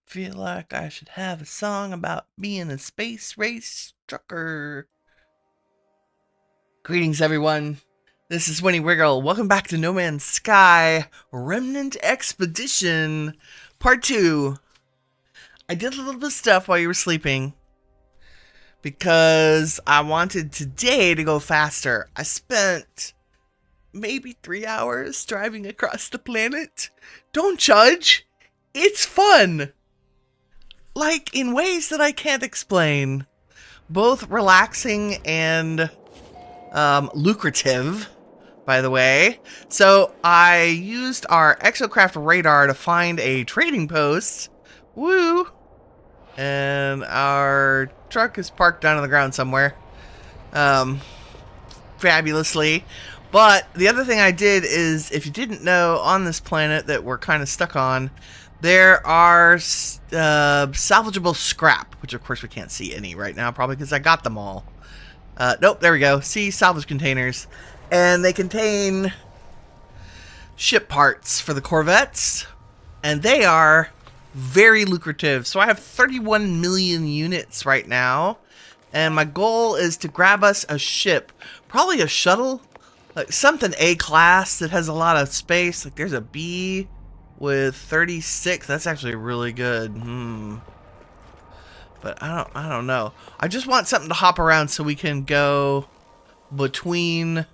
Feel like I should have a song about being a space race trucker. Greetings, everyone. This is Winnie Wriggle. Welcome back to No Man's Sky Remnant Expedition Part 2. I did a little bit of stuff while you were sleeping because I wanted today to go faster. I spent maybe 3 hours driving across the planet. Don't judge. It's fun. Like, in ways that I can't explain. Both relaxing and lucrative, by the way. So I used our Exocraft radar to find a trading post. Woo! And our truck is parked down on the ground somewhere. Fabulously. But the other thing I did is, if you didn't know, on this planet that we're kind of stuck on, there are salvageable scrap, which of course we can't see any right now, probably because I got them all. Nope, there we go. See, salvage containers. And they contain ship parts for the Corvettes. And they are very lucrative. So I have 31 million units right now. And my goal is to grab us a ship. Probably a shuttle. Like something A-class that has a lot of space. Like there's a B with 36. That's actually really good. But I don't know. I just want something to hop around so we can go between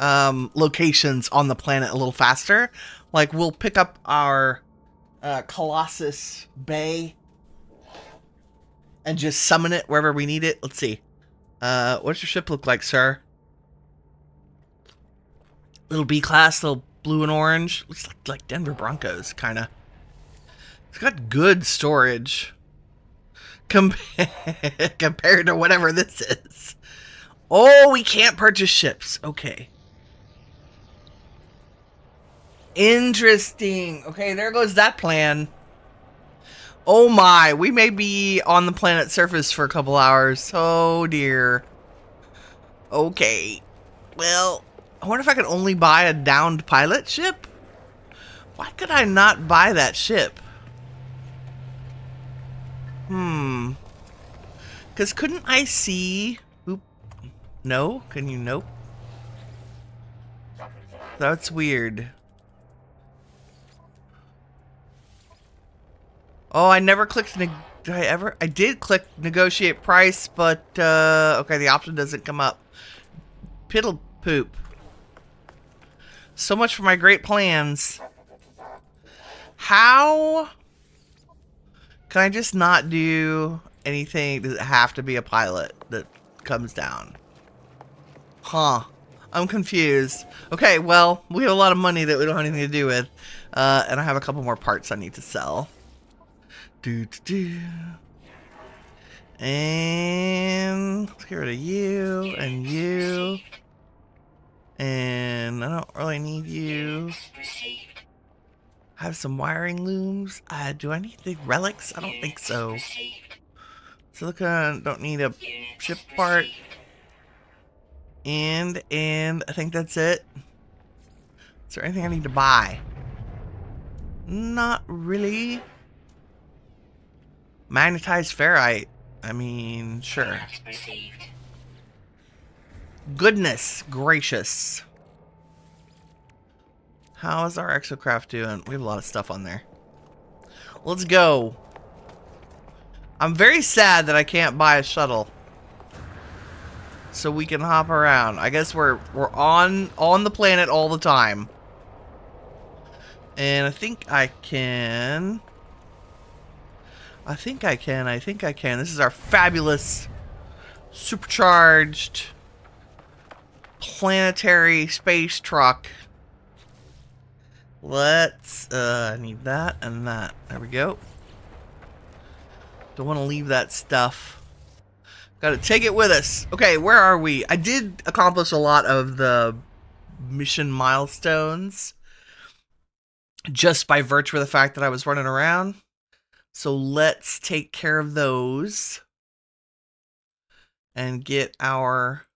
locations on the planet a little faster. Like we'll pick up our Colossus Bay and just summon it wherever we need it. Let's see. What does your ship look like, sir? Little B-class, little blue and orange. Looks like Denver Broncos, kind of. It's got good storage. Compared to whatever this is. Oh, we can't purchase ships. Okay. Interesting. Okay, there goes that plan. Oh my, we may be on the planet's surface for a couple hours. Oh dear. Okay. Well, I wonder if I could only buy a downed pilot ship? Why could I not buy that ship? Because couldn't I see... Oop. No? Can you? Nope. That's weird. Oh, I never clicked... Did I ever? I did click negotiate price, but... okay, the option doesn't come up. Piddle poop. So much for my great plans. How... Can I just not do anything? Does it have to be a pilot that comes down? Huh. I'm confused. Okay, well, we have a lot of money that we don't have anything to do with. And I have a couple more parts I need to sell. And let's get rid of you and you. And I don't really need you. I have some wiring looms. Do I need the relics? I don't think so. Silicon, don't need a ship part. And I think that's it. Is there anything I need to buy? Not really. Magnetized ferrite. I mean, sure. Goodness gracious. How is our Exocraft doing? We have a lot of stuff on there. Let's go. I'm very sad that I can't buy a shuttle. So we can hop around. I guess we're on the planet all the time. And I think I can. I think I can. This is our fabulous supercharged planetary space truck. Let's, I need that and that. There we go. Don't want to leave that stuff. Gotta take it with us. Okay, where are we? I did accomplish a lot of the mission milestones just by virtue of the fact that I was running around. So let's take care of those and get our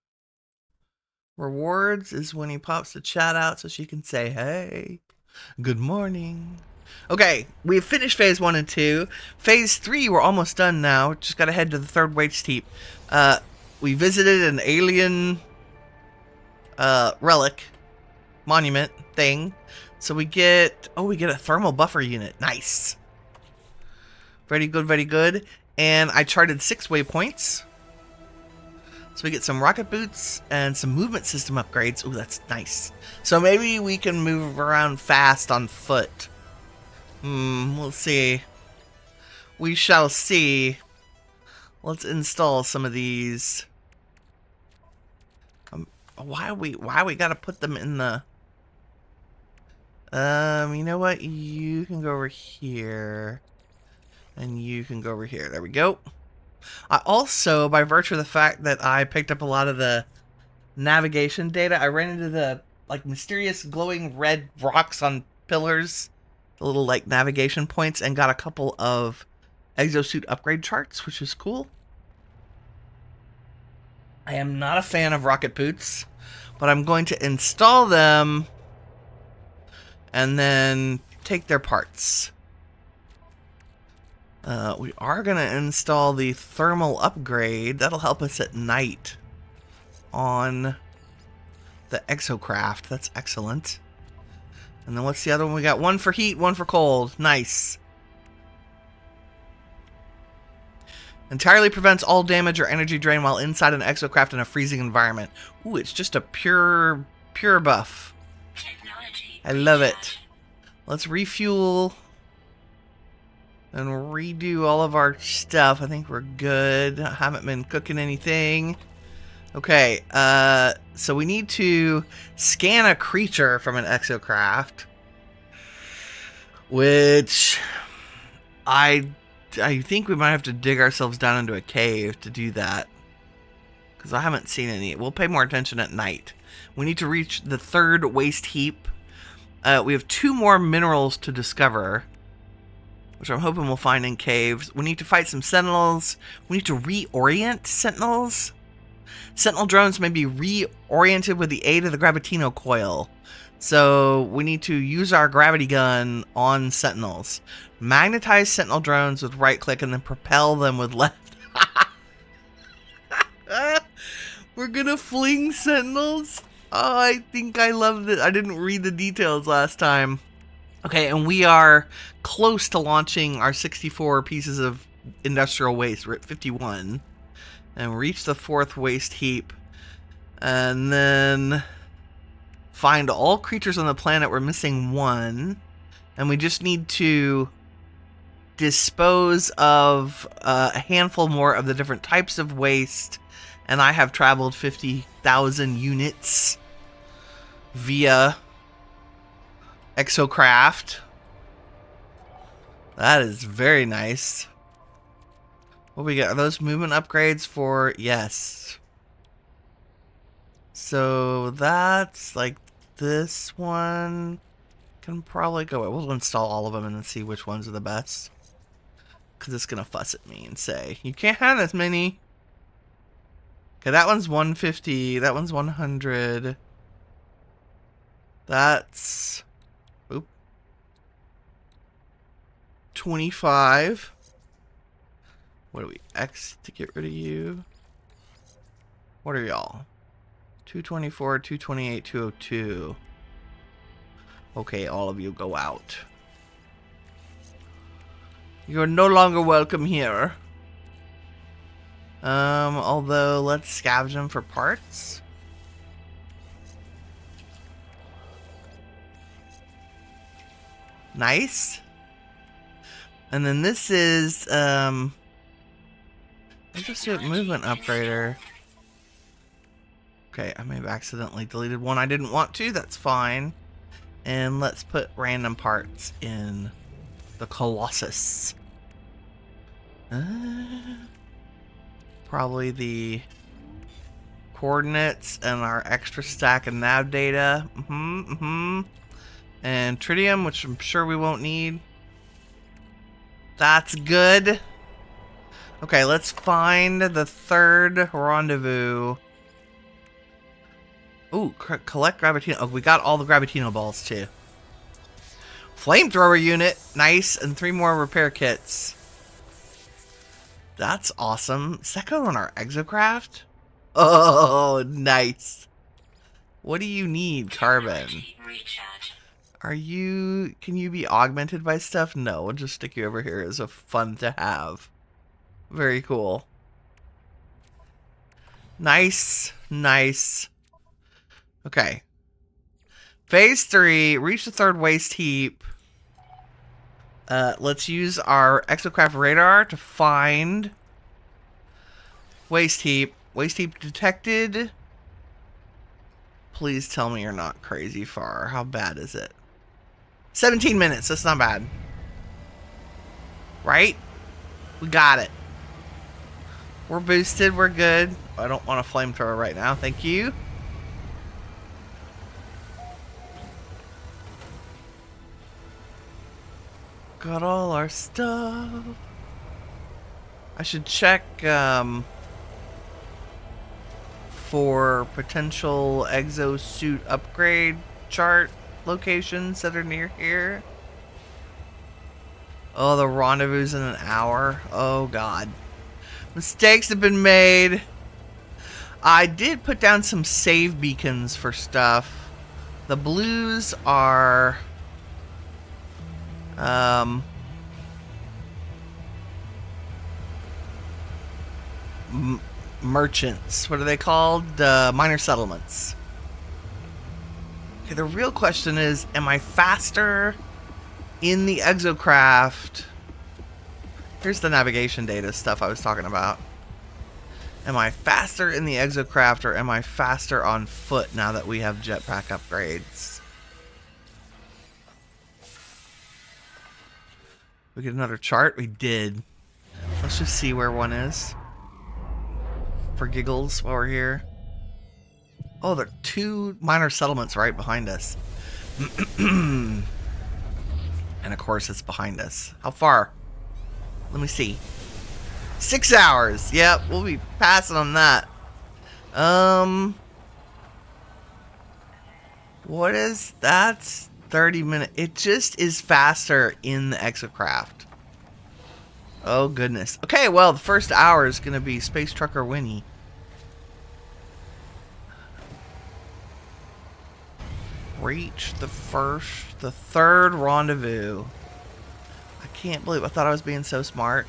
rewards. Is when he pops the chat out so she can say, hey. Good morning. Okay, we've finished phase 1 and 2. Phase 3, we're almost done now. Just gotta head to the third waste heap. We visited an alien relic monument thing. So we get a thermal buffer unit. Nice. Very good, very good. And I charted 6 waypoints. So we get some rocket boots and some movement system upgrades. Ooh, that's nice. So maybe we can move around fast on foot. We'll see. We shall see. Let's install some of these. Why we gotta put them in the... you know what? You can go over here. And you can go over here. There we go. I also, by virtue of the fact that I picked up a lot of the navigation data, I ran into the, like, mysterious glowing red rocks on pillars. The little, like, navigation points, and got a couple of exosuit upgrade charts, which is cool. I am not a fan of rocket boots, but I'm going to install them and then take their parts. We are going to install the thermal upgrade. That'll help us at night on the Exocraft. That's excellent. And then what's the other one? We got one for heat, one for cold. Nice. Entirely prevents all damage or energy drain while inside an Exocraft in a freezing environment. Ooh, it's just a pure buff. I love it. Let's refuel and redo all of our stuff. I think we're good. I haven't been cooking anything. Okay, so we need to scan a creature from an Exocraft, which I think we might have to dig ourselves down into a cave to do that, because I haven't seen any. We'll pay more attention at night. We need to reach the third waste heap. We have 2 more minerals to discover, which I'm hoping we'll find in caves. We need to fight some sentinels. We need to reorient sentinels. Sentinel drones may be reoriented with the aid of the Gravitino coil. So we need to use our gravity gun on sentinels. Magnetize sentinel drones with right click and then propel them with left. We're gonna fling sentinels. Oh, I think I loved it. I didn't read the details last time. Okay, and we are close to launching our 64 pieces of industrial waste. We're at 51. And reach the 4th waste heap. And then find all creatures on the planet. We're missing 1. And we just need to dispose of a handful more of the different types of waste. And I have traveled 50,000 units via Exocraft. That is very nice. What we got? Are those movement upgrades for... Yes. So that's like this one can probably go. We'll install all of them and then see which ones are the best. Because it's going to fuss at me and say, you can't have this many. Okay, that one's 150. That one's 100. That's... Oop. 25. What do we... X to get rid of you. What are y'all? 224, 228, 202. Okay, all of you go out. You're no longer welcome here. Although, let's scavenge them for parts. Nice. And then this is, let's just do a movement upgrader. Okay, I may have accidentally deleted one I didn't want to. That's fine. And let's put random parts in the Colossus. Probably the coordinates and our extra stack of nav data. And tritium, which I'm sure we won't need. That's good. Okay, let's find the third rendezvous. Ooh, collect Gravitino. Oh, we got all the Gravitino balls too. Flamethrower unit. Nice. And 3 more repair kits. That's awesome. Is that going on our Exocraft? Oh, nice. What do you need, Carbon? Are you... Can you be augmented by stuff? No, we'll just stick you over here as a fun to have. Very cool. Nice. Nice. Okay. Phase 3. Reach the 3rd waste heap. Let's use our Exocraft radar to find waste heap. Waste heap detected. Please tell me you're not crazy far. How bad is it? 17 minutes. That's not bad. Right? We got it. We're boosted. We're good. I don't want a flamethrower right now. Thank you. Got all our stuff. I should check for potential exosuit upgrade chart locations that are near here. Oh, the rendezvous in an hour. Oh, God. Mistakes have been made. I did put down some save beacons for stuff. The blues are... merchants. What are they called? Minor settlements. Okay, the real question is, am I faster in the Exocraft? Here's the navigation data stuff I was talking about. Am I faster in the Exocraft or am I faster on foot now that we have jetpack upgrades? We get another chart? We did. Let's just see where one is. For giggles while we're here. Oh, there are 2 minor settlements right behind us. And of course it's behind us. How far? Let me see. 6 hours. Yep, we'll be passing on that. What is that? 30 minutes. It just is faster in the Exocraft. Oh, goodness. Okay, well, the first hour is going to be Space Trucker Winnie. Reach the 3rd rendezvous. I can't believe I thought I was being so smart.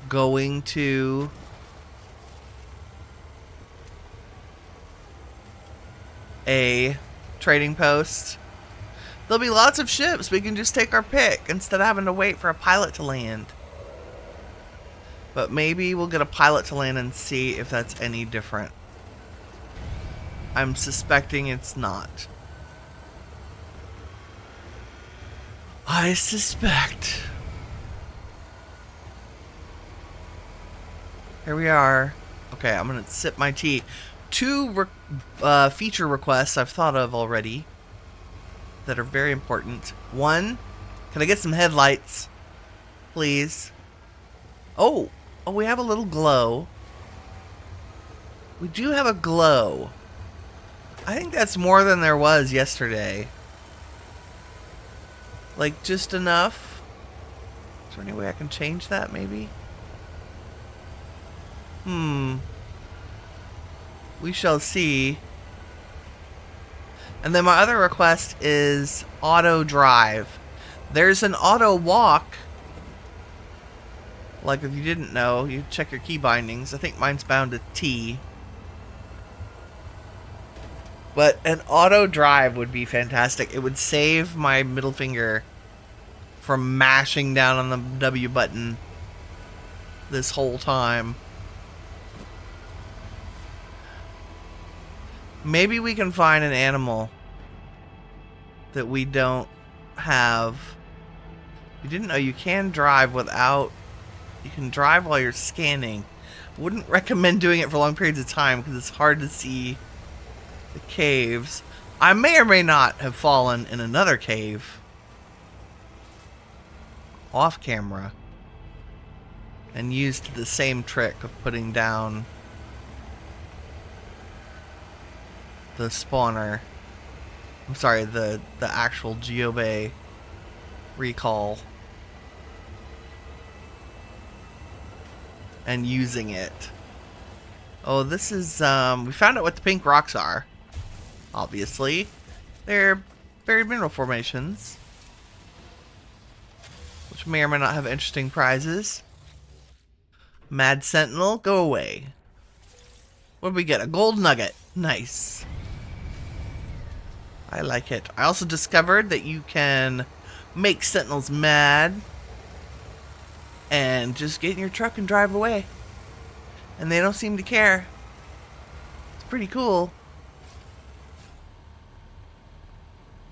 Going to a trading post. There'll be lots of ships. We can just take our pick instead of having to wait for a pilot to land. But maybe we'll get a pilot to land and see if that's any different. I'm suspecting it's not. I suspect. Here we are. Okay, I'm gonna sip my tea. 2 feature requests I've thought of already that are very important. 1, can I get some headlights, please? Oh, we have a little glow. We do have a glow. I think that's more than there was yesterday. Like, just enough. Is there any way I can change that, maybe? We shall see. And then my other request is auto drive. There's an auto walk. Like, if you didn't know, you check your key bindings. I think mine's bound to T. But an auto drive would be fantastic. It would save my middle finger from mashing down on the W button this whole time. Maybe we can find an animal that we don't have. You didn't know you can drive without... You can drive while you're scanning. Wouldn't recommend doing it for long periods of time because it's hard to see the caves. I may or may not have fallen in another cave off camera and used the same trick of putting down the spawner. I'm sorry, the actual Geobay recall. And using it. Oh, this is, we found out what the pink rocks are. Obviously. They're buried mineral formations. Which may or may not have interesting prizes. Mad Sentinel, go away. What did we get? A gold nugget. Nice. I like it. I also discovered that you can make sentinels mad and just get in your truck and drive away. And they don't seem to care. It's pretty cool.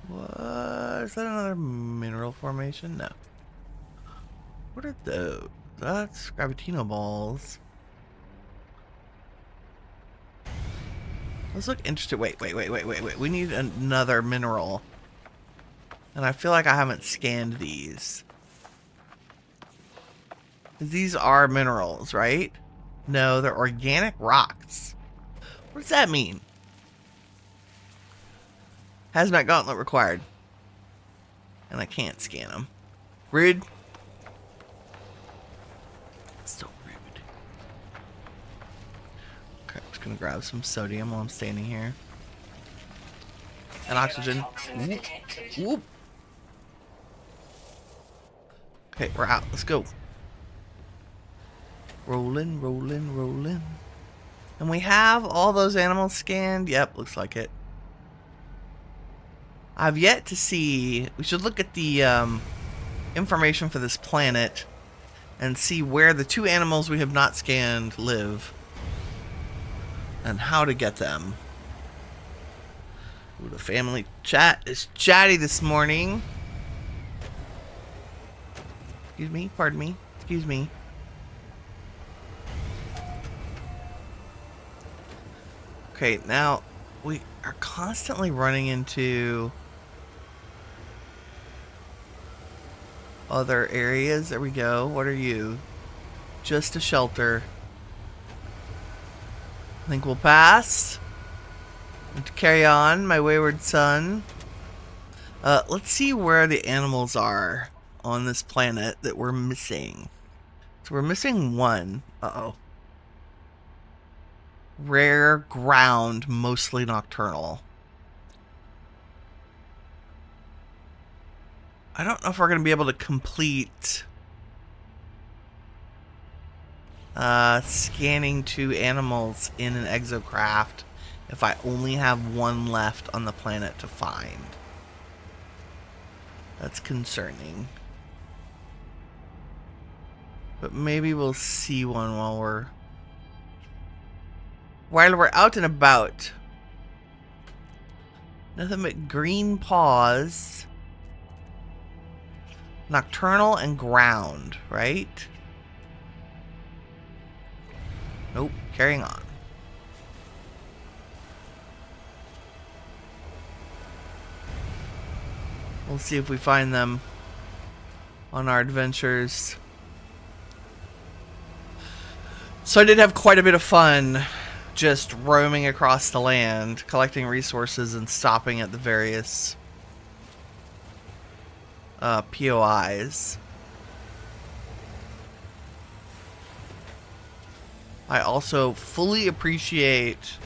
What? Is that another mineral formation? No. What are those? That's Gravitino balls. Those look interesting. Wait. We need another mineral. And I feel like I haven't scanned these. These are minerals, right? No, they're organic rocks. What does that mean? Hazmat gauntlet required. And I can't scan them. Rude. So rude. Okay, I'm just gonna grab some sodium while I'm standing here. And oxygen. Whoop. Whoop. Okay, we're out. Let's go. Rolling, rolling, rolling. And we have all those animals scanned. Yep, looks like it. I've yet to see... We should look at the information for this planet and see where the two animals we have not scanned live. And how to get them. Ooh, the family chat is chatty this morning. Excuse me, pardon me, excuse me. Okay, now we are constantly running into other areas. There we go. What are you? Just a shelter. I think we'll pass. And to carry on, my wayward son. Let's see where the animals are on this planet that we're missing. So we're missing one. Uh-oh. Rare ground, mostly nocturnal. I don't know if we're going to be able to complete scanning two animals in an exocraft if I only have one left on the planet to find. That's concerning. But maybe we'll see one while we're out and about. Nothing but green paws. Nocturnal and ground, right? Nope, carrying on. We'll see if we find them on our adventures. So I did have quite a bit of fun just roaming across the land, collecting resources and stopping at the various POIs. I also fully appreciate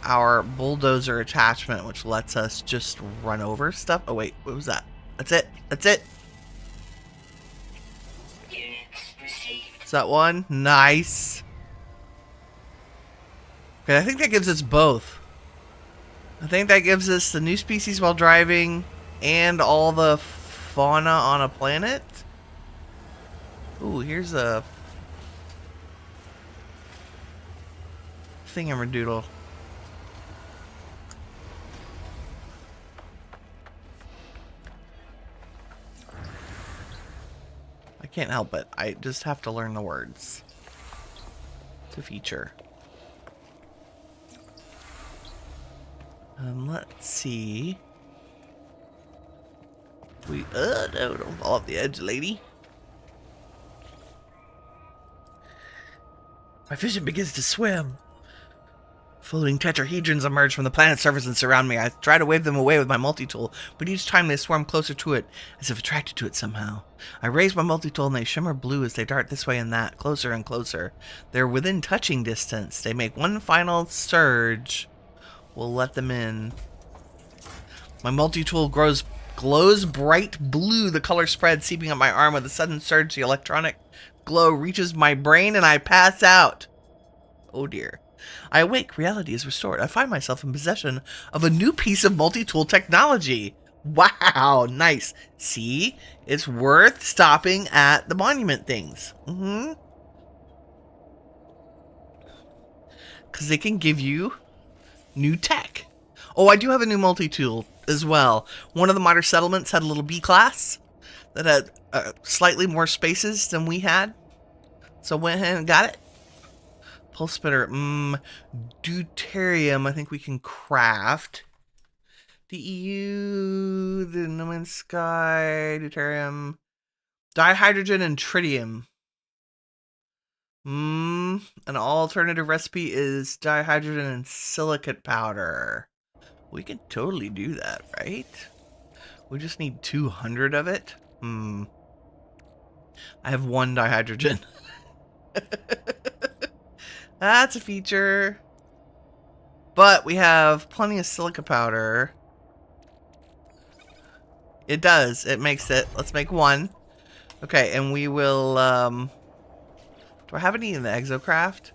our bulldozer attachment, which lets us just run over stuff. Oh wait, what was that? That's it. That's it. Is that one? Nice. Okay, I think that gives us both. I think that gives us the new species while driving and all the fauna on a planet. Ooh, here's a thingamadoodle. I can't help it. I just have to learn the words. It's a feature. Let's see. No, don't fall off the edge, lady. My vision begins to swim. Floating tetrahedrons emerge from the planet's surface and surround me. I try to wave them away with my multi-tool, but each time they swarm closer to it, as if attracted to it somehow. I raise my multi-tool and they shimmer blue as they dart this way and that, closer and closer. They're within touching distance. They make one final surge. We'll let them in. My multi-tool glows bright blue. The color spreads, seeping up my arm with a sudden surge. The electronic glow reaches my brain and I pass out. Oh dear. I awake. Reality is restored. I find myself in possession of a new piece of multi-tool technology. Wow, nice. See? It's worth stopping at the monument things. Because they can give you new tech. Oh, I do have a new multi-tool as well. One of the modern settlements had a little B-class that had slightly more spaces than we had. So I went ahead and got it. Pulse spitter. Deuterium, I think we can craft. DEU, the No Man's Sky, deuterium, dihydrogen, and tritium. An alternative recipe is dihydrogen and silicate powder. We can totally do that, right? We just need 200 of it. I have 1 dihydrogen. That's a feature. But we have plenty of silica powder. It does. It makes it. Let's make 1. Okay, and we will, do I have any in the Exocraft?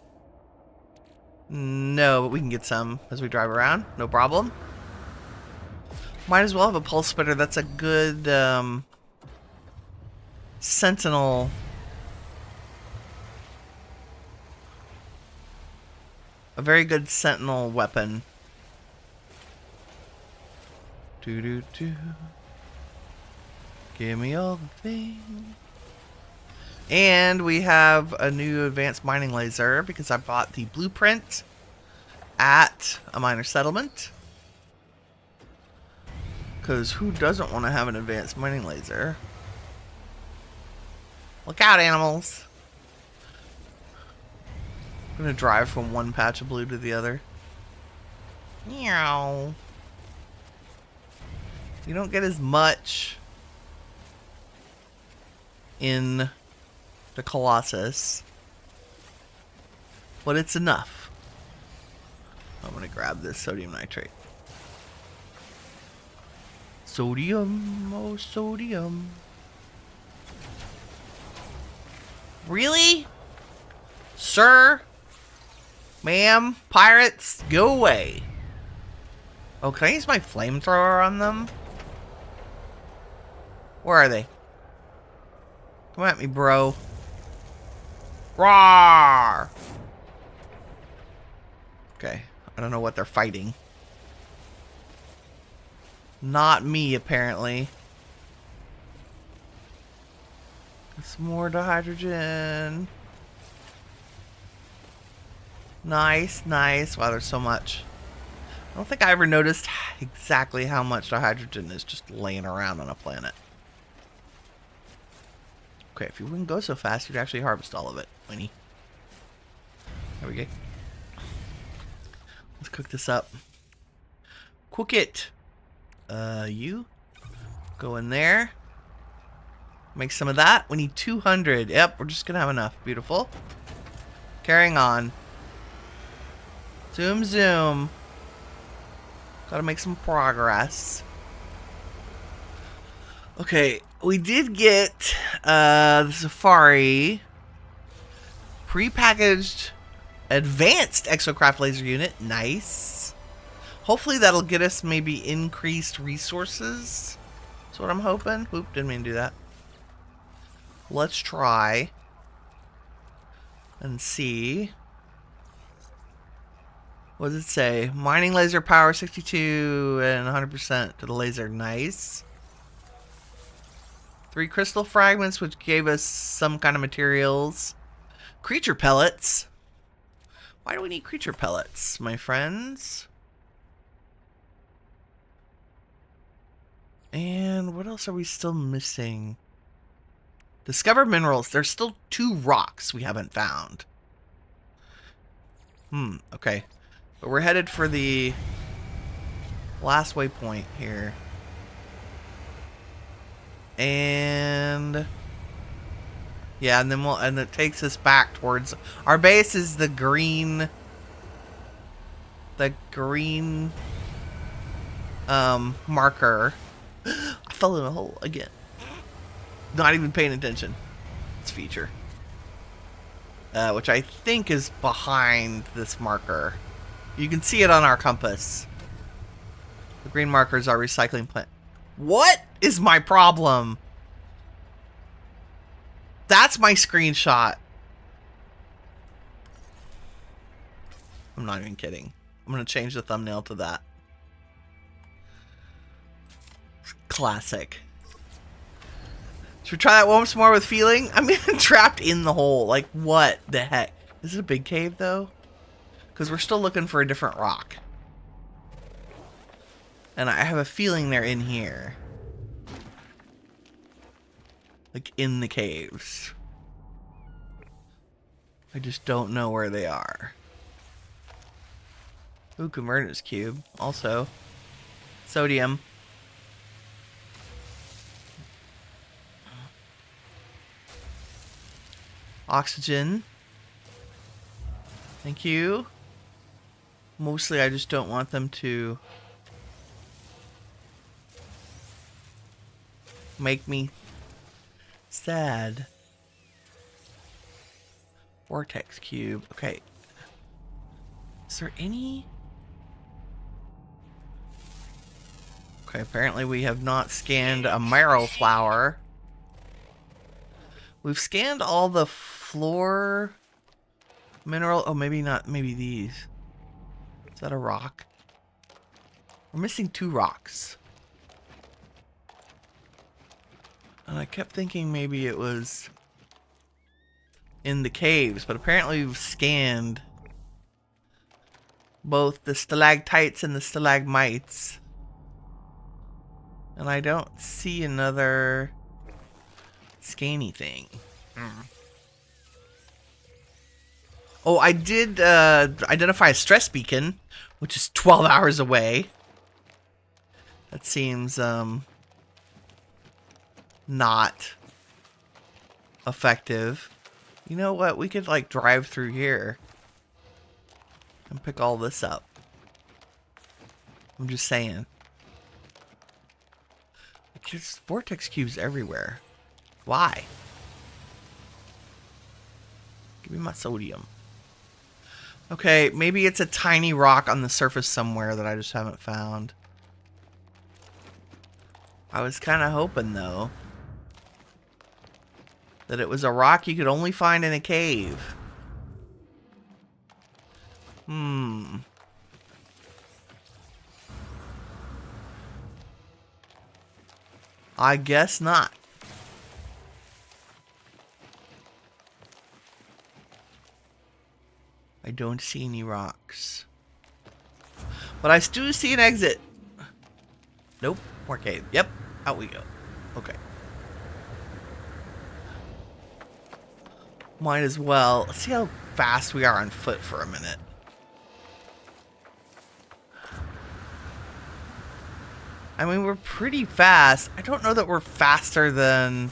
No, but we can get some as we drive around. No problem. Might as well have a pulse spitter. That's a good, sentinel. A very good sentinel weapon. Doo-doo-doo. Give me all the things. And we have a new advanced mining laser because I bought the blueprint at a miner settlement. Because who doesn't want to have an advanced mining laser? Look out, animals. I'm going to drive from one patch of blue to the other. Meow. You don't get as much in the Colossus, but it's enough. I'm going to grab this sodium nitrate. Sodium, oh sodium. Really? Sir? Ma'am? Pirates? Go away. Oh, can I use my flamethrower on them? Where are they? Come at me, bro. Roar! Okay. I don't know what they're fighting. Not me, apparently. Some more dihydrogen. Nice, nice. Wow, there's so much. I don't think I ever noticed exactly how much dihydrogen is just laying around on a planet. Okay, if you wouldn't go so fast, you'd actually harvest all of it, Winnie. There we go. Let's cook this up. Cook it. You go in there. Make some of that. We need 200. Yep, we're just gonna have enough. Beautiful. Carrying on. Zoom, zoom. Gotta make some progress. Okay, we did get the Safari prepackaged advanced Exocraft laser unit. Nice. Hopefully that'll get us maybe increased resources. That's what I'm hoping. Oop, didn't mean to do that. Let's try and see. What does it say? Mining laser power 62 and 100% to the laser. Nice. 3 crystal fragments, which gave us some kind of materials. Creature pellets. Why do we need creature pellets, my friends? And what else are we still missing? Discover minerals. There's still 2 rocks we haven't found. Okay. But we're headed for the last waypoint here. And yeah, and then and it takes us back towards our base is the green marker. I fell in a hole again. Not even paying attention. It's feature. Which I think is behind this marker. You can see it on our compass. The green marker is our recycling plant. What is my problem? That's my screenshot. I'm not even kidding. I'm going to change the thumbnail to that. Classic. Should we try that once more with feeling? I'm trapped in the hole. Like, what the heck? Is it a big cave, though? Because we're still looking for a different rock. And I have a feeling they're in here. Like, in the caves. I just don't know where they are. Ooh, converters cube. Also. Sodium. Oxygen. Thank you. Mostly I just don't want them to make me sad. Vortex cube. Okay. Is there any? Okay, apparently we have not scanned a marrow flower. We've scanned all the floor mineral. Oh, maybe not. Maybe these. Is that a rock? We're missing 2 rocks. And I kept thinking maybe it was in the caves, but apparently we've scanned both the stalactites and the stalagmites. And I don't see another scanny thing. Oh, I did identify a stress beacon, which is 12 hours away. That seems not effective. You know what? We could like drive through here and pick all this up. I'm just saying. There's vortex cubes everywhere. Why? Give me my sodium. Okay, maybe it's a tiny rock on the surface somewhere that I just haven't found. I was kind of hoping, though, that it was a rock you could only find in a cave. I guess not. I don't see any rocks. But I do see an exit. Nope. More cave. Yep. Out we go. Okay. Might as well. Let's see how fast we are on foot for a minute. I mean, we're pretty fast. I don't know that we're faster than...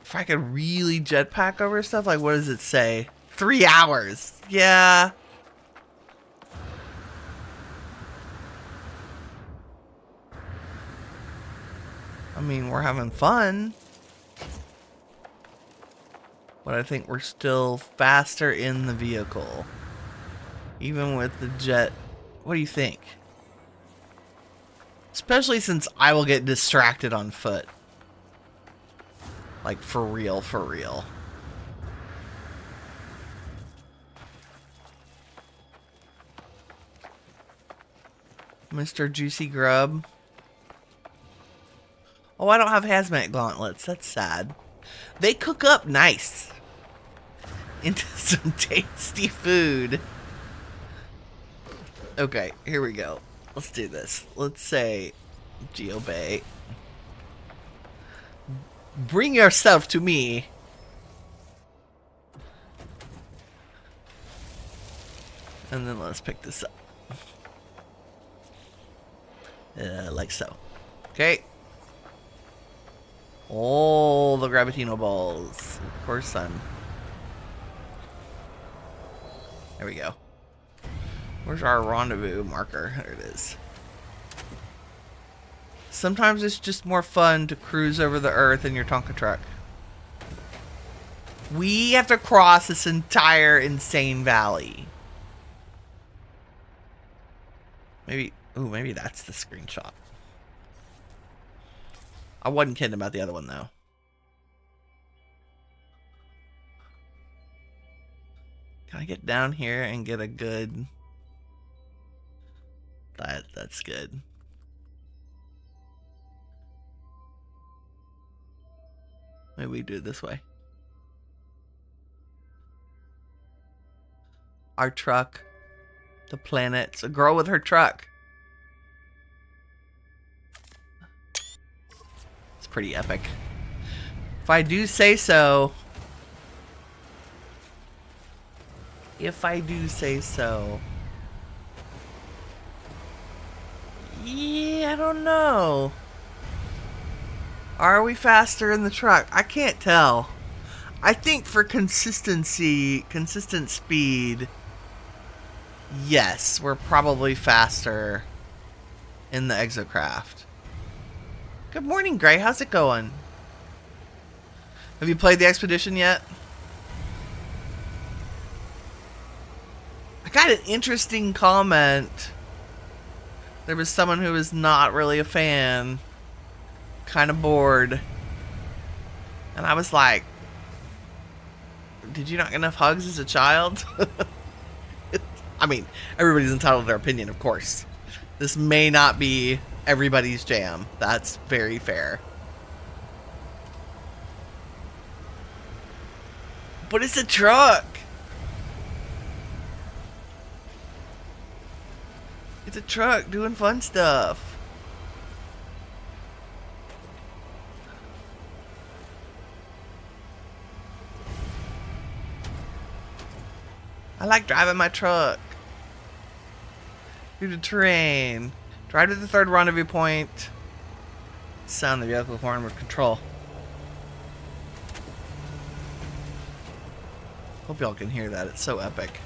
If I could really jetpack over stuff, like, what does it say? 3 hours. Yeah. I mean, we're having fun. But I think we're still faster in the vehicle. Even with the jet. What do you think? Especially since I will get distracted on foot. Like, for real, for real. Mr. Juicy Grub. Oh, I don't have hazmat gauntlets. That's sad. They cook up nice. Into some tasty food. Okay, here we go. Let's do this. Let's say, Geobay, bring yourself to me. And then let's pick this up. Like so. Okay. All the Gravitino balls. Of course, son. There we go. Where's our rendezvous marker? There it is. Sometimes it's just more fun to cruise over the earth in your Tonka truck. We have to cross this entire insane valley. Maybe, ooh, maybe that's the screenshot. I wasn't kidding about the other one, though. Can I get down here and get a good... That's good. Maybe we do it this way. Our truck. The planet. It's a girl with her truck. It's pretty epic. If I do say so. If I do say so. Yeah, I don't know. Are we faster in the truck? I can't tell. I think for consistency, consistent speed, yes, we're probably faster in the Exocraft. Good morning, Gray. How's it going? Have you played the expedition yet? I got an interesting comment. There was someone who was not really a fan. Kind of bored. And I was like, did you not get enough hugs as a child? I mean, everybody's entitled to their opinion, of course. This may not be everybody's jam. That's very fair. But it's a truck. It's a truck doing fun stuff. I like driving my truck through the terrain. Drive to the third rendezvous point. Sound the vehicle horn with control. Hope y'all can hear that. It's so epic.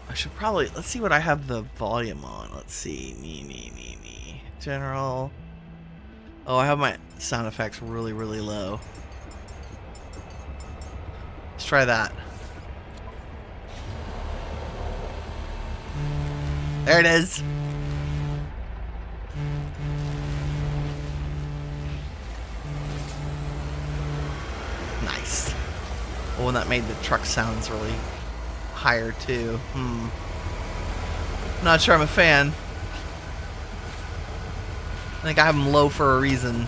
I should probably... Let's see what I have the volume on. Let's see. General. Oh, I have my sound effects really, really low. Let's try that. There it is. Nice. Oh, and that made the truck sounds really higher too. Not sure I'm a fan. I think I have them low for a reason.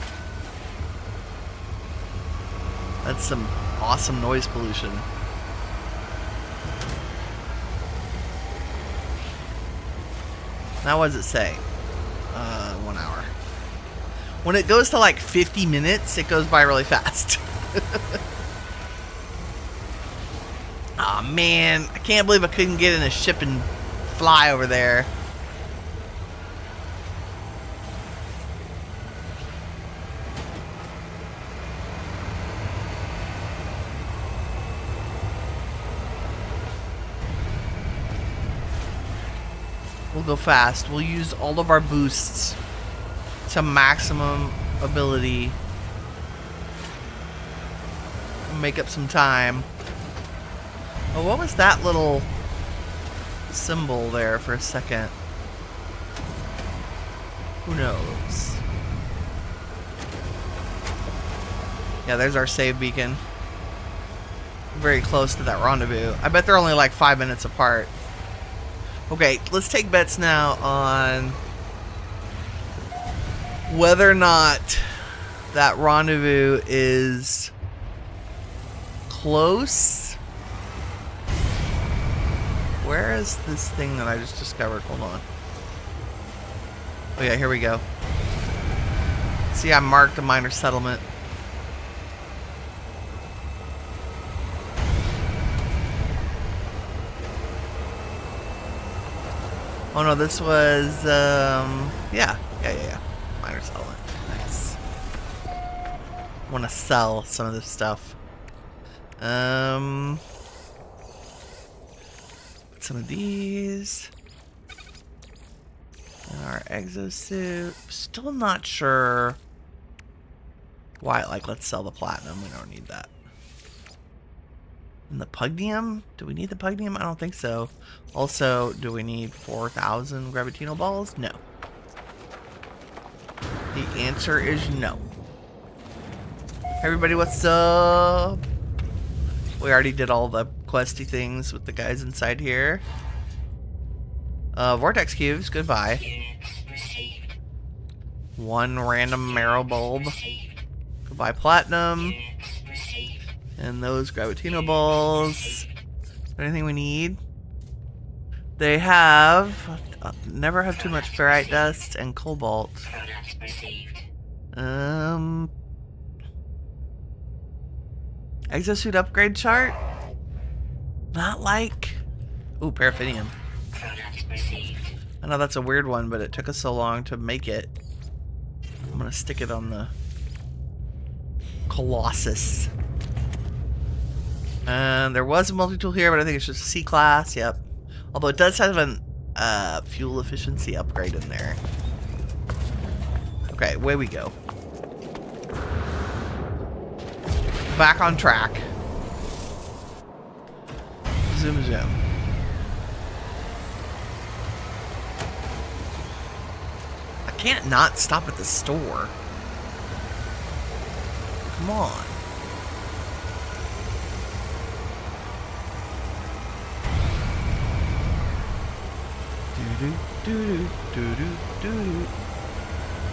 That's some awesome noise pollution. Now what does it say? 1 hour. When it goes to like 50 minutes, it goes by really fast. Aw, man. I can't believe I couldn't get in a ship and fly over there. We'll go fast. We'll use all of our boosts to maximum ability. Make up some time. Oh, what was that little symbol there for a second? Who knows? Yeah, there's our save beacon. Very close to that rendezvous. I bet they're only like 5 minutes apart. Okay, let's take bets now on whether or not that rendezvous is close. Where is this thing that I just discovered? Hold on. Oh yeah, here we go. See, I marked a minor settlement. Oh no, this was, yeah. Minor settlement. Nice. Want to sell some of this stuff. Put some of these. And our exosuit. Still not sure why, like, let's sell the platinum. We don't need that. And the pugnium? Do we need the pugnium? I don't think so. Also, do we need 4,000 gravitino balls? No. The answer is no. Hey everybody, what's up? We already did all the questy things with the guys inside here. Vortex cubes, goodbye. One random marrow bulb. Goodbye platinum. And those gravitino balls. Anything we need? They have never have too much ferrite dust and cobalt. Exosuit upgrade chart? Not like... Ooh, paraffinium. I know that's a weird one, but it took us so long to make it. I'm gonna stick it on the Colossus. And there was a multi-tool here, but I think it's just a C-class, yep. Although it does have an fuel efficiency upgrade in there. Okay, away we go. Back on track. Zoom zoom. I can't not stop at the store. Come on.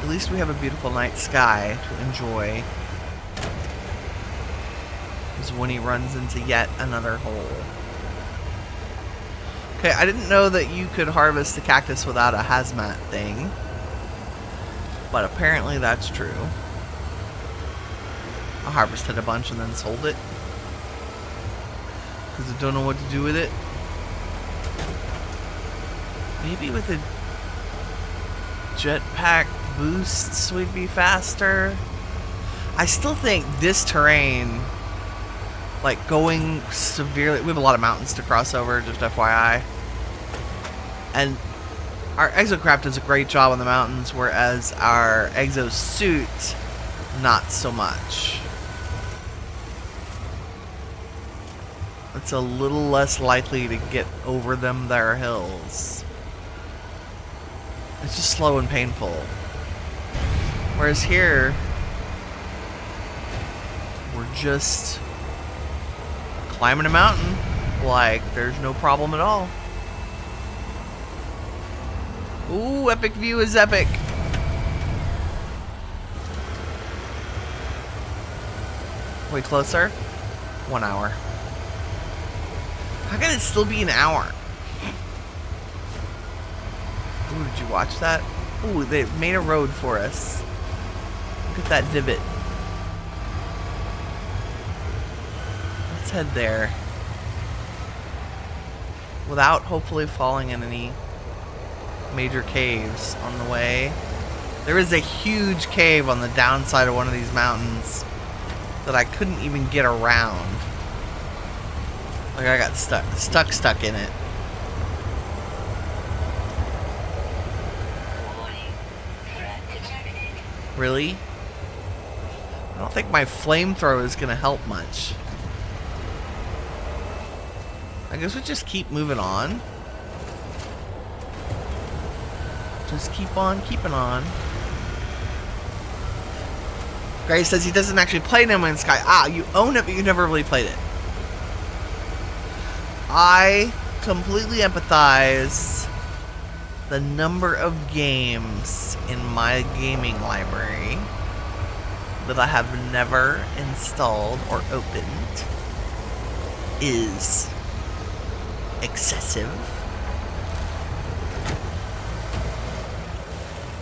At least we have a beautiful night sky to enjoy. As Winnie runs into yet another hole. Okay, I didn't know that you could harvest the cactus without a hazmat thing. But apparently that's true. I harvested a bunch and then sold it. Because I don't know what to do with it. Maybe with a jetpack boosts we'd be faster. I still think this terrain, like going severely, we have a lot of mountains to cross over, just FYI. And our Exocraft does a great job on the mountains, whereas our Exosuit, not so much. It's a little less likely to get over them there hills. It's just slow and painful. Whereas here, we're just climbing a mountain like there's no problem at all. Ooh, epic view is epic. Way closer. 1 hour. How can it still be an hour? Ooh, did you watch that? Ooh, they made a road for us. Look at that divot. Let's head there. Without hopefully falling in any major caves on the way. There is a huge cave on the downside of one of these mountains that I couldn't even get around. Like I got stuck in it. Really? I don't think my flamethrower is gonna help much. I guess we just keep moving on. Just keep on keeping on. Gray says he doesn't actually play No Man's Sky. Ah, you own it, but you never really played it. I completely empathize. The number of games in my gaming library that I have never installed or opened is excessive.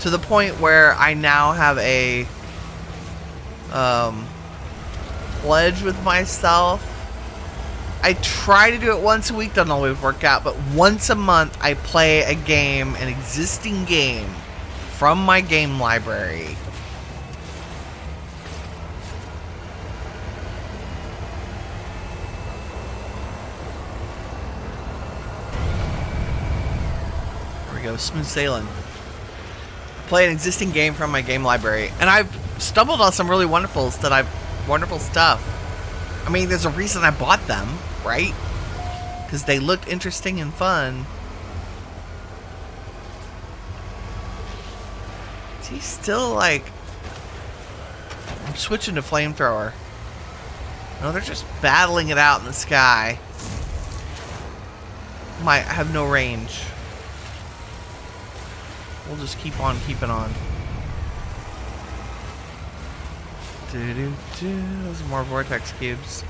To the point where I now have a pledge with myself I try to do it once a week, doesn't always work out, but once a month I play a game, an existing game from my game library. There we go, smooth sailing. Play an existing game from my game library, and I've stumbled on some really wonderful stuff. I mean, there's a reason I bought them, right? Because they looked interesting and fun. Is he still like... I'm switching to flamethrower. No, they're just battling it out in the sky. Might have no range. We'll just keep on keeping on. Those more vortex cubes.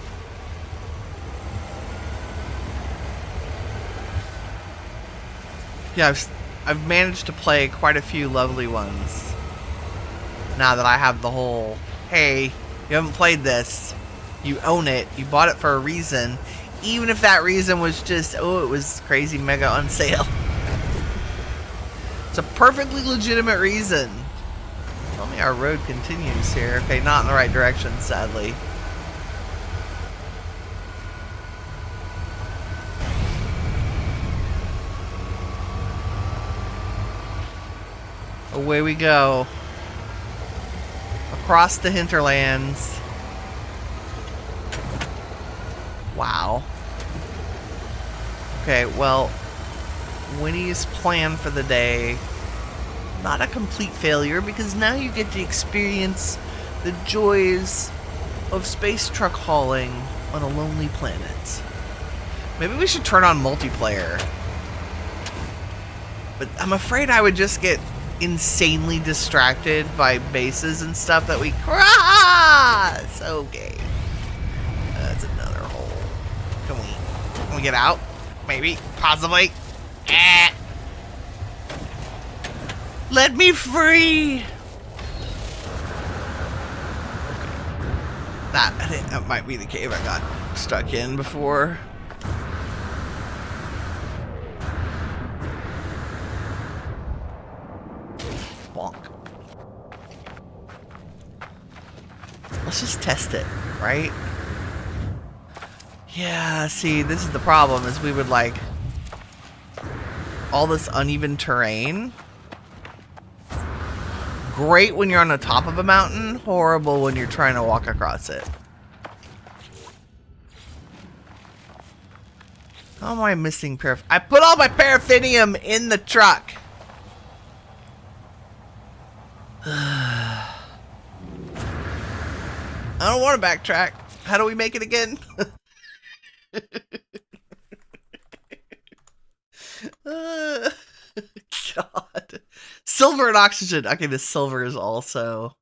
Yeah, I've managed to play quite a few lovely ones. Now that I have the whole, hey, you haven't played this, you own it, you bought it for a reason, even if that reason was just, oh, it was crazy mega on sale. It's a perfectly legitimate reason. Tell me our road continues here. Okay, not in the right direction, sadly. Away we go. Across the hinterlands. Wow. Okay, well, Winnie's plan for the day, not a complete failure, because now you get to experience the joys of space truck hauling on a lonely planet. Maybe we should turn on multiplayer. But I'm afraid I would just get insanely distracted by bases and stuff that we cross. Okay. That's another hole. Can we get out? Maybe. Possibly. Let me free! I think that might be the cave I got stuck in before. Bonk. Let's just test it, right? Yeah, see, this is the problem, is we would like all this uneven terrain. Great when you're on the top of a mountain, horrible when you're trying to walk across it. How am I missing I put all my paraffinium in the truck. I don't want to backtrack. How do we make it again? God. Silver and oxygen. Okay, the silver is also...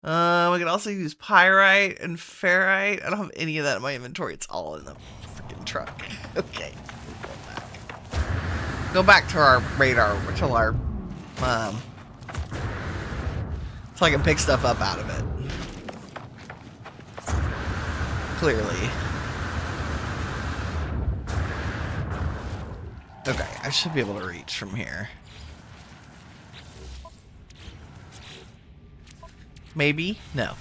we can also use pyrite and ferrite. I don't have any of that in my inventory. It's all in the freaking truck. Okay. Go back to our radar. To our... so I can pick stuff up out of it. Clearly. Okay, I should be able to reach from here. Maybe? No.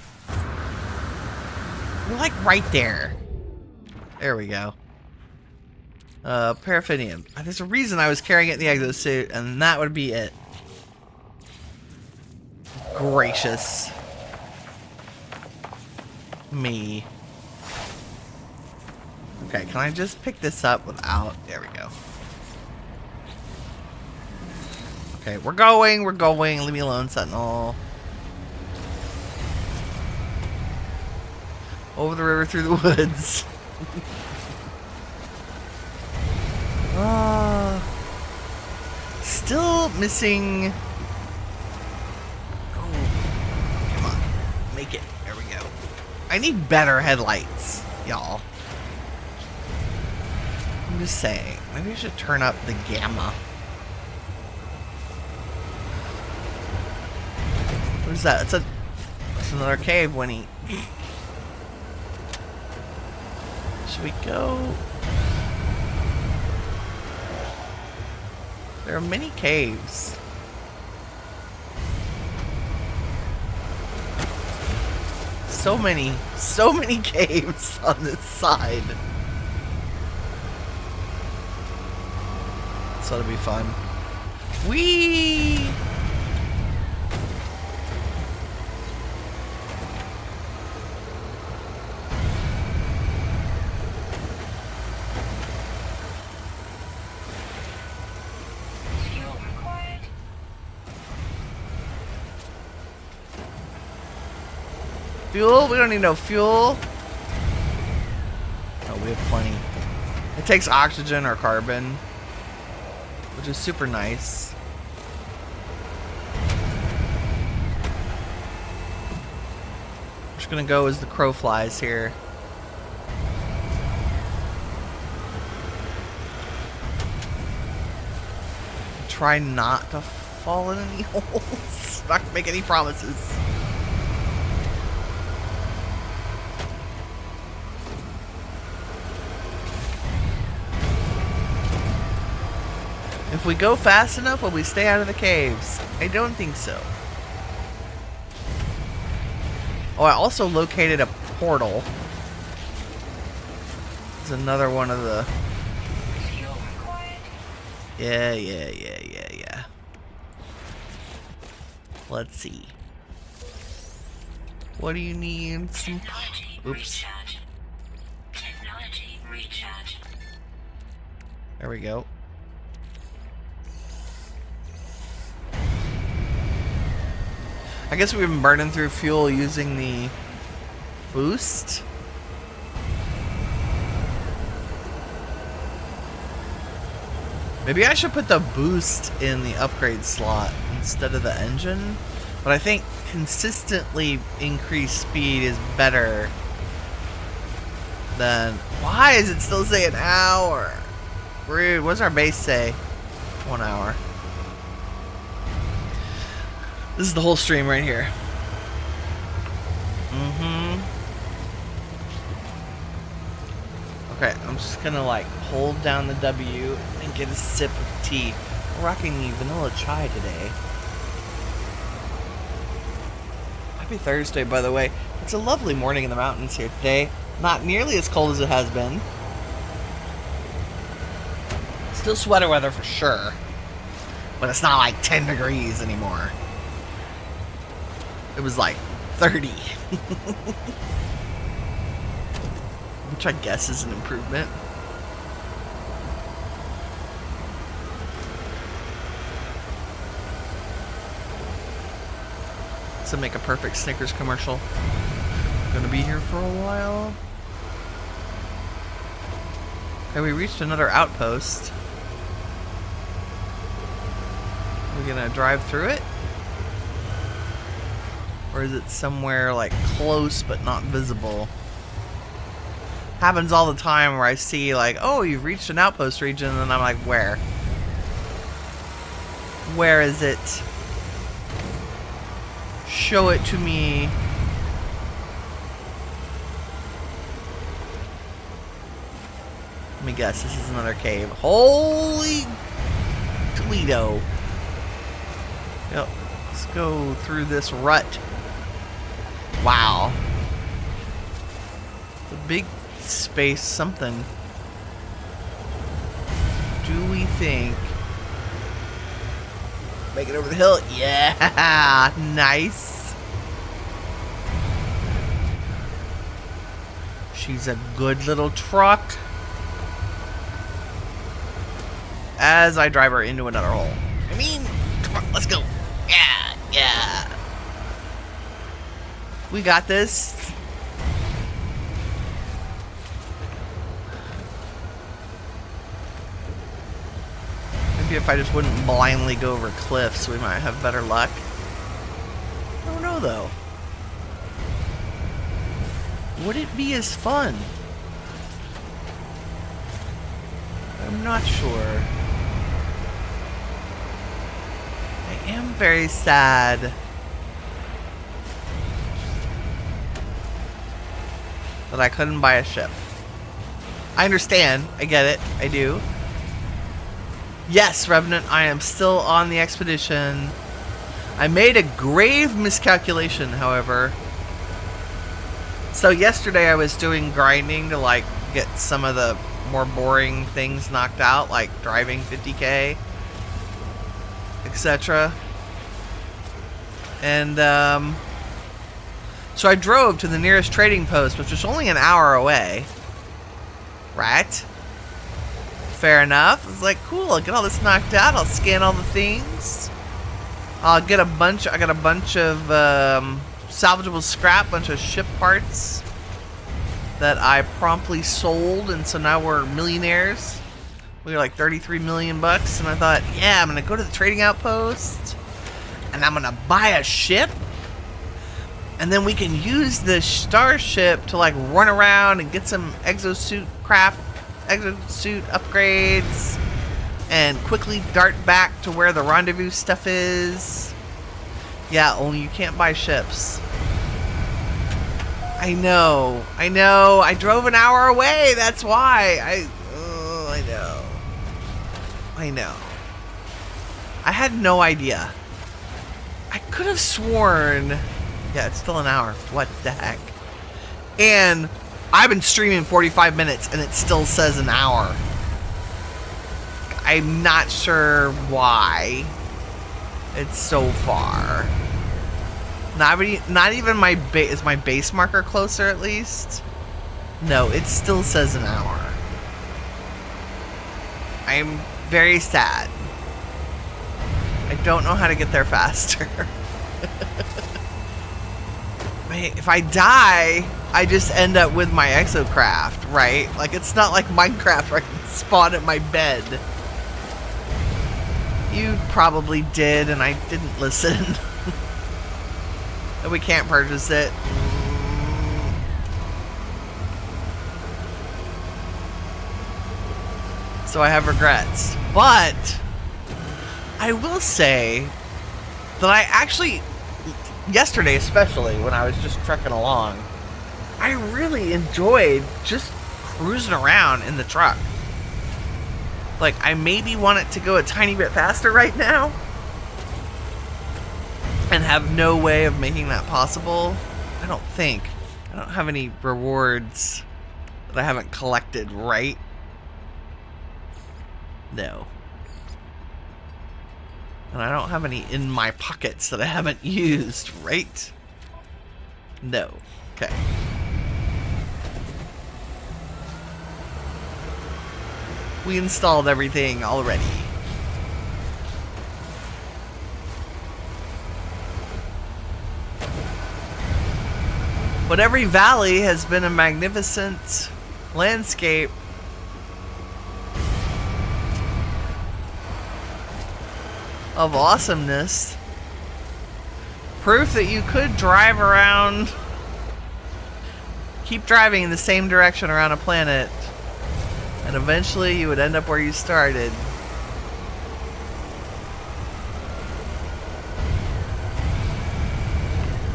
We're like right there. There we go. Paraffinium. There's a reason I was carrying it in the exosuit, and that would be it. Gracious. Me. Okay, can I just pick this up without... There we go. Okay, we're going. Leave me alone, Sentinel. Over the river, through the woods. Still missing... Oh, come on. Make it. There we go. I need better headlights, y'all. I'm just saying. Maybe I should turn up the gamma. What is that? It's another cave, Winnie. Should Should we go? There are many caves. So many caves on this side. So it'll be fun. Whee! Fuel? We don't need no fuel. Oh, we have plenty. It takes oxygen or carbon, which is super nice. We're just gonna go as the crow flies here. Try not to fall in any holes. Not to make any promises. If we go fast enough, will we stay out of the caves? I don't think so. Oh, I also located a portal. It's another one of the... Yeah. Let's see. What do you need? Some... Oops. There we go. I guess we've been burning through fuel using the boost. Maybe I should put the boost in the upgrade slot instead of the engine. But I think consistently increased speed is better than... Why is it still saying an hour? Rude. What does our base say? 1 hour. This is the whole stream right here. Okay, I'm just gonna like hold down the W and get a sip of tea. We're rocking the vanilla chai today. Happy Thursday, by the way. It's a lovely morning in the mountains here today. Not nearly as cold as it has been. Still sweater weather for sure. But it's not like 10 degrees anymore. It was like 30. Which I guess is an improvement. To make a perfect Snickers commercial. Gonna be here for a while. Okay, we reached another outpost. We're gonna drive through it? Or is it somewhere like close but not visible? Happens all the time where I see like, oh, you've reached an outpost region, and I'm like, where? Where is it? Show it to me. Let me guess, this is another cave. Holy Toledo. Yep, let's go through this rut. Wow. The big space something. Do we think... Make it over the hill? Yeah! Nice. She's a good little truck. As I drive her into another hole. I mean, come on, let's go. Yeah. We got this. Maybe if I just wouldn't blindly go over cliffs, we might have better luck. I don't know, though. Would it be as fun? I'm not sure. I am very sad that I couldn't buy a ship. I understand. I get it. I do. Yes, Remnant, I am still on the expedition. I made a grave miscalculation, however. So yesterday I was doing grinding to like get some of the more boring things knocked out, like driving 50k, etc. And so I drove to the nearest trading post, which was only an hour away. Right? Fair enough. It's like, cool, I'll get all this knocked out, I'll scan all the things. I'll get a bunch, I got a bunch of salvageable scrap, bunch of ship parts that I promptly sold, and so now we're millionaires. We were like 33 million bucks, and I thought, yeah, I'm gonna go to the trading outpost, and I'm gonna buy a ship, and then we can use the starship to like run around and get some exosuit upgrades, and quickly dart back to where the rendezvous stuff is. Yeah, only you can't buy ships. I know. I drove an hour away. That's why. I know. I had no idea. I could have sworn. Yeah, it's still an hour. What the heck? And I've been streaming 45 minutes and it still says an hour. I'm not sure why it's so far. Not even my base. Is my base marker closer at least? No, it still says an hour. I'm very sad. I don't know how to get there faster. If I die, I just end up with my Exocraft, right? Like, it's not like Minecraft where I can spawn at my bed. You probably did, and I didn't listen. We can't purchase it. So I have regrets. But I will say that I actually, yesterday especially, when I was just trekking along, I really enjoyed just cruising around in the truck. Like, I maybe want it to go a tiny bit faster right now, and have no way of making that possible. I don't think. I don't have any rewards that I haven't collected, right? No. And I don't have any in my pockets that I haven't used, right? No. Okay. We installed everything already. But every valley has been a magnificent landscape. Of awesomeness. Proof that you could drive around, keep driving in the same direction around a planet, and eventually you would end up where you started.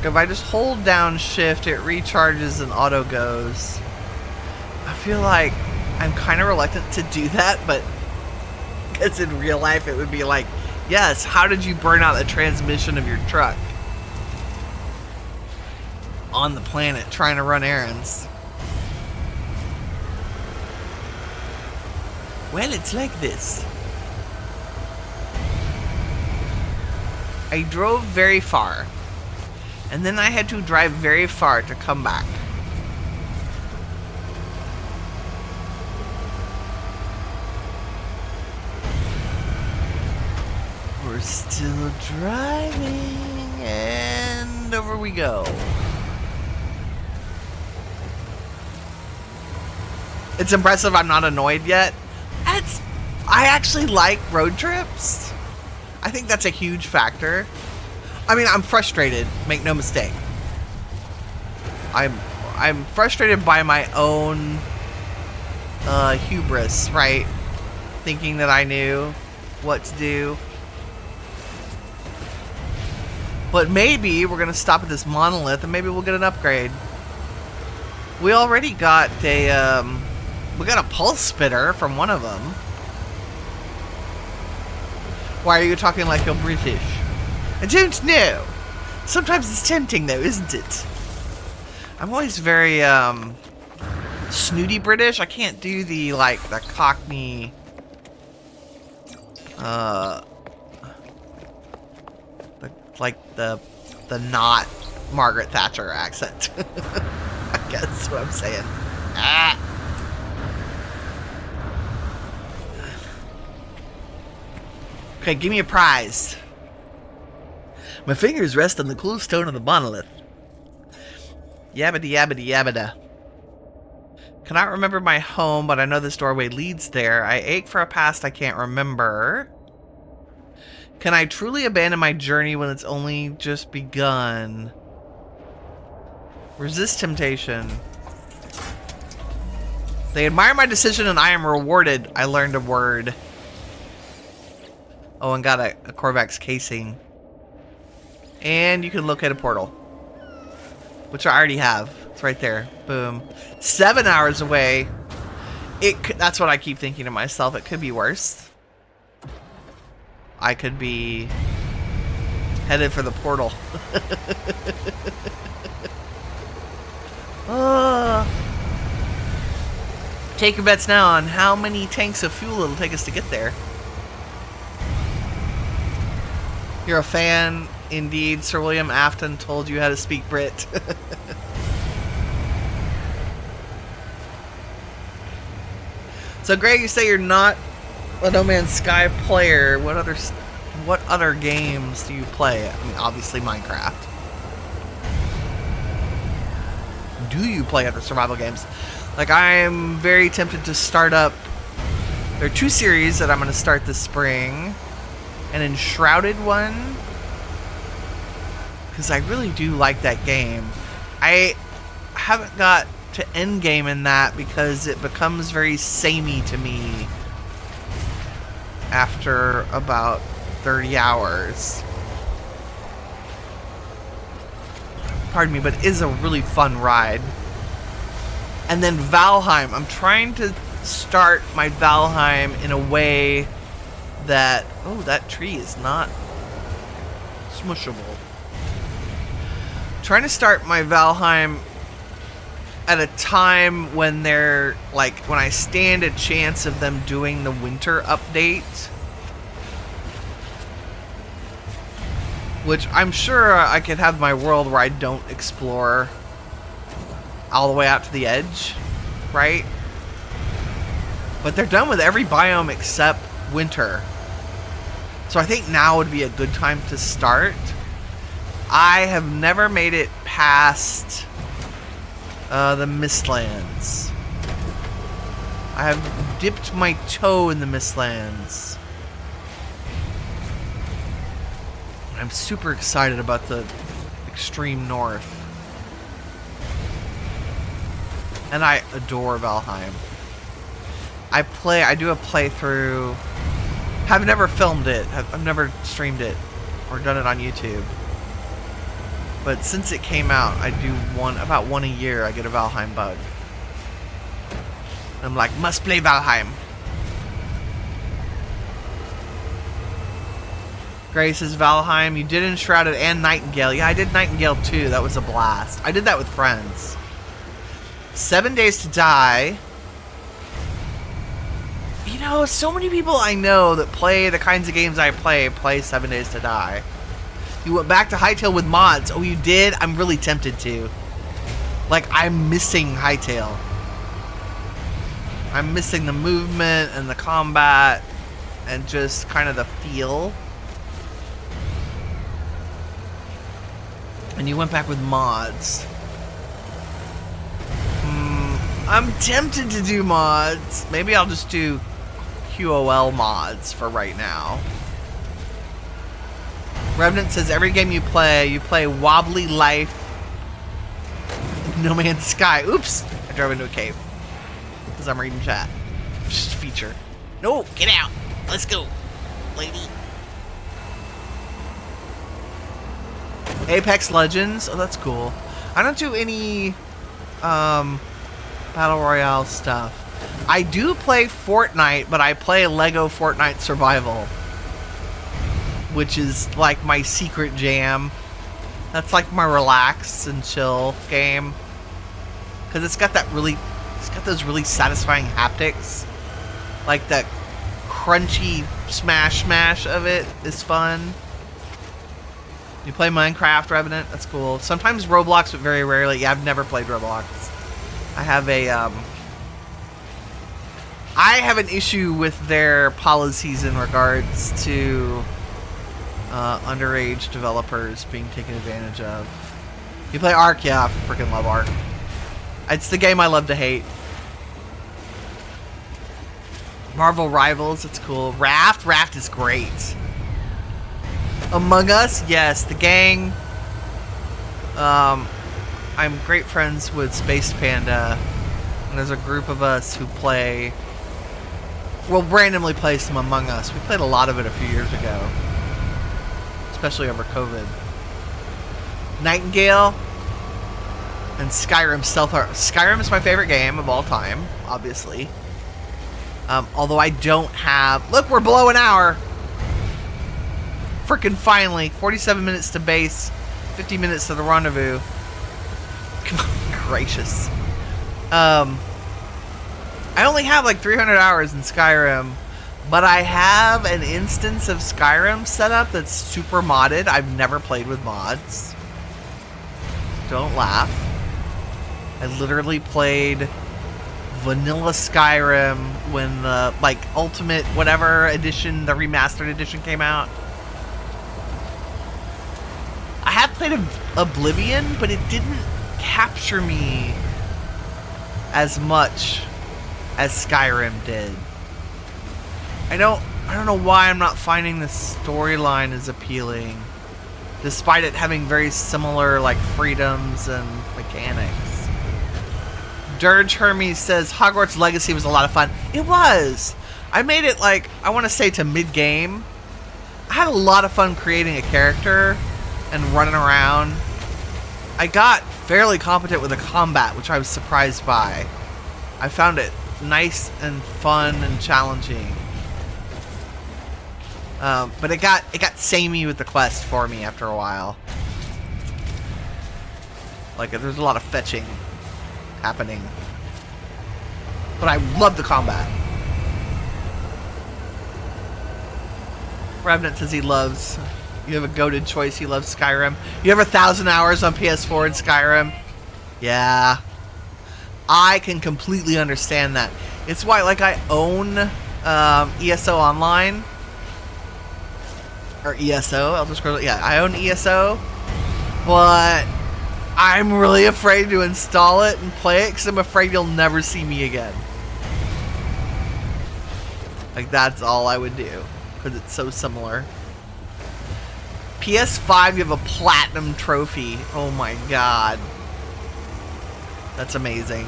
If I just hold down shift, it recharges and auto goes. I feel like I'm kind of reluctant to do that, but because in real life it would be like, yes, how did you burn out the transmission of your truck on the planet trying to run errands? Well, it's like this. I drove very far, and then I had to drive very far to come back. We're still driving, and over we go. It's impressive I'm not annoyed yet. I actually like road trips. I think that's a huge factor. I mean, I'm frustrated, make no mistake. I'm frustrated by my own hubris, right? Thinking that I knew what to do. But maybe we're gonna stop at this monolith and maybe we'll get an upgrade. We already got a We got a pulse spitter from one of them. Why are you talking like you're British? I don't know. Sometimes it's tempting though, isn't it? I'm always very, snooty British. I can't do the, like, the Cockney, the not Margaret Thatcher accent. I guess that's what I'm saying. Ah. Okay, give me a prize. My fingers rest on the cool stone of the monolith. Yabbity yabbity yabbida. Cannot remember my home, but I know this doorway leads there. I ache for a past I can't remember. Can I truly abandon my journey when it's only just begun? Resist temptation. They admire my decision and I am rewarded. I learned a word. Oh, and got a Korvax casing. And you can locate a portal. Which I already have. It's right there. Boom. 7 hours away. That's what I keep thinking to myself. It could be worse. I could be headed for the portal. Take your bets now on how many tanks of fuel it'll take us to get there. You're a fan, indeed. Sir William Afton told you how to speak Brit. So, Greg, you say you're not a No Man's Sky player. What other games do you play? I mean, obviously Minecraft. Do you play other survival games? Like, I'm very tempted to start up. There are 2 series that I'm going to start this spring. An Enshrouded one. Because I really do like that game. I haven't got to endgame in that because it becomes very samey to me after about 30 hours. Pardon me, but it is a really fun ride. And then Valheim. I'm trying to start my Valheim in a way that... Oh, that tree is not smushable. Trying to start my Valheim at a time when they're like, when I stand a chance of them doing the winter update, which I'm sure I could have my world where I don't explore all the way out to the edge, right? But they're done with every biome except winter. So I think now would be a good time to start. I have never made it past the Mistlands. I have dipped my toe in the Mistlands. I'm super excited about the extreme north. And I adore Valheim. I do a playthrough. I've never filmed it. I've never streamed it or done it on YouTube. But since it came out, I do about one a year. I get a Valheim bug. I'm like, must play Valheim. Grace says Valheim. You did Enshrouded and Nightingale. Yeah, I did Nightingale too. That was a blast. I did that with friends. 7 Days to Die. You know, so many people I know that play the kinds of games I play 7 Days to Die. You went back to Hytale with mods. Oh, you did? I'm really tempted to. Like, I'm missing Hytale. I'm missing the movement and the combat and just kind of the feel. And you went back with mods. I'm tempted to do mods. Maybe I'll just do QOL mods for right now. Remnant says every game you play Wobbly Life, No Man's Sky. Oops! I drove into a cave. Because I'm reading chat. Just feature. No! Get out! Let's go, lady. Apex Legends. Oh, that's cool. I don't do any Battle Royale stuff. I do play Fortnite, but I play Lego Fortnite Survival, which is like my secret jam. That's like my relax and chill game, because it's got those really satisfying haptics. Like that crunchy smash of it is fun. You play Minecraft, Remnant, that's cool. Sometimes Roblox, but very rarely. Yeah, I've never played Roblox. I have an issue with their policies in regards to underage developers being taken advantage of. You play Ark? Yeah, I freaking love Ark. It's the game I love to hate. Marvel Rivals, it's cool. Raft is great. Among Us, yes, the gang. I'm great friends with Space Panda, and there's a group of us who play. We'll randomly play some Among Us. We played a lot of it a few years ago, especially over COVID. Nightingale and Skyrim Stealth. Skyrim is my favorite game of all time, obviously. Although I don't have... Look, we're below an hour. Frickin' finally. 47 minutes to base. 50 minutes to the rendezvous. Gracious. I only have like 300 hours in Skyrim. But I have an instance of Skyrim set up that's super modded. I've never played with mods. Don't laugh. I literally played vanilla Skyrim when the like ultimate whatever edition, the remastered edition came out. I have played Oblivion, but it didn't capture me as much as Skyrim did. I don't know why I'm not finding the storyline as appealing, despite it having very similar like freedoms and mechanics. Dirge Hermes says Hogwarts Legacy was a lot of fun. It was. I made it like, I want to say to mid-game. I had a lot of fun creating a character and running around. I got fairly competent with the combat, which I was surprised by. I found it nice and fun and challenging. But it got samey with the quest for me after a while. Like, there's a lot of fetching happening. But I love the combat. Remnant says he loves... You have a goated choice. He loves Skyrim. You have 1,000 hours on PS4 in Skyrim. Yeah. I can completely understand that. It's why, like, I own ESO Online. Or ESO. I'll just scroll. Yeah, I own ESO. But I'm really afraid to install it and play it because I'm afraid you'll never see me again. Like, that's all I would do. Because it's so similar. PS5, you have a platinum trophy. Oh my god. That's amazing.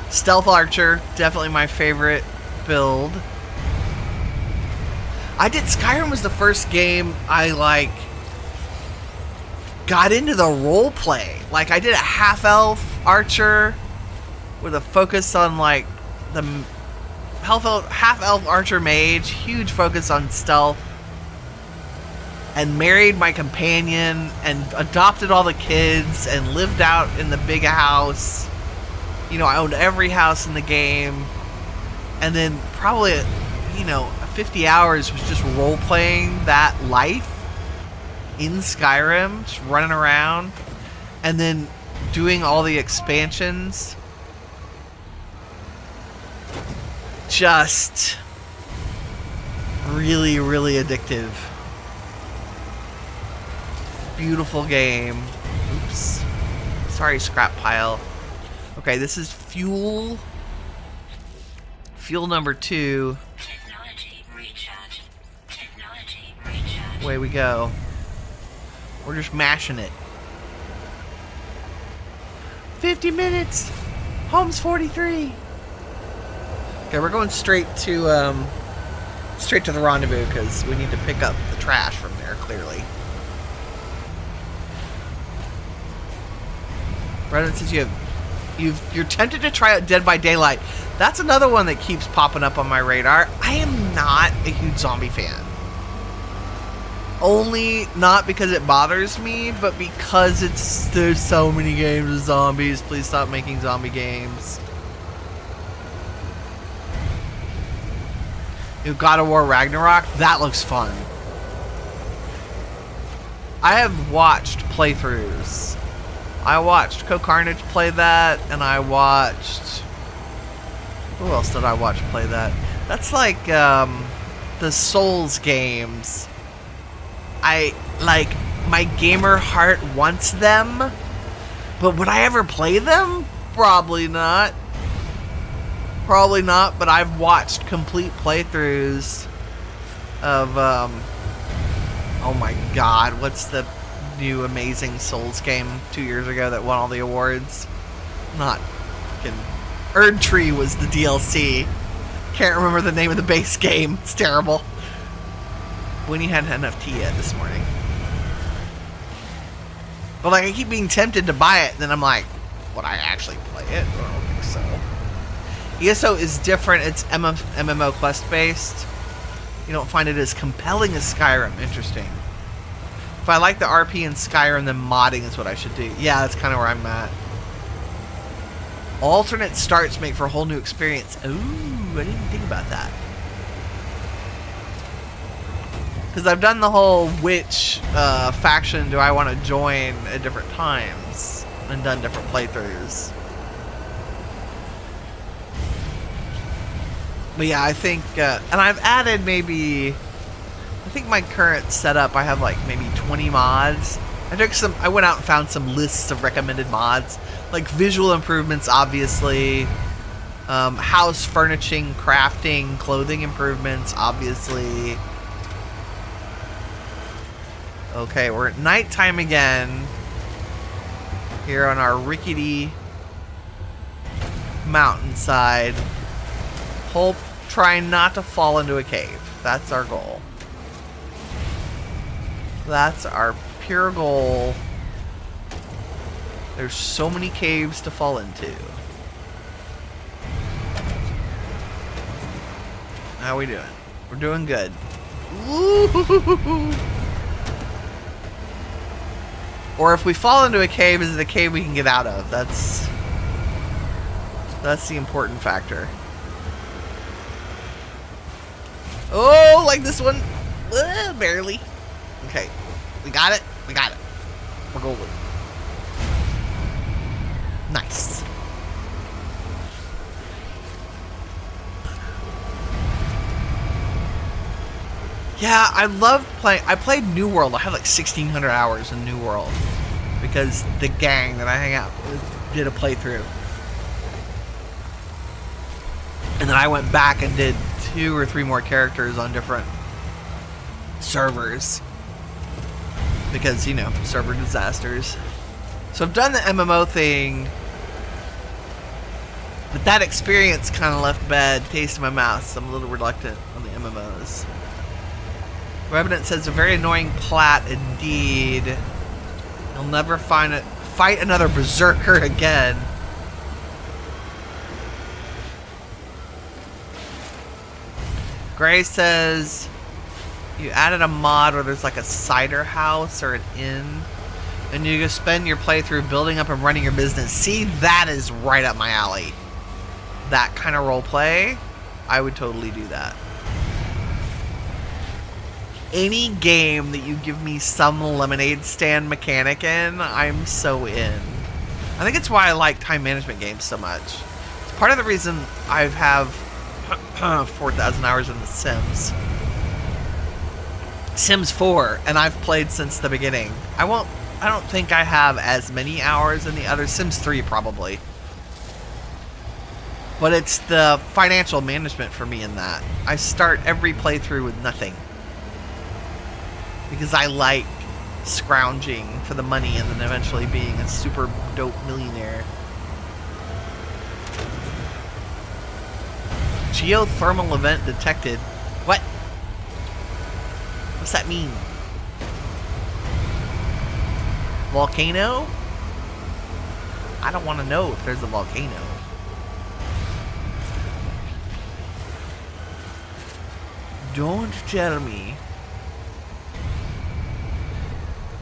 Stealth Archer, definitely my favorite build. Skyrim was the first game I, like, got into the role play. Like, I did a half-elf archer with a focus on, like, the half-elf archer mage, huge focus on stealth, and married my companion and adopted all the kids and lived out in the big house. You know, I owned every house in the game. And then probably, 50 hours was just role-playing that life in Skyrim, just running around, and then doing all the expansions. Just really, really addictive. Beautiful game. Oops. Sorry, scrap pile. Okay, this is fuel. Fuel number 2. Technology recharge. Technology recharge. Away we go. We're just mashing it. 50 minutes. Home's 43. Okay, we're going straight to the rendezvous because we need to pick up the trash from there, clearly. Reddit says you have You're tempted to try out Dead by Daylight. That's another one that keeps popping up on my radar. I am not a huge zombie fan. Only not because it bothers me, but because there's so many games of zombies. Please stop making zombie games. New God of War Ragnarok, that looks fun. I have watched playthroughs. I watched Co-Carnage play that, and I watched... Who else did I watch play that? That's like, the Souls games. My gamer heart wants them, but would I ever play them? Probably not. Probably not, but I've watched complete playthroughs of, oh my god, what's the new amazing Souls game 2 years ago that won all the awards? Not fucking... Erdtree was the DLC. Can't remember the name of the base game. It's terrible. Winnie hadn't had enough tea yet this morning. But like, I keep being tempted to buy it, and then I'm like, would I actually play it? I don't think so. ESO is different. It's MMO quest based. You don't find it as compelling as Skyrim. Interesting. If I like the RP in Skyrim, then modding is what I should do. Yeah, that's kind of where I'm at. Alternate starts make for a whole new experience. Ooh, I didn't even think about that. Because I've done the whole which faction do I want to join at different times and done different playthroughs. But yeah, I think, and I've added maybe, I think my current setup, I have like maybe 20 mods. I went out and found some lists of recommended mods, like visual improvements, obviously, house furnishing, crafting, clothing improvements, obviously. Okay, we're at nighttime again here on our rickety mountainside. Hope trying not to fall into a cave. That's our goal. That's our pure goal. There's so many caves to fall into. How we doing? We're doing good. Ooh. Or if we fall into a cave, is it a cave we can get out of? That's the important factor. Oh, like this one. Barely. Okay. We got it. We got it. We're golden. Nice. Yeah, I loved playing. I played New World. I had like 1,600 hours in New World because the gang that I hang out with did a playthrough. And then I went back and did 2 or 3 more characters on different servers because, you know, server disasters. So I've done the MMO thing, but that experience kind of left a bad taste in my mouth, so I'm a little reluctant on the MMOs. Remnant says, a very annoying plat indeed. You'll never fight another berserker again. Gray says, you added a mod where there's like a cider house or an inn, and you just spend your playthrough building up and running your business. See, that is right up my alley. That kind of role play, I would totally do that. Any game that you give me some lemonade stand mechanic in, I'm so in. I think it's why I like time management games so much. It's part of the reason I have 4,000 hours in The Sims. Sims 4, and I've played since the beginning. I don't think I have as many hours in the other. Sims 3 probably. But it's the financial management for me in that. I start every playthrough with nothing. Because I like scrounging for the money and then eventually being a super dope millionaire. Geothermal event detected. What? What's that mean? I don't want to know if there's a volcano. Don't tell me.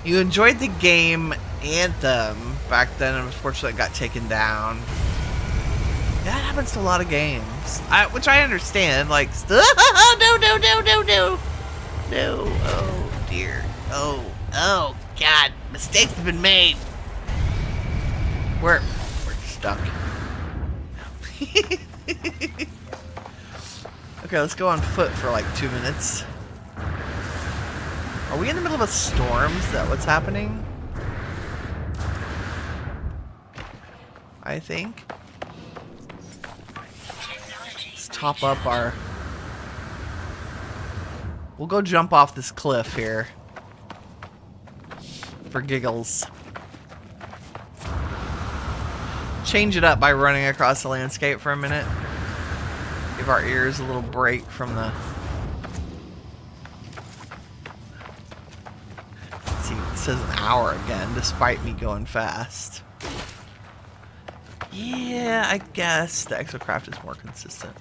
You enjoyed the game Anthem back then, and unfortunately it got taken down. That happens to a lot of games, which I understand. Like, no. Oh dear. Oh God. Mistakes have been made. We're stuck. Okay, let's go on foot for like 2 minutes. Are we in the middle of a storm? Is that what's happening? I think. Let's top up our... We'll go jump off this cliff here. For giggles. Change it up by running across the landscape for a minute. Give our ears a little break from the... Let's see, it says an hour again, despite me going fast. Yeah, I guess the Exocraft is more consistent.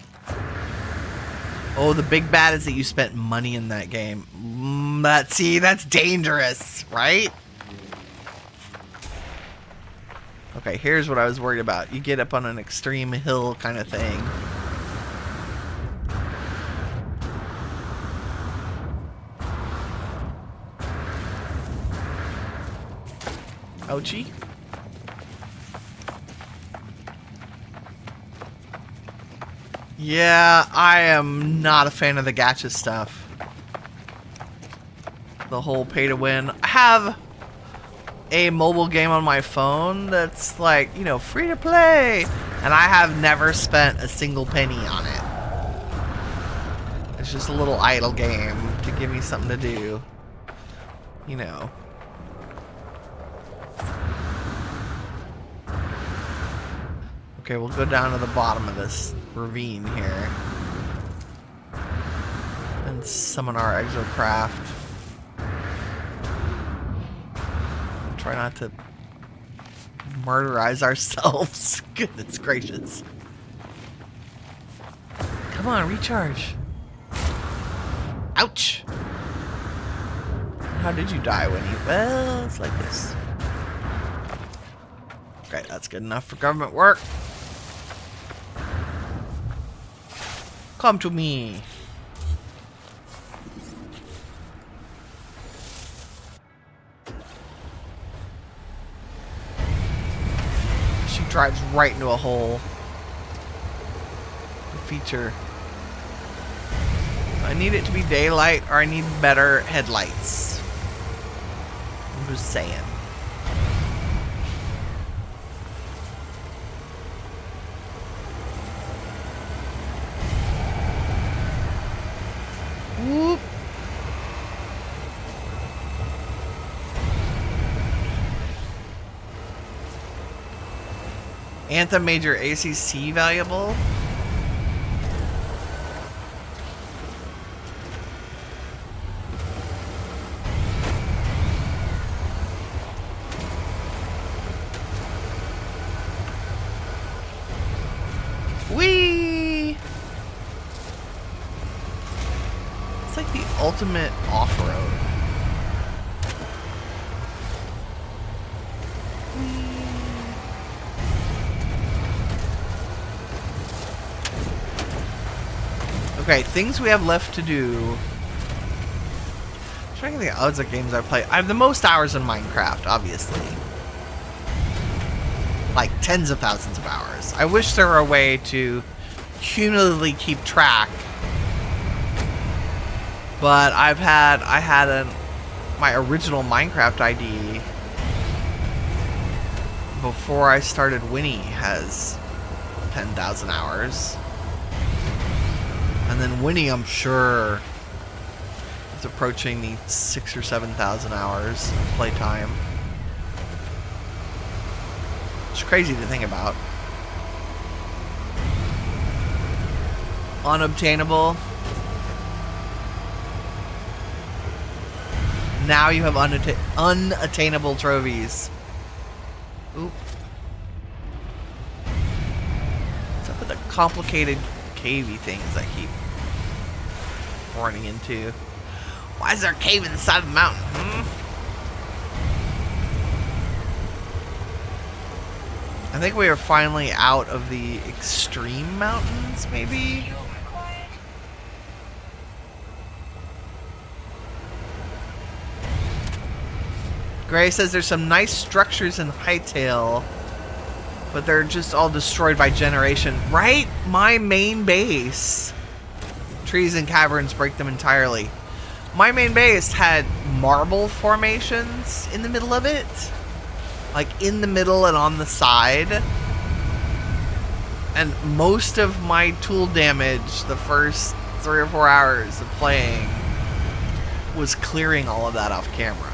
Oh, the big bad is that you spent money in that game. That's dangerous, right? Okay, here's what I was worried about. You get up on an extreme hill kind of thing. Ouchie. Yeah, I am not a fan of the gacha stuff. The whole pay to win. I have a mobile game on my phone that's like, you know, free to play. And I have never spent a single penny on it. It's just a little idle game to give me something to do. You know. Okay, we'll go down to the bottom of this ravine here. And summon our Exocraft. Try not to murderize ourselves. Goodness gracious. Come on, recharge. Ouch. How did you die, Winnie? Well, it's like this. Okay, that's good enough for government work. Come to me. She drives right into a hole. The feature. I need it to be daylight, or I need better headlights. I'm just saying. Whoop. Anthem made your ACC valuable? Whee! It's like the ultimate off-road. Okay, things we have left to do. I'm trying to think of other games I play. I have the most hours in Minecraft, obviously. Like tens of thousands of hours. I wish there were a way to cumulatively keep track. But I had my original Minecraft ID before I started Winnie has 10,000 hours. And then Winnie, I'm sure, is approaching the 6,000 or 7,000 hours of playtime. It's crazy to think about. Unobtainable. Now you have unattainable trophies. Oop. complicated cavey things I keep running into. Why is there a cave in the side of the mountain? I think we are finally out of the extreme mountains, maybe? Fuel required. Gray says there's some nice structures in Hightail, but they're just all destroyed by generation. Right? My main base. Trees and caverns break them entirely. My main base had marble formations in the middle of it. Like in the middle and on the side. And most of my tool damage the first 3 or 4 hours of playing was clearing all of that off camera.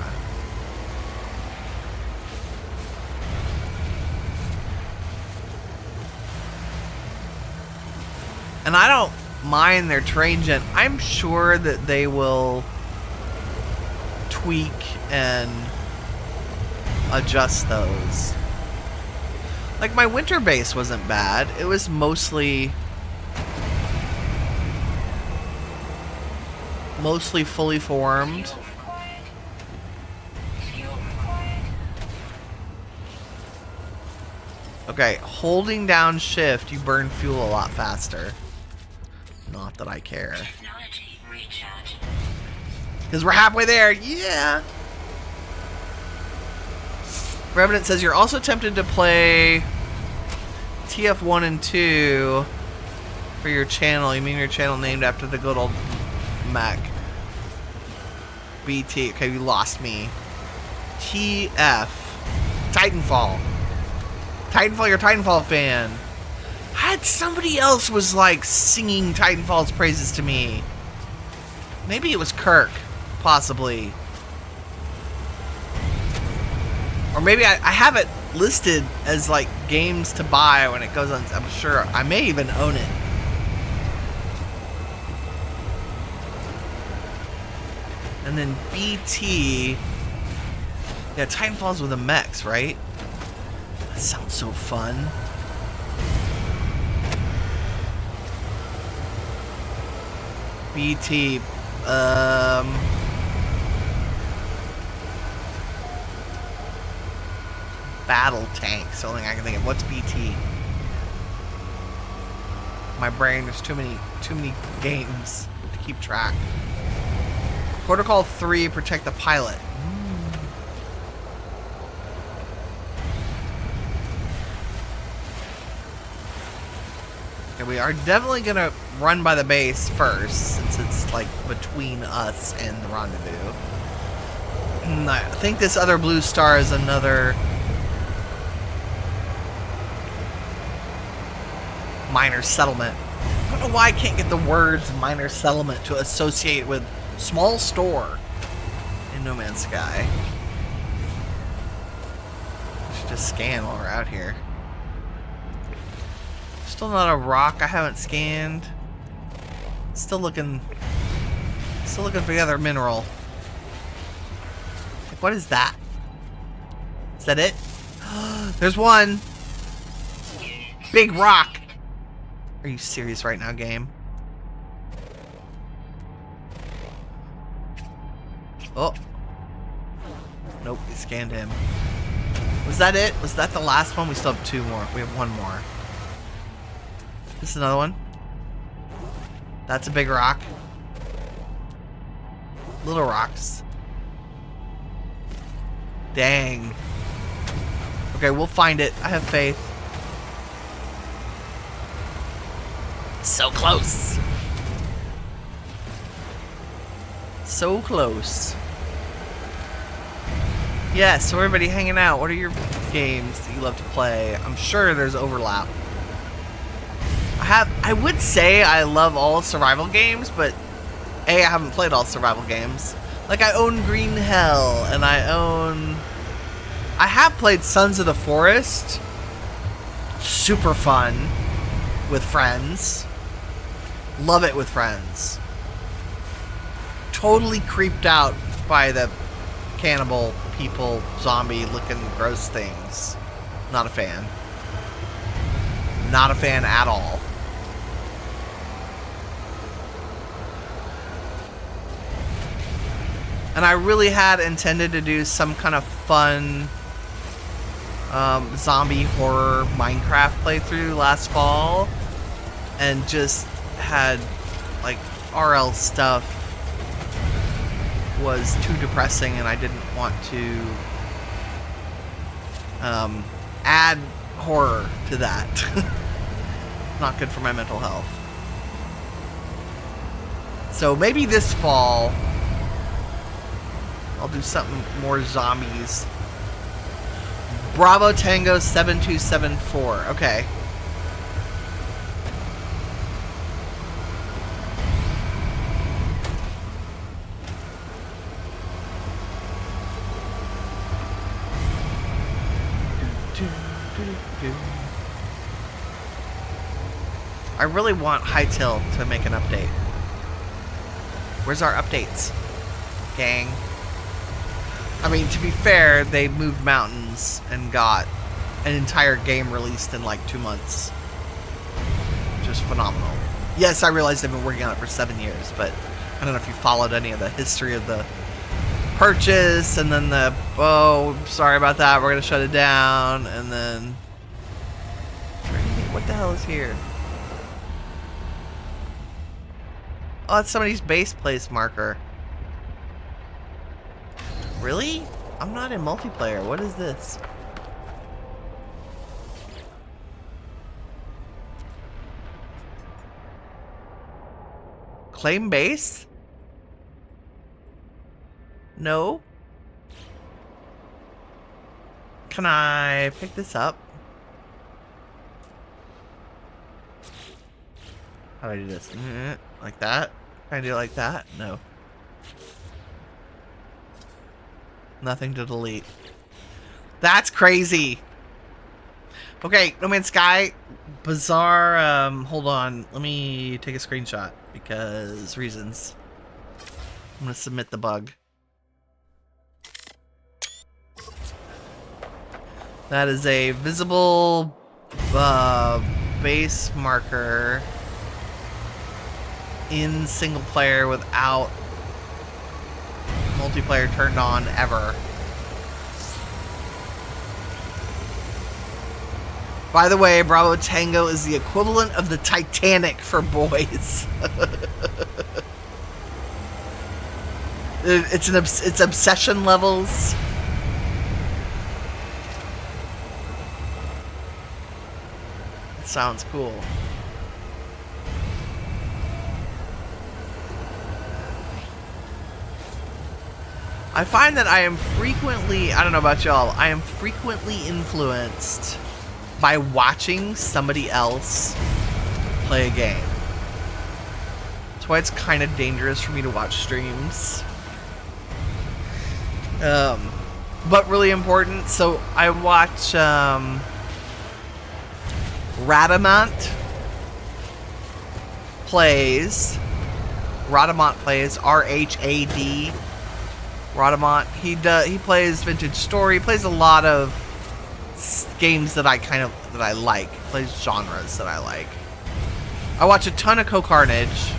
And I don't mind their terrain gen. I'm sure that they will tweak and adjust those. Like my winter base wasn't bad. It was mostly fully formed. Fuel required. Fuel required. Okay, holding down shift, you burn fuel a lot faster. Not that I care. Technology recharge. Because we're halfway there. Yeah. Remnant says you're also tempted to play TF1 and 2 for your channel. You mean your channel named after the good old Mac? BT. Okay, you lost me. TF. Titanfall. Titanfall, you're a Titanfall fan. Had somebody else was like singing Titanfall's praises to me. Maybe it was Kirk. Possibly. Or maybe I have it listed as like games to buy when it goes on. I'm sure I may even own it. And then BT. Yeah, Titanfall's with the mechs, right? That sounds so fun. BT. Battle tanks. The only thing I can think of. What's BT? My brain. There's too many games to keep track. Protocol 3. Protect the pilot. Okay, we are definitely gonna run by the base first, since it's like between us and the rendezvous. I think this other blue star is another minor settlement. I don't know why I can't get the words minor settlement to associate with small store in No Man's Sky. I should just scan while we're out here. Still not a rock I haven't scanned. Still looking for the other mineral. Like, what is that? Is that it? There's one. Big rock. Are you serious right now, game? Oh. Nope, we scanned him. Was that it? Was that the last one? We still have 2 more. We have 1 more. This is another one. That's a big rock. Little rocks. Dang. Okay, we'll find it. I have faith. So close. So close. Yeah, so everybody hanging out. What are your games that you love to play? I'm sure there's overlap. I would say I love all survival games, but I haven't played all survival games. Like, I own Green Hell, and I have played Sons of the Forest. Super fun. With friends. Love it with friends. Totally creeped out by the cannibal people, zombie looking gross things. Not a fan. Not a fan at all. And I really had intended to do some kind of fun zombie horror Minecraft playthrough last fall, and just had like RL stuff was too depressing, and I didn't want to add horror to that. Not good for my mental health. So maybe this fall I'll do something more zombies. Bravo Tango 7274. Okay. I really want Hightail to make an update. Where's our updates, gang? I mean, to be fair, they moved mountains and got an entire game released in like 2 months. Just phenomenal. Yes, I realize they've been working on it for 7 years, but I don't know if you followed any of the history of the purchase, and then the, oh, sorry about that, we're going to shut it down, and then... What the hell is here? Oh, it's somebody's base place marker. Really? I'm not in multiplayer. What is this? Claim base? No. Can I pick this up? How do I do this? Like that? Can I do it like that? No. Nothing to delete. That's crazy. Okay, No Man's Sky. Bizarre. Hold on. Let me take a screenshot because reasons. I'm going to submit the bug. That is a visible base marker in single player without multiplayer turned on ever. By the way, Bravo Tango is the equivalent of the Titanic for boys. It's obsession levels. It sounds cool. I find that I am frequently, I don't know about y'all, I am frequently influenced by watching somebody else play a game. That's why it's kind of dangerous for me to watch streams. But really important. So I watch Remnant plays. Radamant plays. R-H-A-D. Radamant. He plays Vintage Story. He plays a lot of games that I like. He plays genres that I like. I watch a ton of Co-Carnage.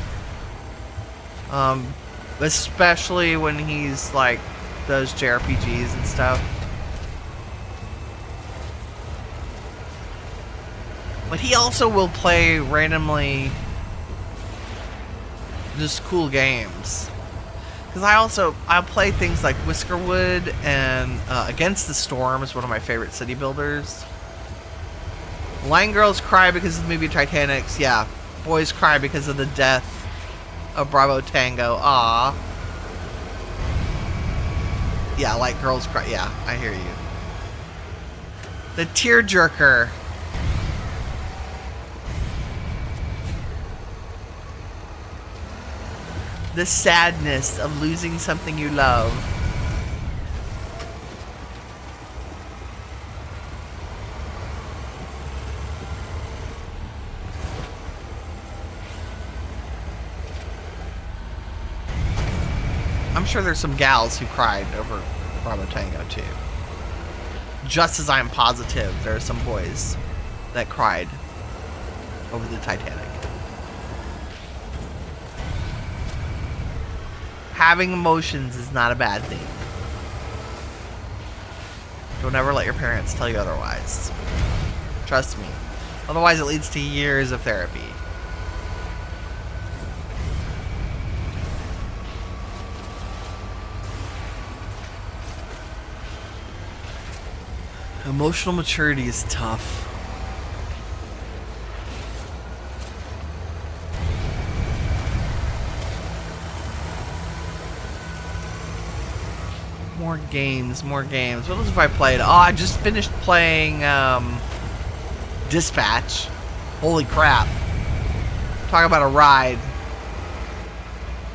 Especially when he's like does JRPGs and stuff. But he also will play randomly just cool games. Because I'll play things like Whiskerwood and Against the Storm is one of my favorite city builders. Line girls cry because of the movie Titanics. Yeah, boys cry because of the death of Bravo Tango. Ah. Yeah, like girls cry. Yeah, I hear you. The tearjerker. The sadness of losing something you love. I'm sure there's some gals who cried over Bravo Tango too. Just as I'm positive there are some boys that cried over the Titanic. having emotions is not a bad thing. Don't ever let your parents tell you otherwise. Trust me. Otherwise, it leads to years of therapy. Emotional maturity is tough. More games, more games. What else have I played? Oh, I just finished playing Dispatch. Holy crap. Talk about a ride.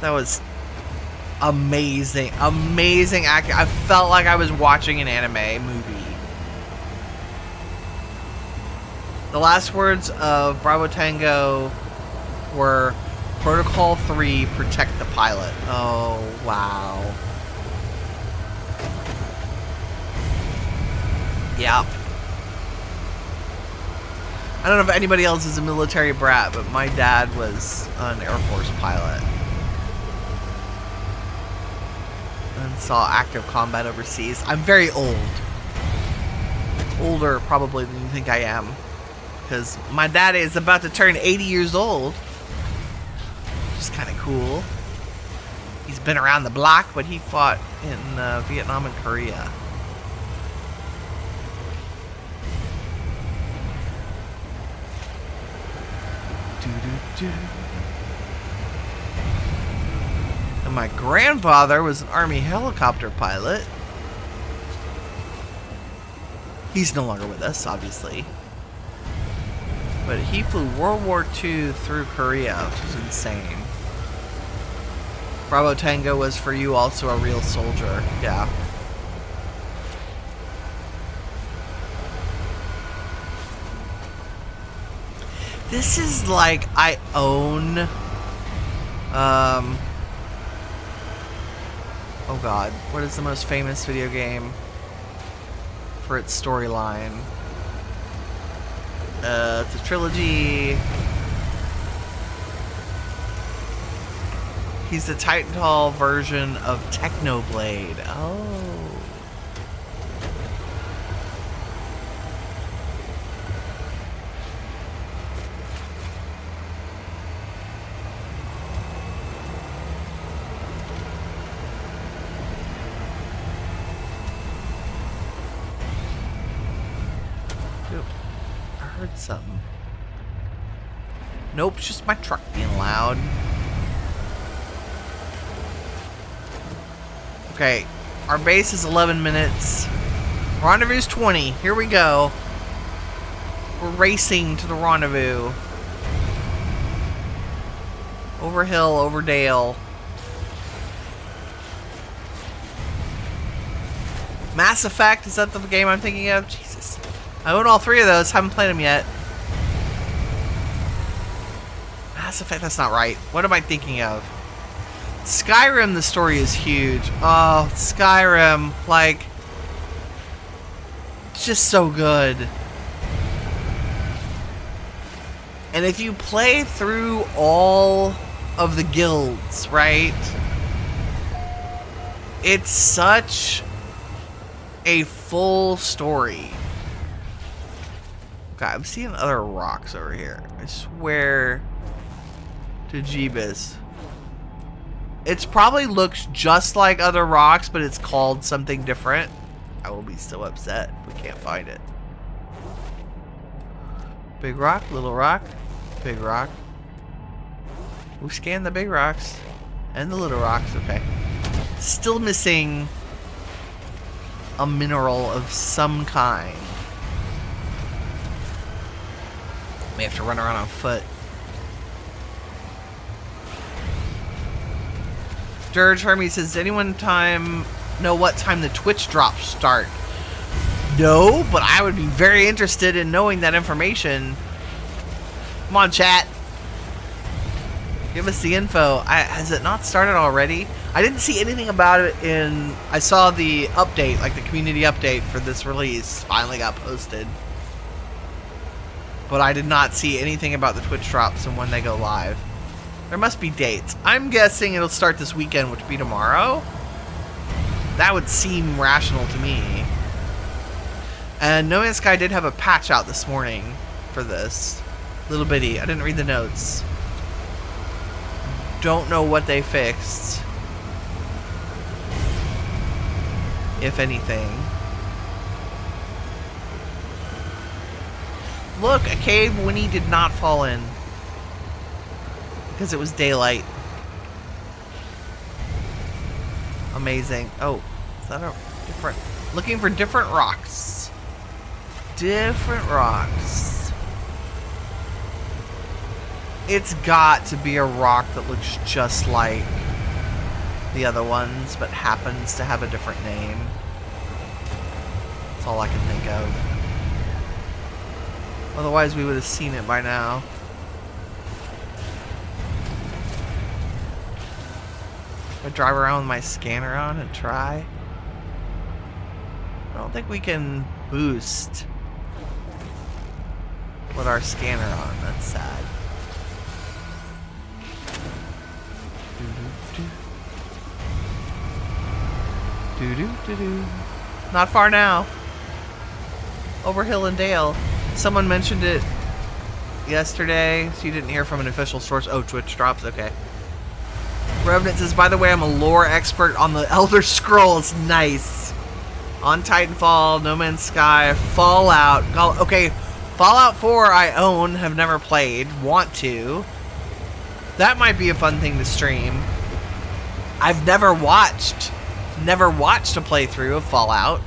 That was amazing. Amazing acting. I felt like I was watching an anime movie. The last words of Bravo Tango were Protocol 3, protect the pilot. Oh, wow. Yeah. I don't know if anybody else is a military brat, but my dad was an Air Force pilot. And saw active combat overseas. I'm very old. Older, probably, than you think I am. Because my dad is about to turn 80 years old. Which is kind of cool. He's been around the block, but he fought in Vietnam and Korea. And my grandfather was an Army helicopter pilot. He's no longer with us, obviously. But he flew World War II through Korea, which is insane. Bravo Tango was for you also a real soldier. Yeah. This is like I own oh god, what is the most famous video game for its storyline? It's a trilogy. He's the Titanfall version of Technoblade. Oh. Heard something. Nope, it's just my truck being loud. Okay, our base is 11 minutes. Rendezvous 20. Here we go. We're racing to the rendezvous. Over hill, over dale. Mass Effect, is that the game I'm thinking of? Jesus. I own all three of those, haven't played them yet. Mass Effect, that's not right. What am I thinking of? Skyrim, the story is huge. Oh, Skyrim, like, it's just so good. And if you play through all of the guilds, right? It's such a full story. God, I'm seeing other rocks over here. I swear to Jeebus. It probably looks just like other rocks, but it's called something different. I will be so upset if we can't find it. Big rock, little rock, big rock. We scanned the big rocks and the little rocks. Okay. Still missing a mineral of some kind. May have to run around on foot. George Hermes says, does anyone know what time the Twitch drops start? No, but I would be very interested in knowing that information. Come on, chat. Give us the info. Has it not started already? I didn't see anything about it in... I saw the update, like the community update for this release finally got posted. But I did not see anything about the Twitch drops and when they go live. There must be dates. I'm guessing it'll start this weekend, which would be tomorrow. That would seem rational to me. And No Man's Sky did have a patch out this morning for this. Little bitty. I didn't read the notes. Don't know what they fixed. If anything. Look, a cave Winnie did not fall in. Because it was daylight. Amazing. Oh, is that a different... Looking for different rocks. Different rocks. It's got to be a rock that looks just like the other ones, but happens to have a different name. That's all I can think of. Otherwise, we would have seen it by now. I drive around with my scanner on and try. I don't think we can boost with our scanner on. That's sad. Doo-doo-doo-doo. Not far now. Over hill and dale. Someone mentioned it yesterday, so you didn't hear from an official source. Oh, Twitch drops. Okay. Remnant says, by the way, I'm a lore expert on the Elder Scrolls. Nice. On Titanfall, No Man's Sky, Fallout. Okay, Fallout 4 I own, have never played, want to. That might be a fun thing to stream. I've never watched a playthrough of Fallout.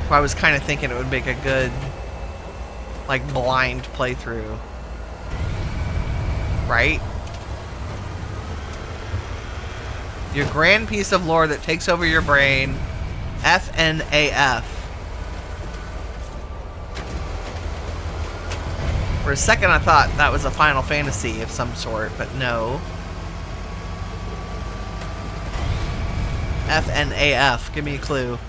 So I was kind of thinking it would make a good, like, blind playthrough. Right? Your grand piece of lore that takes over your brain. FNAF. For a second I thought that was a Final Fantasy of some sort, but no. FNAF. Give me a clue.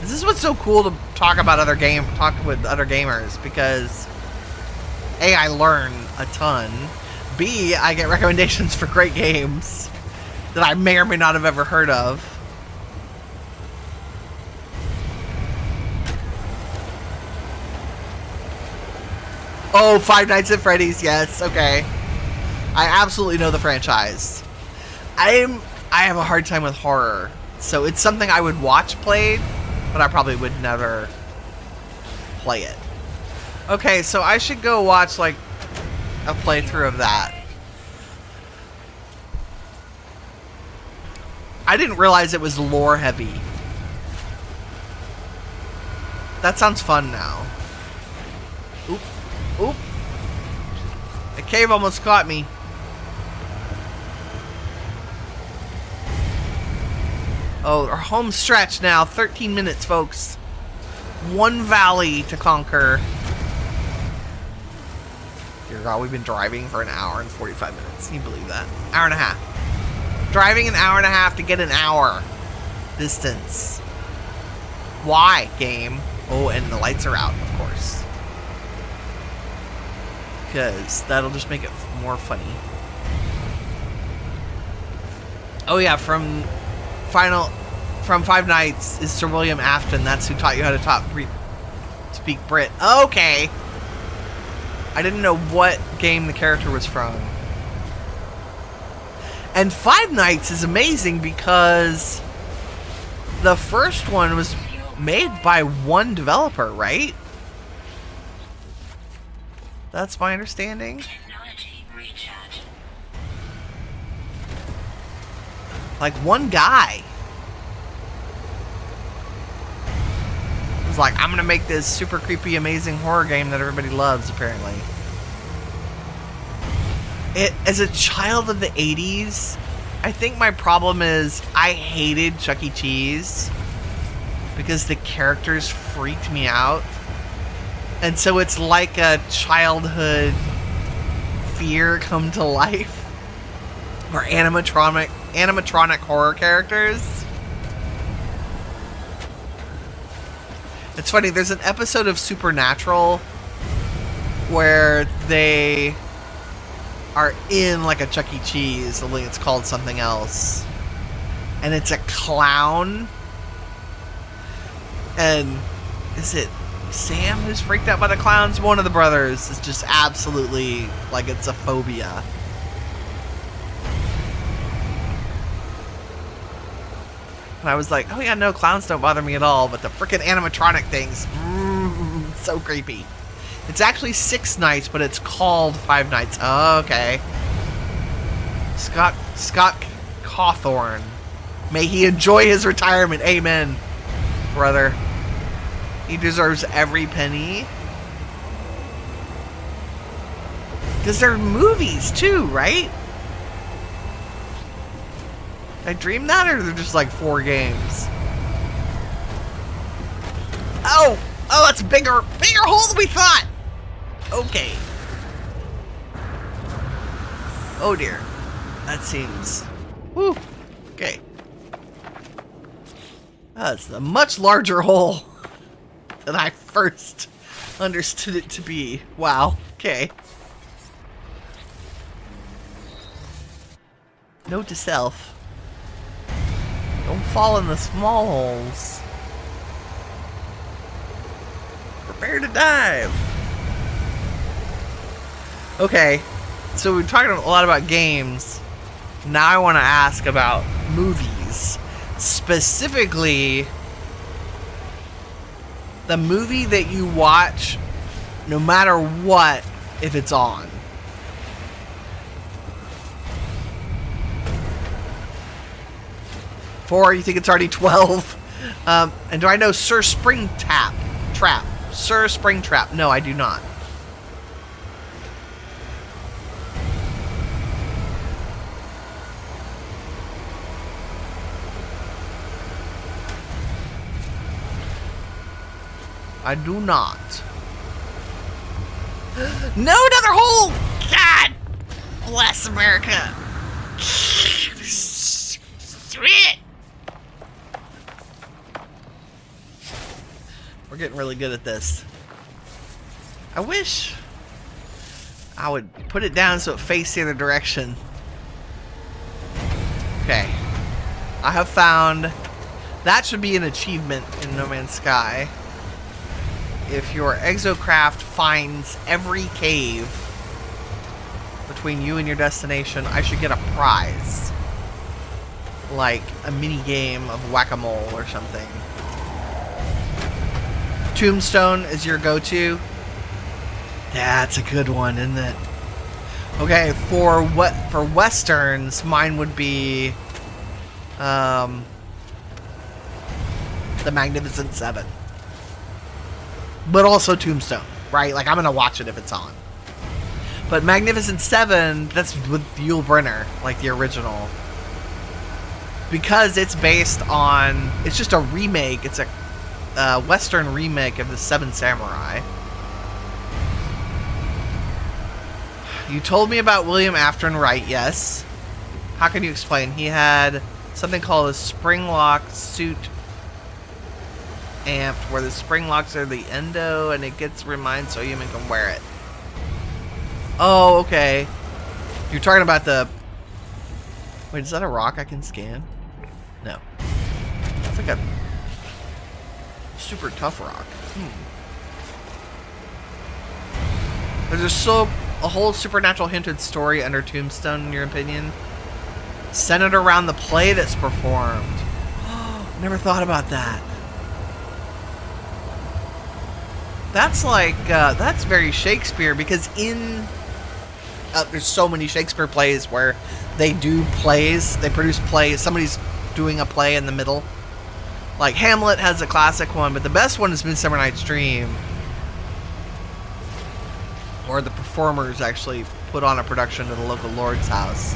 This is what's so cool to talk with other gamers, because A, I learn a ton. B, I get recommendations for great games that I may or may not have ever heard of. Oh, Five Nights at Freddy's, yes, okay. I absolutely know the franchise. I have a hard time with horror, so it's something I would watch played, but I probably would never play it. Okay, so I should go watch, like, a playthrough of that. I didn't realize it was lore heavy. That sounds fun now. Oop. Oop. The cave almost caught me. Oh, our home stretch now. 13 minutes, folks. One valley to conquer. Dear God, we've been driving for an hour and 45 minutes. Can you believe that? Hour and a half. Driving an hour and a half to get an hour distance. Why, game? Oh, and the lights are out, of course. Because that'll just make it more funny. Oh yeah, from Five Nights is Sir William Afton. That's who taught you how to speak Brit. Okay. I didn't know what game the character was from. And Five Nights is amazing because the first one was made by one developer, right? That's my understanding. Technology recharge. Like one guy was like, I'm gonna make this super creepy, amazing horror game that everybody loves, apparently. As a child of the 80s, I think my problem is I hated Chuck E. Cheese because the characters freaked me out. And so it's like a childhood fear come to life. Or animatronic horror characters. It's funny, there's an episode of Supernatural where they are in like a Chuck E. Cheese, only it's called something else. And it's a clown. And is it Sam who's freaked out by the clowns? One of the brothers is just absolutely like it's a phobia. And I was like, oh yeah, no, clowns don't bother me at all, but the frickin' animatronic things, so creepy. It's actually 6 nights, but it's called 5 nights. Oh, okay. Scott Cawthorn. May he enjoy his retirement. Amen, brother. He deserves every penny. Because they're movies too, right? Did I dream that, or they're just like 4 games? Oh! Oh, that's bigger hole than we thought! Okay. Oh dear. That seems... Whew. Okay. That's a much larger hole than I first understood it to be. Wow. Okay. Note to self. Don't fall in the small holes. Prepare to dive. Okay. So we're talking a lot about games. Now I want to ask about movies. Specifically, the movie that you watch no matter what if it's on. Four, you think it's already 12? And do I know Sir Springtrap? Sir Springtrap. No, I do not. I do not. No, another hole! God bless America. We're getting really good at this. I wish I would put it down so it faced the other direction. Okay. I have found... That should be an achievement in No Man's Sky. If your Exocraft finds every cave between you and your destination, I should get a prize. Like a mini game of whack-a-mole or something. Tombstone is your go-to. That's a good one, isn't it? Okay, for westerns, mine would be The Magnificent Seven. But also Tombstone, right? Like, I'm gonna watch it if it's on. But Magnificent Seven, that's with Yul Brynner, like the original. Because it's based on... It's just a remake. It's a Western remake of the Seven Samurai. You told me about William Afton Wright, yes. How can you explain? He had something called a spring lock suit amped, where the spring locks are the endo and it gets reminds so human can wear it. Oh, okay. You're talking about the... Wait, is that a rock I can scan? No. It's like a super tough rock. There's a whole supernatural hinted story under Tombstone, in your opinion? Centered around the play that's performed. Never thought about that. That's like, that's very Shakespeare, because in... there's so many Shakespeare plays where they do plays, they produce plays, somebody's doing a play in the middle. Like, Hamlet has a classic one, but the best one is Midsummer Night's Dream. Or the performers actually put on a production at a local lord's house.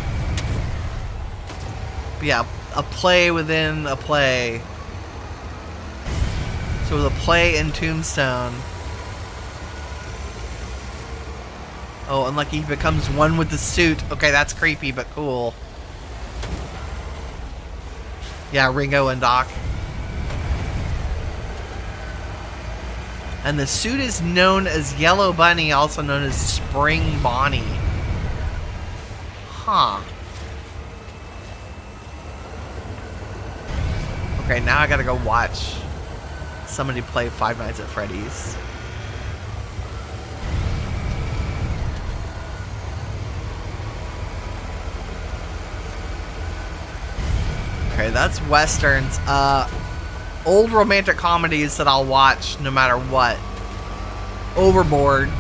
But yeah, a play within a play. So the play in Tombstone. Oh, and like he becomes one with the suit. Okay, that's creepy, but cool. Yeah, Ringo and Doc. And the suit is known as Yellow Bunny, also known as Spring Bonnie. Huh. Okay, now I gotta go watch somebody play Five Nights at Freddy's. Okay, that's westerns. Old romantic comedies that I'll watch no matter what. Overboard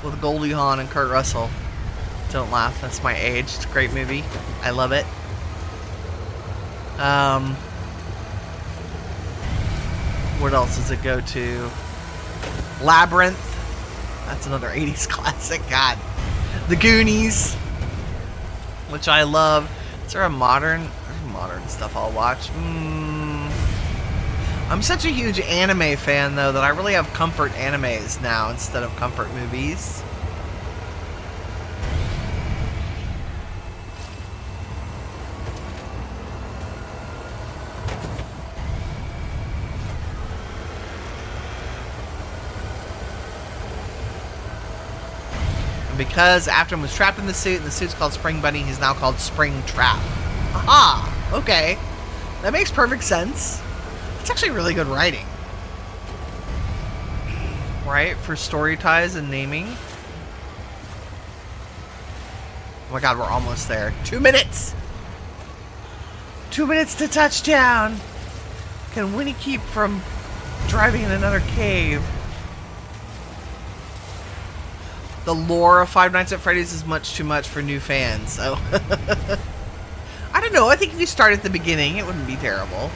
with Goldie Hawn and Kurt Russell. Don't laugh, that's my age. It's a great movie. I love it. What else does it go to? Labyrinth. That's another 80s classic. God. The Goonies, which I love. Is there a modern stuff I'll watch? I'm such a huge anime fan, though, that I really have comfort animes now instead of comfort movies. And because Afton was trapped in the suit, and the suit's called Spring Bunny, he's now called Spring Trap. Aha! Okay. That makes perfect sense. It's actually really good writing. Right? For story ties and naming. Oh my god, we're almost there. 2 minutes! 2 minutes to touchdown! Can Winnie keep from driving in another cave? The lore of Five Nights at Freddy's is much too much for new fans, so... I don't know, I think if you start at the beginning, it wouldn't be terrible.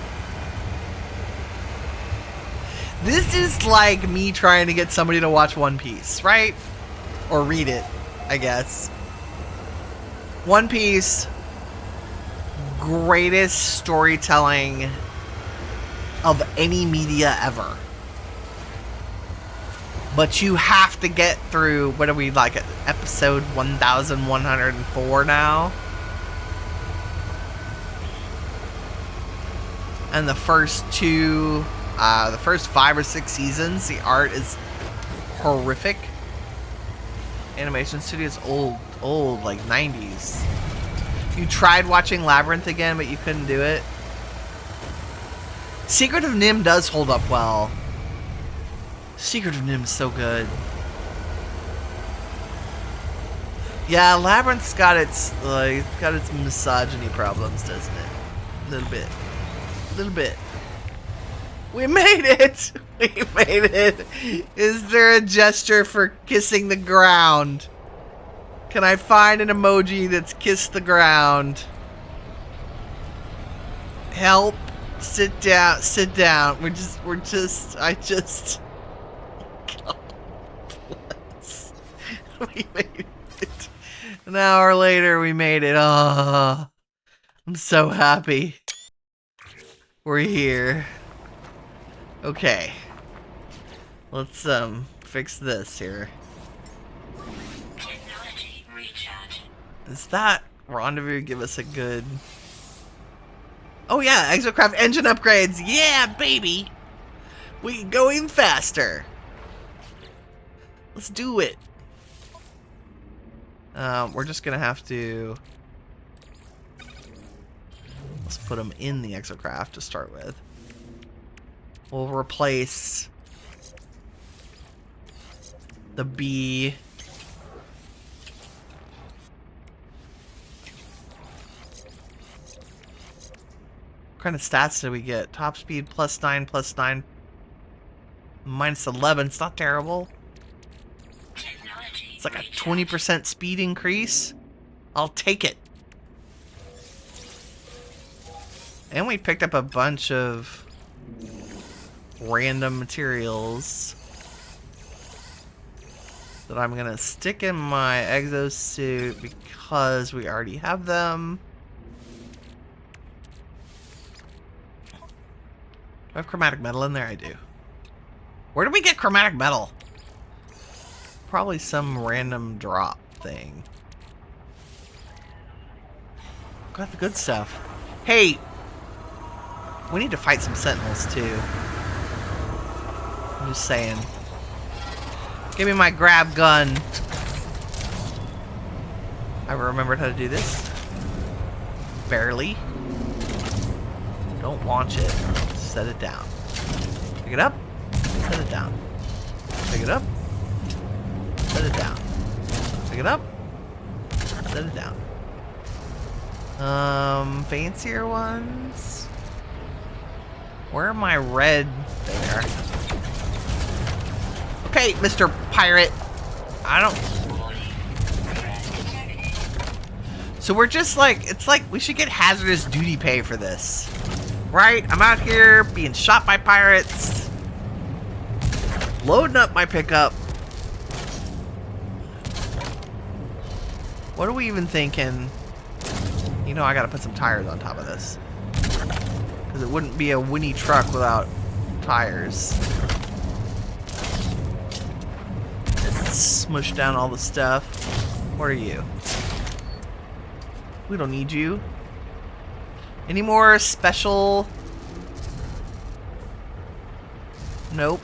This is like me trying to get somebody to watch One Piece, right? Or read it, I guess. One Piece, greatest storytelling of any media ever. But you have to get through, what are we like, at episode 1104 now? And the first 5 or 6 seasons, the art is horrific. Animation Studios old, like 90s. You tried watching Labyrinth again, but you couldn't do it. Secret of Nim does hold up well. Secret of Nim is so good. Yeah, Labyrinth's got its misogyny problems, doesn't it? A little bit. Little bit. We made it! We made it! Is there a gesture for kissing the ground? Can I find an emoji that's kissed the ground? Help! Sit down, sit down. I just... God bless. We made it. An hour later, we made it. Oh, I'm so happy. We're here. Okay. Let's fix this here. Technology recharge. Does that rendezvous give us a good... Oh yeah, Exocraft engine upgrades. Yeah, baby. We can go even faster. Let's do it. We're just gonna have to... Let's put them in the Exocraft to start with. We'll replace the B. What kind of stats did we get? Top speed +9, +9, -11. It's not terrible. It's like a 20% speed increase. I'll take it. And we picked up a bunch of random materials that I'm gonna stick in my exosuit because we already have them. Do I have chromatic metal in there? I do. Where did we get chromatic metal? Probably some random drop thing. Got the good stuff. Hey! We need to fight some sentinels too. I'm just saying. Give me my grab gun. I remembered how to do this. Barely. Don't launch it. Set it down. Pick it up. Set it down. Pick it up. Set it down. Pick it up. Set it down. Fancier ones. Where are my red there? Okay, Mr. Pirate. I don't. So we're just like, it's like we should get hazardous duty pay for this. Right? I'm out here being shot by pirates. Loading up my pickup. What are we even thinking? You know, I gotta put some tires on top of this. Because it wouldn't be a Winnie truck without tires. Just smush down all the stuff. What are you? We don't need you. Any more special? Nope.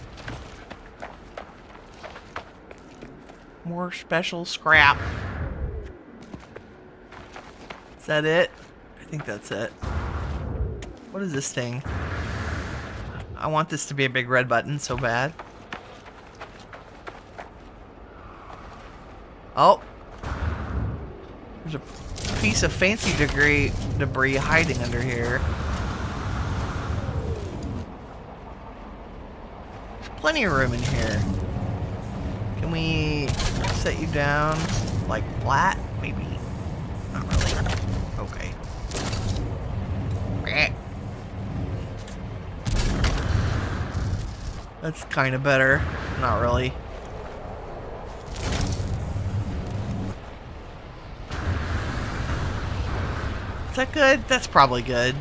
More special scrap. Is that it? I think that's it. What is this thing? I want this to be a big red button so bad. Oh. There's a piece of fancy debris hiding under here. There's plenty of room in here. Can we set you down like flat? Maybe. Not really. Okay. That's kind of better. Not really. Is that good? That's probably good.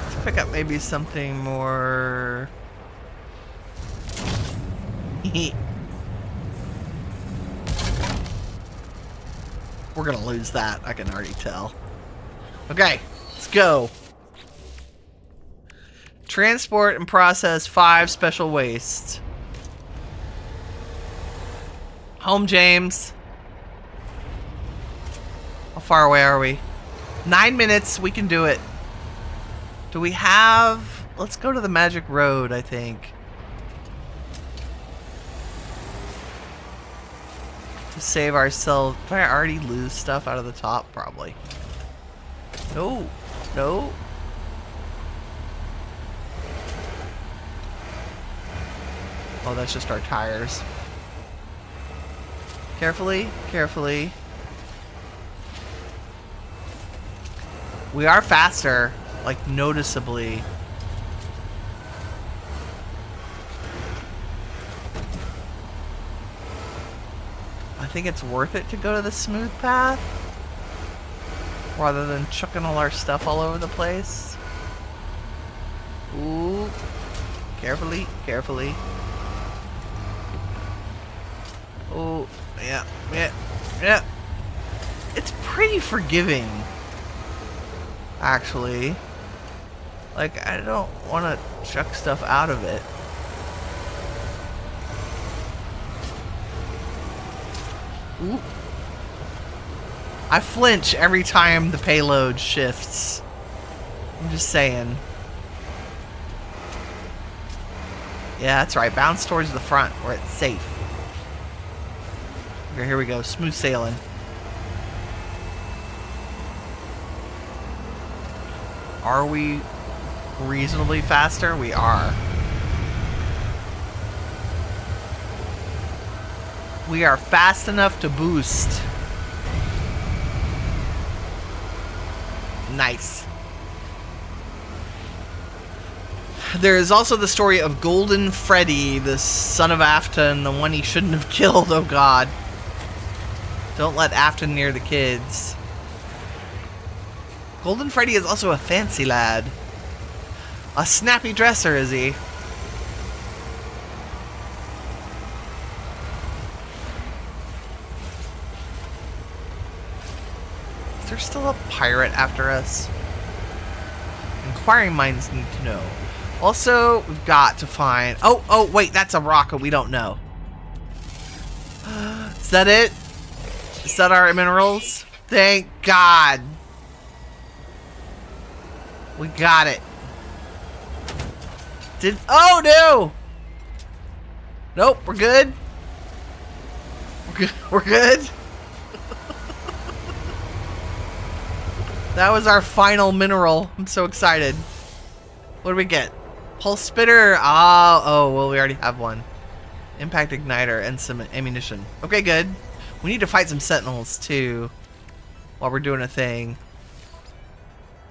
Let's pick up maybe something more. We're gonna lose that, I can already tell. Okay, let's go. Transport and process 5 special waste. Home, James. How far away are we? 9 minutes, we can do it. Do we have... Let's go to the Magic Road, I think. To save ourselves. Did I already lose stuff out of the top? Probably. No. No. Oh, that's just our tires. Carefully. Carefully. We are faster. Like, noticeably. I think it's worth it to go to the smooth path rather than chucking all our stuff all over the place. Ooh. Carefully, carefully. Oh, yeah, yeah, yeah. It's pretty forgiving, actually. Like, I don't want to chuck stuff out of it. Ooh. I flinch every time the payload shifts. I'm just saying. Yeah, that's right. Bounce towards the front where it's safe. Okay, here we go. Smooth sailing. Are we reasonably faster? We are. We are fast enough to boost. Nice. There is also the story of Golden Freddy, the son of Afton, the one he shouldn't have killed. Oh god. Don't let Afton near the kids. Golden Freddy is also a fancy lad. A snappy dresser, is he? Is there still a pirate after us? Inquiring minds need to know. Also, we've got to find... Oh, wait, that's a rocket we don't know. Is that it? Is that our minerals? Thank God. We got it. Oh, no! Nope, we're good. We're good. That was our final mineral. I'm so excited. What do we get? Pulse spitter. Oh, well, we already have one. Impact igniter and some ammunition. Okay, good. We need to fight some sentinels too while we're doing a thing.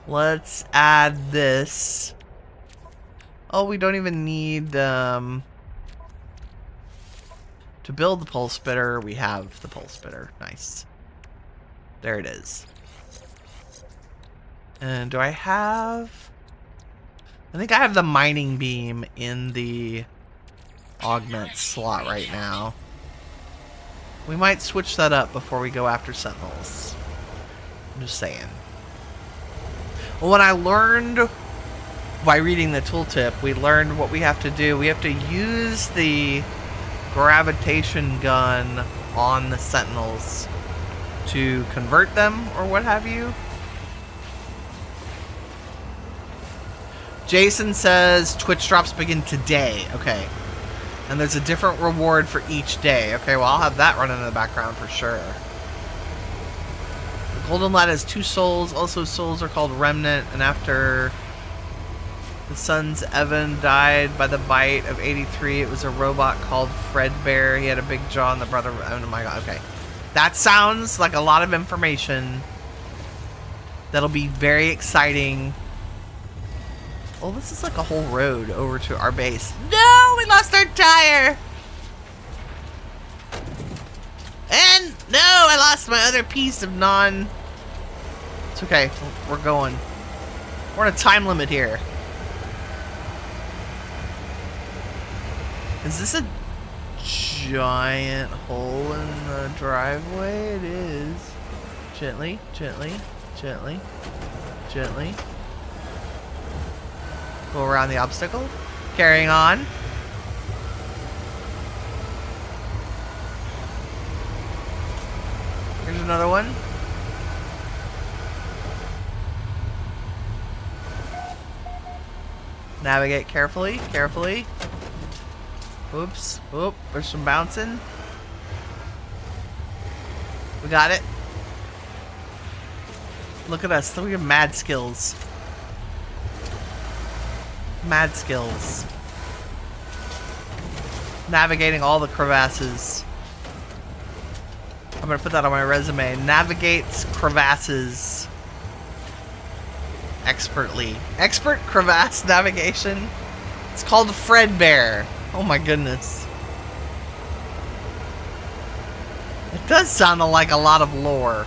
Let's add this. Oh, we don't even need to build the pulse spitter. We have the pulse spitter. Nice. There it is. And do I have... I think I have the mining beam in the augment slot right now. We might switch that up before we go after sentinels. I'm just saying. Well, when I learned by reading the tooltip, we learned what we have to do. We have to use the gravitation gun on the sentinels to convert them or what have you. Jason says Twitch drops begin today. Okay. And there's a different reward for each day. Okay, well, I'll have that running in the background for sure. The golden lad has 2 souls. Also, souls are called Remnant. And after the son's Evan died by the bite of 83, it was a robot called Fredbear. He had a big jaw and the brother... Oh my god, okay. That sounds like a lot of information. That'll be very exciting. Oh, this is like a whole road over to our base. No, we lost our tire. And no, I lost my other piece of non... It's okay, we're going. We're on a time limit here. Is this a giant hole in the driveway? It is. Gently, gently, gently, gently. Go around the obstacle. Carrying on. Here's another one. Navigate carefully, carefully. Oops. Oop, there's some bouncing. We got it. Look at us. We have mad skills. Mad skills. Navigating all the crevasses. I'm gonna put that on my resume. Navigates crevasses expertly. Expert crevasse navigation. It's called Fredbear. Oh my goodness. It does sound like a lot of lore.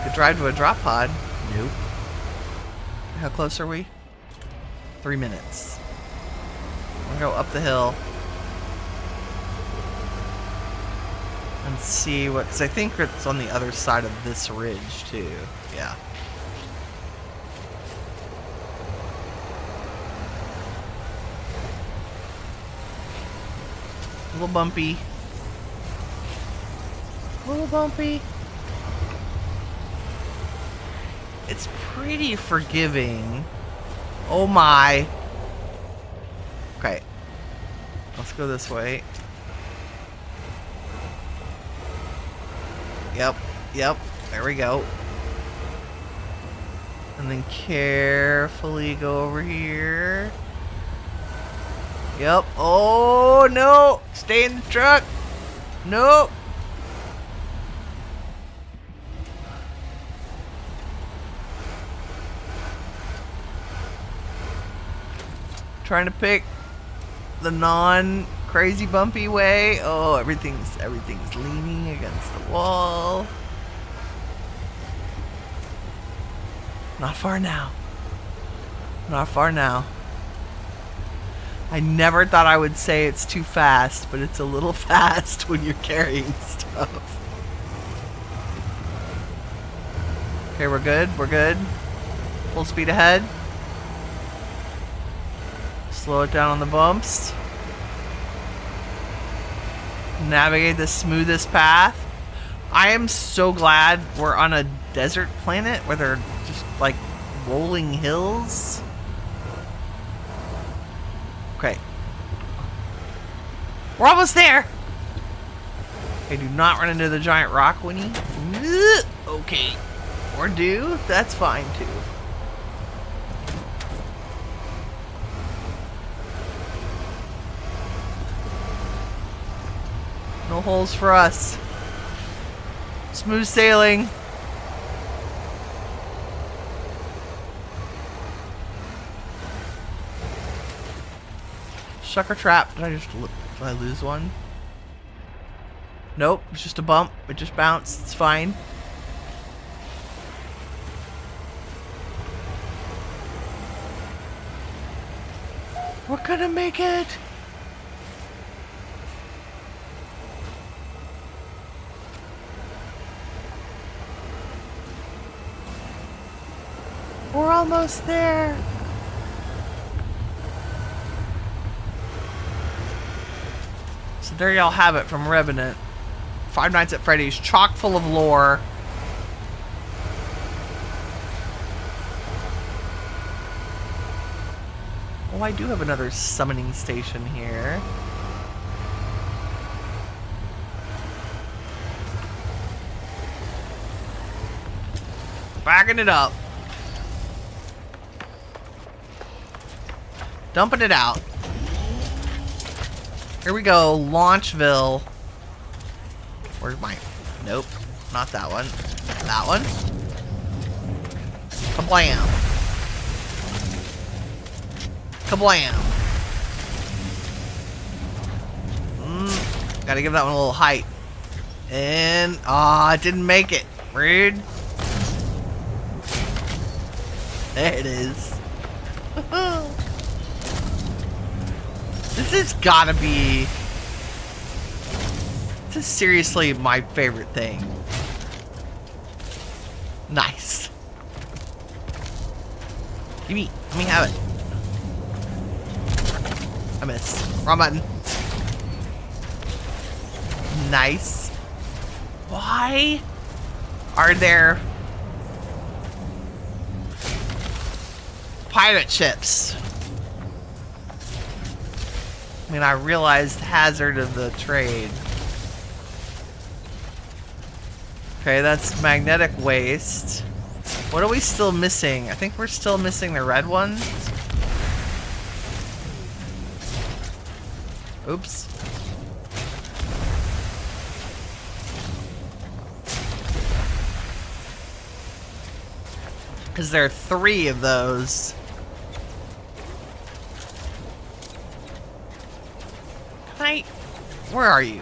Could drive to a drop pod. Nope. How close are we? 3 minutes. We'll go up the hill. And see what... Because I think it's on the other side of this ridge, too. Yeah. A little bumpy. A little bumpy. It's pretty forgiving. Oh my. Okay. Let's go this way. Yep. Yep. There we go. And then carefully go over here. Yep. Oh no. Stay in the truck. Nope. Trying to pick the non-crazy bumpy way. Oh, everything's leaning against the wall. Not far now. Not far now. I never thought I would say it's too fast, but it's a little fast when you're carrying stuff. Okay, we're good. We're good. Full speed ahead. Slow it down on the bumps. Navigate the smoothest path. I am so glad we're on a desert planet where they're just like rolling hills. Okay. We're almost there. Okay, do not run into the giant rock, Winnie. Okay. Or do. That's fine too. No holes for us. Smooth sailing. Sucker trap. Did I lose one? Nope, it's just a bump. It just bounced. It's fine. We're gonna make it. We're almost there. So there y'all have it from Remnant. Five Nights at Freddy's, chock full of lore. Oh, I do have another summoning station here. Backing it up. Dumping it out. Here we go, Launchville. Where's my... Nope, not that one. That one. Kablam. Kablam. Gotta give that one a little height. And... aw, it didn't make it. Rude. There it is. This has gotta be... This is seriously my favorite thing. Nice. Let me have it. I missed. Wrong button. Nice. Why are there pirate ships? I mean, I realized hazard of the trade. Okay, that's magnetic waste. What are we still missing? I think we're still missing the red ones. Oops. Because there are 3 of those. Where are you?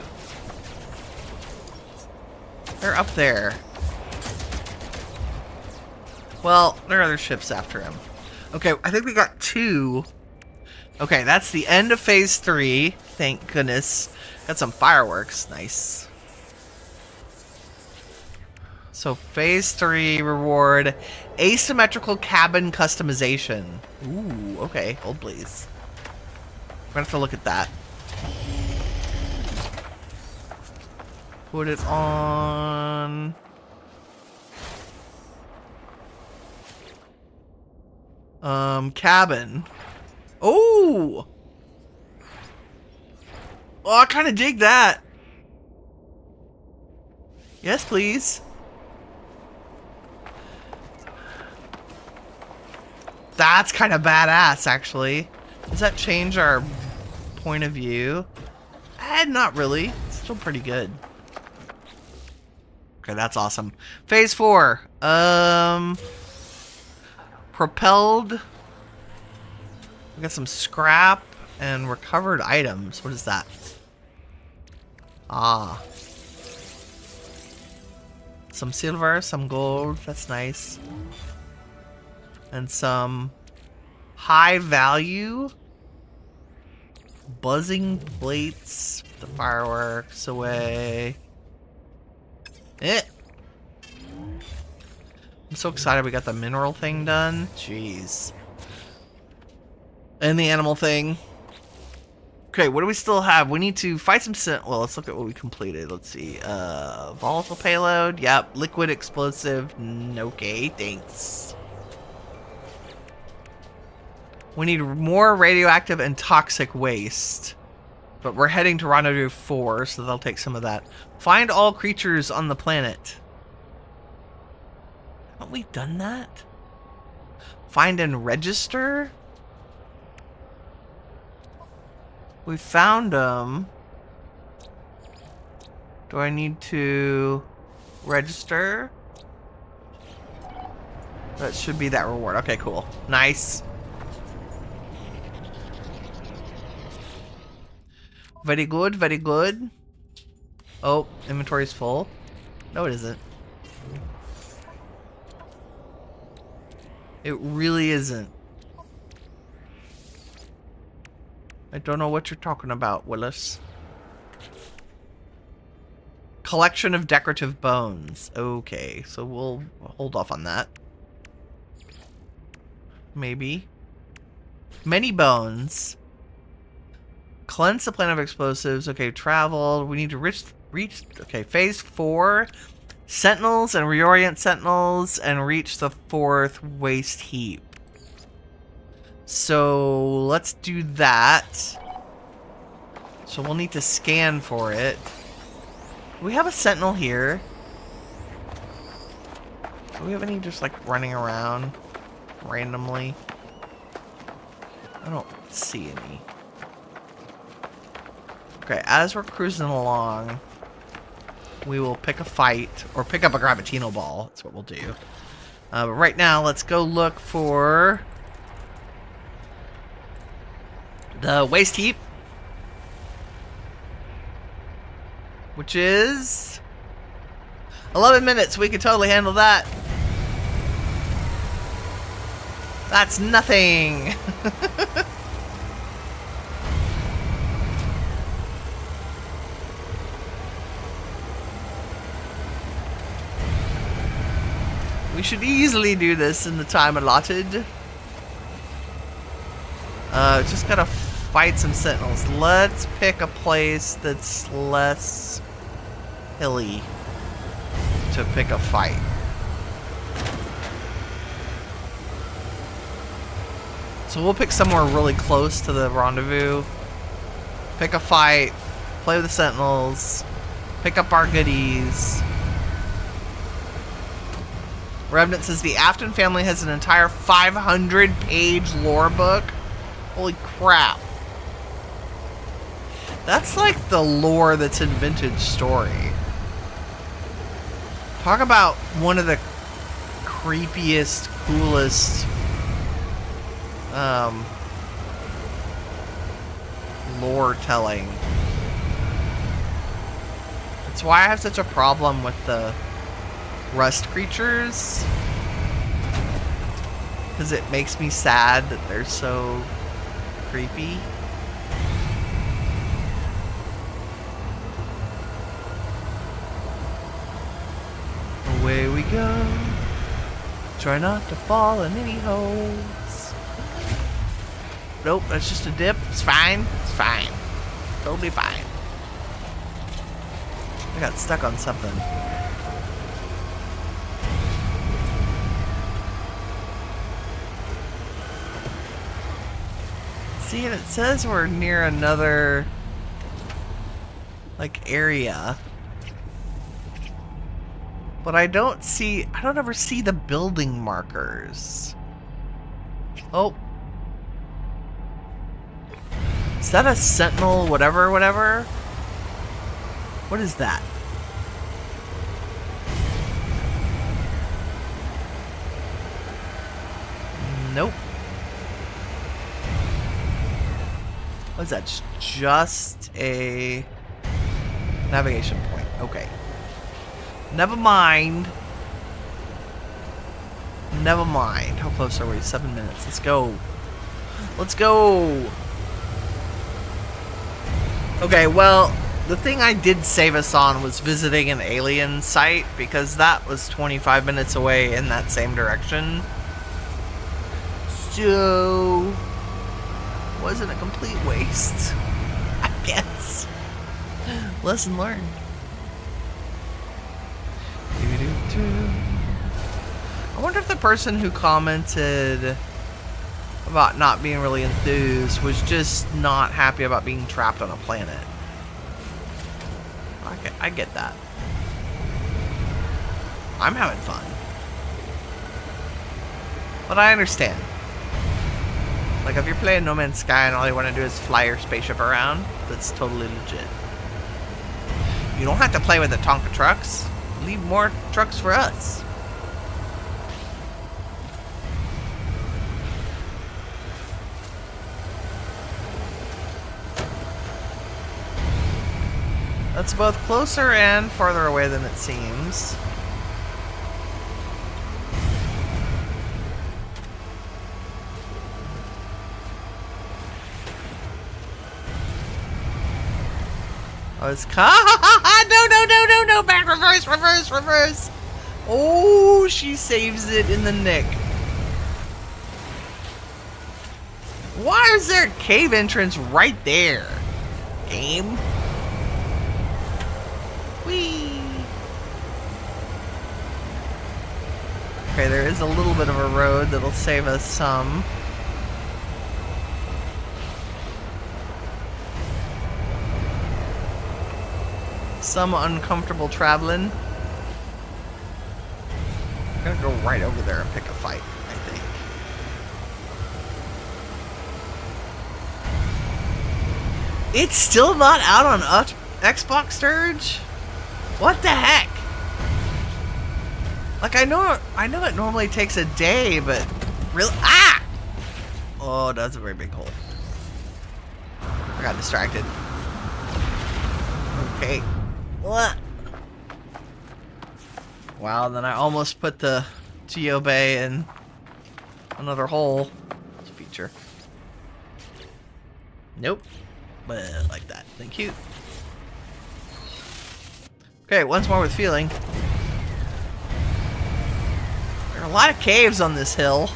They're up there. Well, there are other ships after him. Okay, I think we got 2. Okay, that's the end of phase 3. Thank goodness. Got some fireworks. Nice. So phase 3 reward asymmetrical cabin customization. Ooh, okay. Hold please. We're gonna have to look at that. Put it on. Cabin. Oh! Oh, I kind of dig that. Yes, please. That's kind of badass, actually. Does that change our point of view? Not really. It's still pretty good. Okay, that's awesome. Phase 4. Propelled. We got some scrap and recovered items. What is that? Ah. Some silver, some gold. That's nice. And some high value. buzzing plates. The fireworks away. I'm so excited we got the mineral thing done. Jeez. And the animal thing. Okay, what do we still have? We need to fight some well, let's look at what we completed. Let's see. Volatile payload. Yep. Liquid explosive. Okay, thanks. We need more radioactive and toxic waste. But we're heading to Rendezvous 4, so they'll take some of that. Find all creatures on the planet. Haven't we done that? Find and register? We found them. Do I need to register? That should be that reward. Okay, cool. Nice. Very good, very good. Oh, inventory's full. No, it isn't. It really isn't. I don't know what you're talking about, Willis. Collection of decorative bones. Okay, so we'll hold off on that. Maybe. Many bones. Cleanse the planet of explosives. Okay, travel. We need to reach okay, phase 4. Sentinels and reorient sentinels and reach the 4th waste heap. So let's do that. So we'll need to scan for it. We have a sentinel here. Do we have any just like running around randomly? I don't see any. Okay, as we're cruising along, we will pick a fight or pick up a gravitino ball. That's what we'll do. But right now, let's go look for the waste heap, which is 11 minutes. We can totally handle that. That's nothing. We should easily do this in the time allotted. Just gotta fight some sentinels. Let's pick a place that's less hilly to pick a fight. So we'll pick somewhere really close to the rendezvous. Pick a fight. Play with the sentinels. Pick up our goodies. Remnant says the Afton family has an entire 500-page lore book. Holy crap. That's like the lore that's in Vintage Story. Talk about one of the creepiest, coolest lore telling. That's why I have such a problem with the rust creatures, because it makes me sad that they're so creepy. Away we go. Try not to fall in any holes. Nope, that's just a dip. It's fine. It's fine. Totally fine. I got stuck on something. See, and it says we're near another, like, area. But I don't ever see the building markers. Oh. Is that a sentinel whatever? What is that? Nope. What is that? Just a navigation point. Okay. Never mind. Never mind. How close are we? 7 minutes. Let's go. Let's go. Okay, well, the thing I did save us on was visiting an alien site, because that was 25 minutes away in that same direction. So, wasn't a complete waste, I guess. Lesson learned. I wonder if the person who commented about not being really enthused was just not happy about being trapped on a planet. I get that. I'm having fun. But I understand. Like, if you're playing No Man's Sky and all you want to do is fly your spaceship around, that's totally legit. You don't have to play with the Tonka trucks. Leave more trucks for us. That's both closer and farther away than it seems. Oh, it's no, back, reverse. Oh, she saves it in the nick. Why is there a cave entrance right there? Game? Whee! Okay, there is a little bit of a road that'll save us some. Some uncomfortable traveling. I'm gonna go right over there and pick a fight, I think. It's still not out on Xbox Sturge? What the heck? Like, I know it normally takes a day, but really, ah! Oh, that's a very big hole. I got distracted. Okay. What? Wow, then I almost put the Geo Bay in another hole. It's a feature. Nope. But like that. Thank you. Okay, once more with feeling. There are a lot of caves on this hill.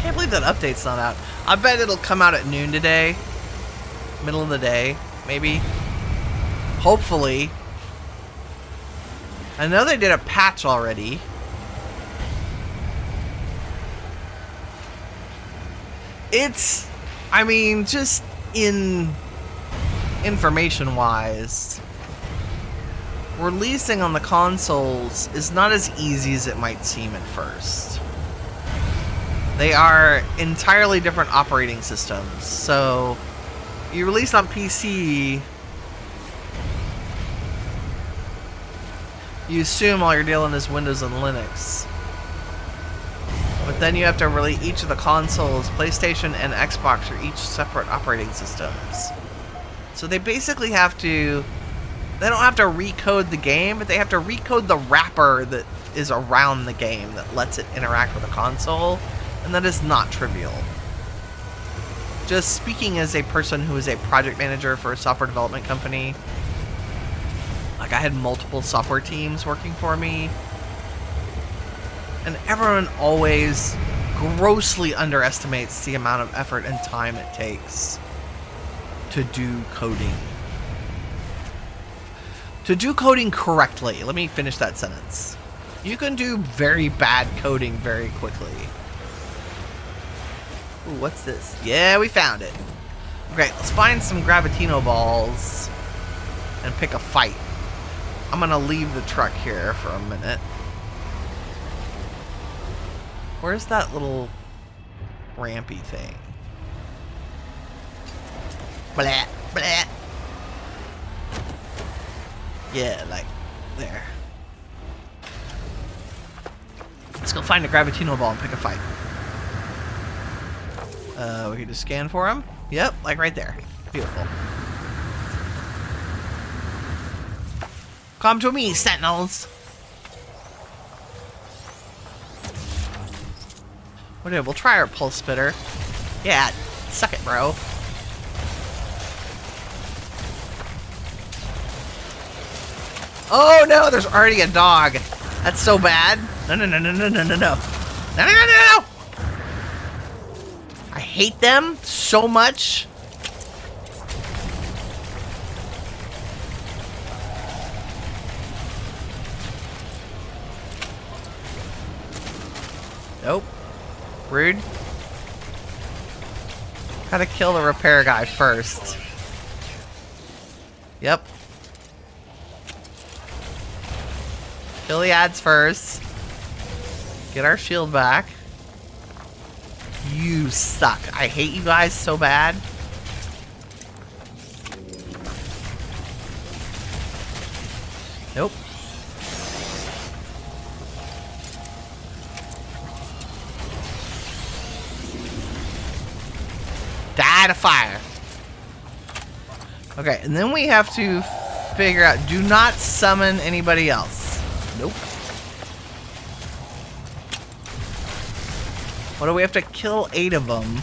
Can't believe that update's not out. I bet it'll come out at noon today. Middle of the day, maybe. Hopefully. I know they did a patch already. It's, I mean, just in information-wise, releasing on the consoles is not as easy as it might seem at first. They are entirely different operating systems, so you release on PC, you assume all you're dealing is Windows and Linux. But then you have to release each of the consoles, PlayStation and Xbox, are each separate operating systems. So they basically have to, they don't have to recode the game, but they have to recode the wrapper that is around the game that lets it interact with the console, and that is not trivial. Just speaking as a person who is a project manager for a software development company, like, I had multiple software teams working for me, and everyone always grossly underestimates the amount of effort and time it takes to do coding. To do coding correctly. Let me finish that sentence. You can do very bad coding very quickly. Ooh, what's this? Yeah, we found it. Okay, let's find some Gravitino balls and pick a fight. I'm gonna leave the truck here for a minute. Where's that little rampy thing? Blah, blah. Yeah, like there. Let's go find a Gravitino ball and pick a fight. We can just scan for him. Yep, like right there. Beautiful. Come to me, sentinels. We'll try our pulse spitter. Yeah, Suck it, bro. Oh no, there's already a dog. That's so bad. No, no, no, no, no, no, no, no. No, no, no, no, no. I hate them so much. Nope. Rude. Gotta kill the repair guy first. Yep. Kill the ads first. Get our shield back. You suck. I hate you guys so bad. Nope. Die to fire. Okay, and then we have to figure out, do not summon anybody else. Nope. What do we have to kill 8 of them?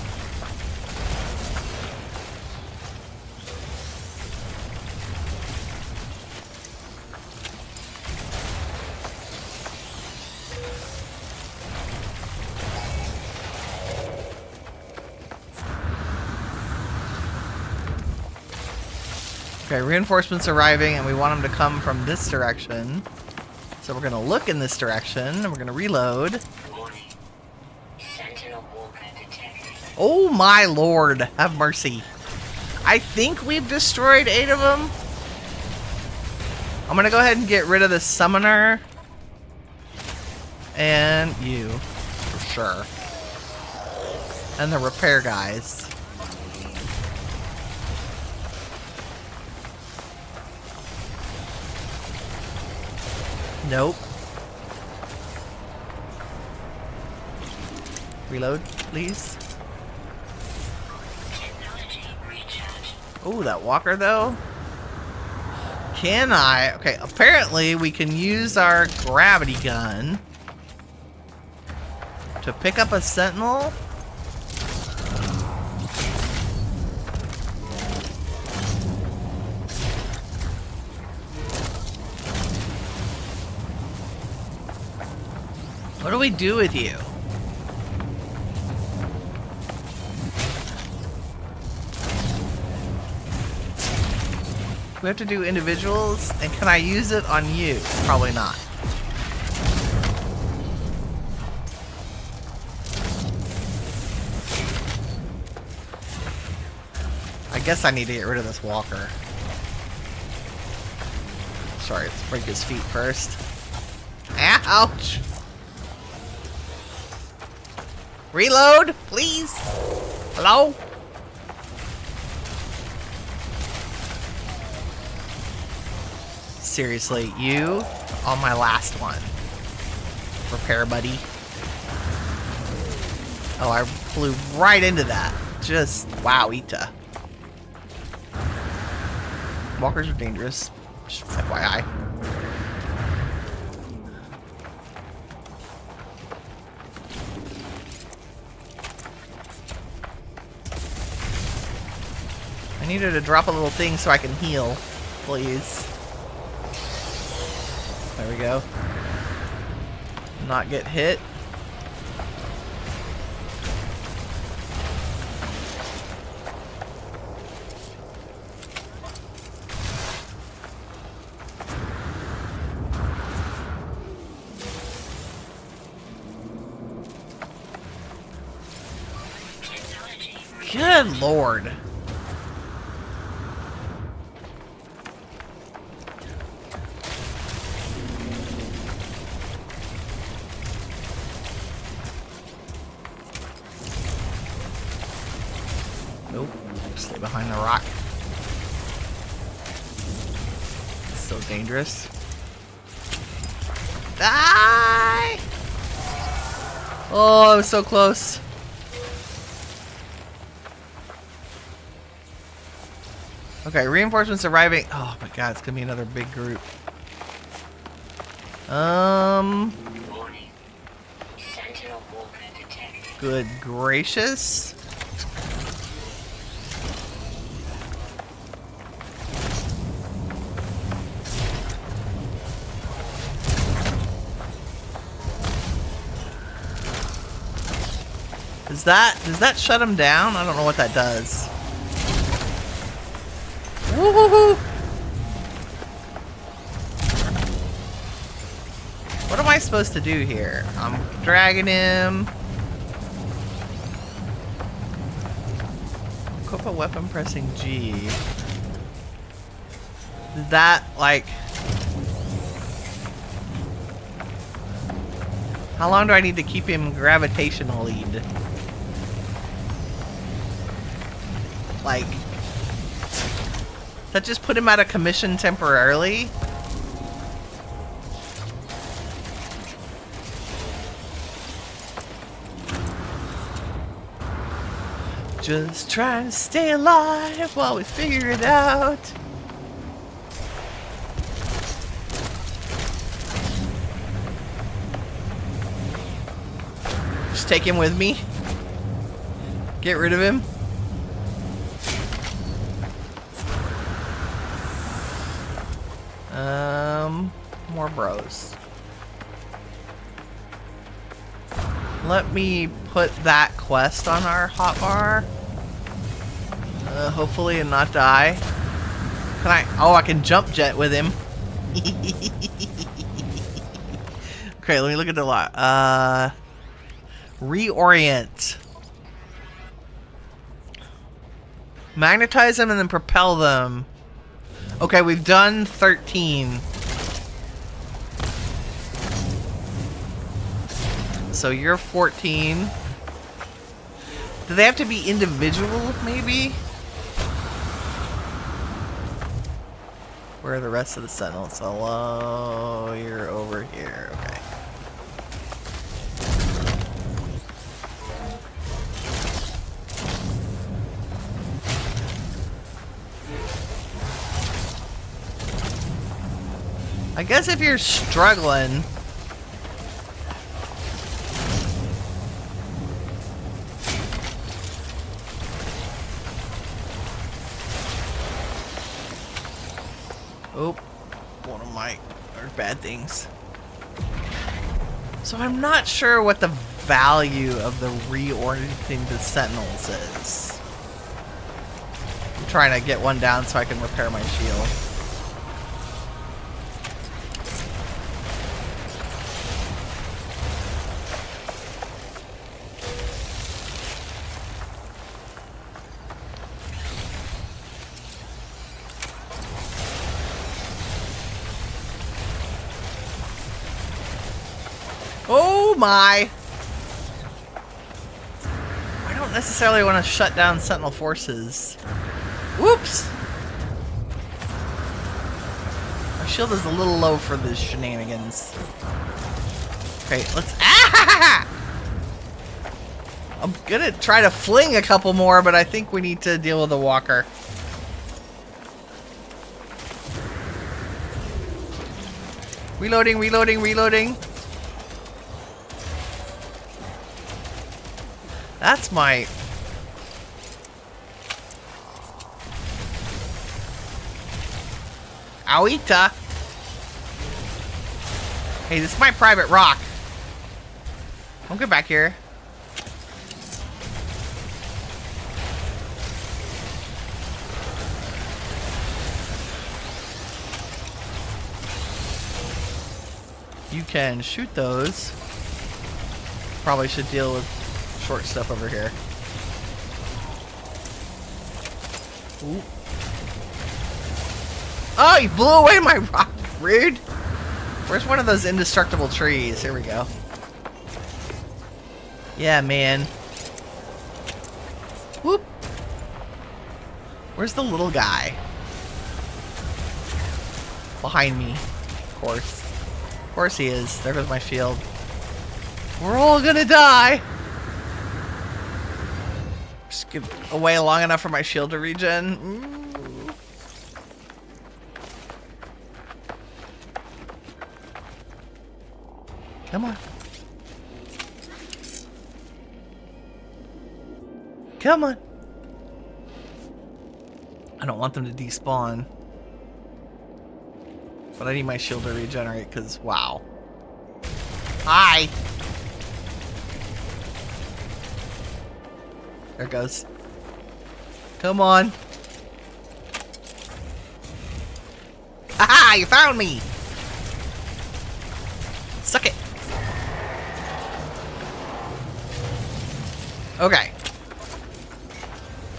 Okay, reinforcements arriving, and we want them to come from this direction. So we're gonna look in this direction, and we're gonna reload. Warning. Sentinel walker detected. Oh my lord, have mercy. I think we've destroyed 8 of them. I'm gonna go ahead and get rid of the summoner. And you, for sure. And the repair guys. Nope. Reload, please. Technology recharge. Oh, that walker though. Can I? Okay, apparently we can use our gravity gun to pick up a sentinel. What do we do with you? We have to do individuals, and can I use it on you? Probably not. I guess I need to get rid of this walker. Sorry, let's break his feet first. Ouch! Reload, please. Hello? Seriously, you on my last one. Repair buddy. Oh, I flew right into that. Just wow-ita. Walkers are dangerous. Just FYI. I needed to drop a little thing so I can heal, please. There we go. Not get hit. Good lord. Nope. Stay behind the rock. It's so dangerous. Die! Oh, I was so close. Okay, reinforcements arriving. Oh my god, it's gonna be another big group. Warning. Sentinel walker detected. Good gracious. Does that shut him down? I don't know what that does. Woohoo! What am I supposed to do here? I'm dragging him. Equip a weapon pressing G. Is that like... How long do I need to keep him gravitational lead? Like... Does that just put him out of commission temporarily? Just trying to stay alive while we figure it out. Just take him with me. Get rid of him. More bros. Let me put that quest on our hotbar. Hopefully and not die. Can I? Oh, I can jump jet with him. Okay, let me look at the lot. Reorient. Magnetize them and then propel them. Okay, we've done 13. So you're 14. Do they have to be individual, maybe? Where are the rest of the sentinels? Hello, you're over here. Okay. I guess if you're struggling... Oh, one of my bad things. So I'm not sure what the value of the reorienting the sentinels is. I'm trying to get one down so I can repair my shield. Oh my! I don't necessarily want to shut down Sentinel forces. Whoops! My shield is a little low for this shenanigans. Okay, let's... Ah! I'm gonna try to fling a couple more, but I think we need to deal with the walker. Reloading, reloading, reloading. That's my... Awita! Hey, this is my private rock. Don't get back here. You can shoot those. Probably should deal with short stuff over here. Ooh. Oh, you blew away my rock. Rude. Where's one of those indestructible trees? Here we go. Yeah, man. Whoop. Where's the little guy? Behind me. Of course. Of course he is. There goes my shield. We're all gonna die. Just get away long enough for my shield to regen. Ooh. Come on. Come on. I don't want them to despawn. But I need my shield to regenerate because, wow. Hi. There it goes. Come on. Aha! You found me! Suck it! Okay.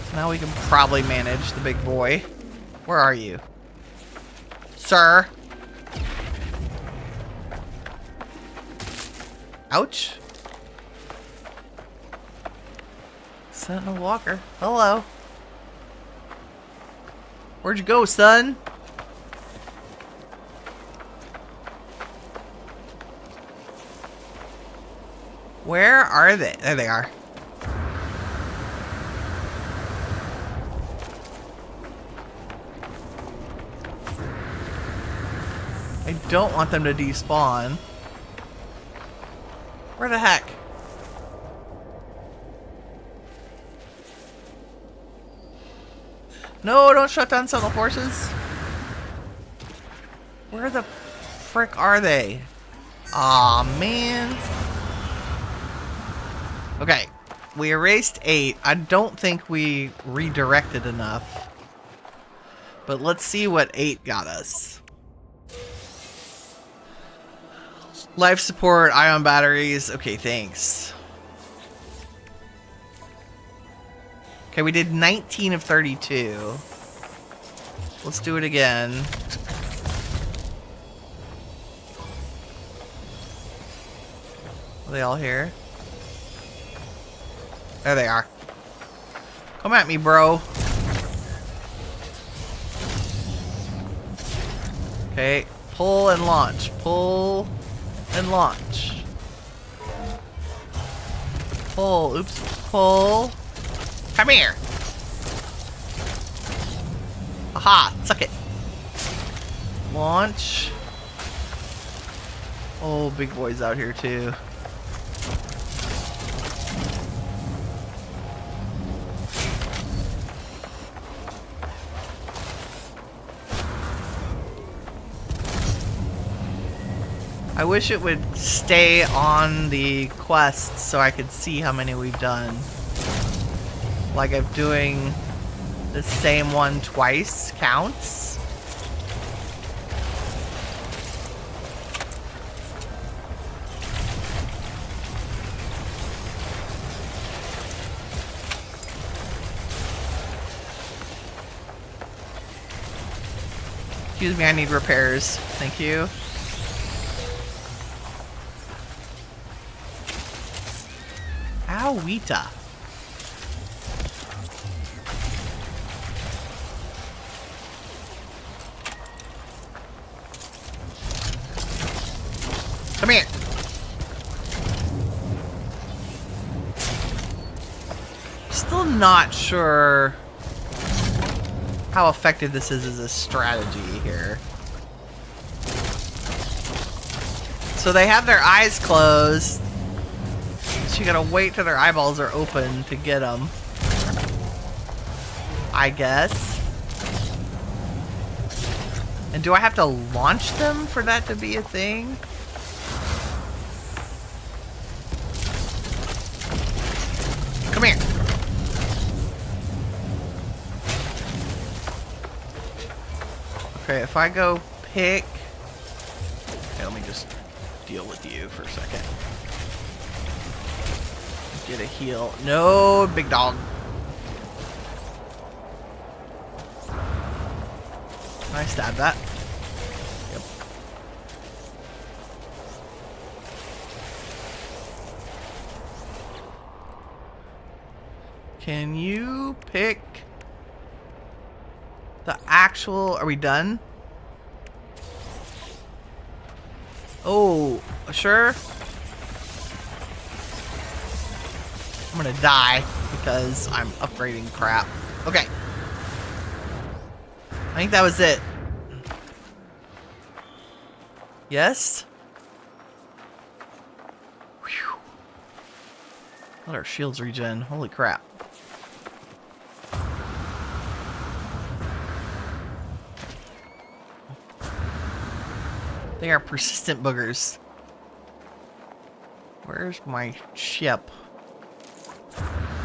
So now we can probably manage the big boy. Where are you? Sir? Ouch. Sentinel Walker. Hello. Where'd you go, son? Where are they? There they are. I don't want them to despawn. Where the heck? No, don't shut down Sentinel forces. Where the frick are they? Aw, man. Okay, we erased 8. I don't think we redirected enough. But let's see what 8 got us. Life support, ion batteries. Okay, thanks. Okay, we did 19 of 32. Let's do it again. Are they all here? There they are. Come at me, bro. Okay, pull and launch. Pull and launch. Pull. Oops. Pull. Come here. Aha. Suck it. Launch. Oh, big boy's out here too. I wish it would stay on the quest so I could see how many we've done. Like if doing the same one twice counts. Excuse me, I need repairs. Thank you. Wita. Come here. Still not sure how effective this is as a strategy here. So they have their eyes closed. You gotta wait till their eyeballs are open to get them. I guess. And do I have to launch them for that to be a thing? Come here. Okay, if I go pick... Okay, let me just deal with you for a second. Get a heal. No, big dog. Can I stab that? Yep. Can you pick the actual... Are we done? Oh, sure. I'm gonna die because I'm upgrading crap. Okay. I think that was it. Yes? Whew. Let our shields regen. Holy crap. They are persistent boogers. Where's my ship?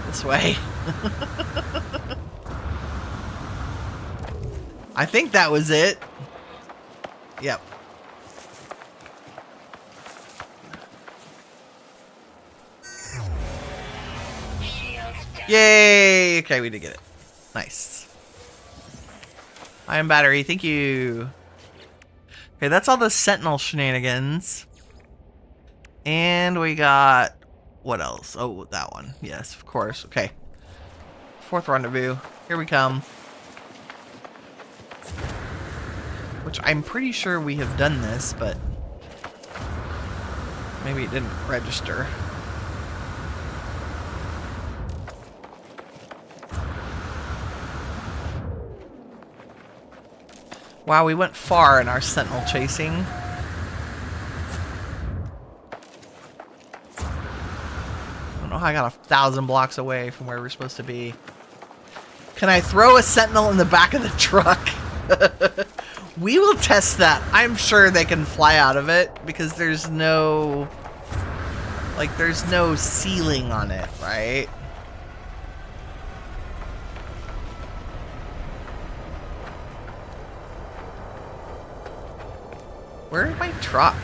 This way. I think that was it. Yep. Yay! Okay, we did get it. Nice. Iron battery, thank you. Okay, that's all the sentinel shenanigans. And we got... what else? Oh, that one. Yes, of course. Okay. Fourth rendezvous. Here we come. Which I'm pretty sure we have done this, but... maybe it didn't register. Wow, we went far in our sentinel chasing. I don't know how I got 1,000 blocks away from where we're supposed to be. Can I throw a sentinel in the back of the truck? We will test that. I'm sure they can fly out of it because there's no... like, there's no ceiling on it, right? Where's my truck?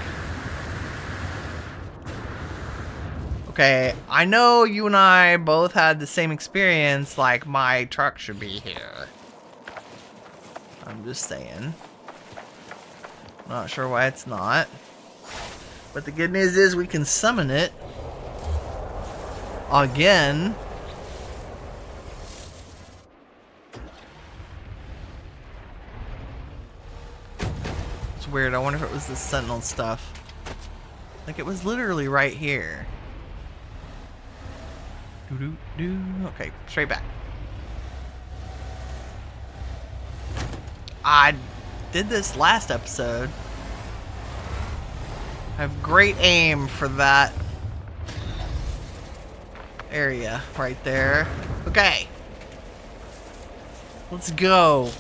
Okay, I know you and I both had the same experience, like my truck should be here. I'm just saying. Not sure why it's not. But the good news is we can summon it again. It's weird. I wonder if it was the sentinel stuff. Like, it was literally right here. Okay, straight back. I did this last episode. I have great aim for that area right there. Okay. Let's go.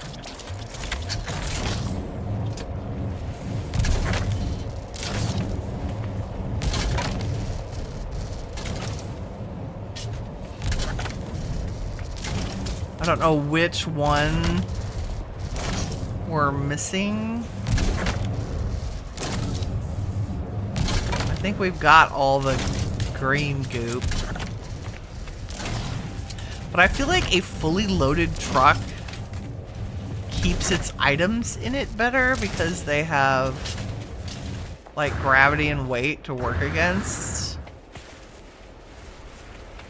I don't know which one we're missing. I think we've got all the green goop. But I feel like a fully loaded truck keeps its items in it better because they have like gravity and weight to work against.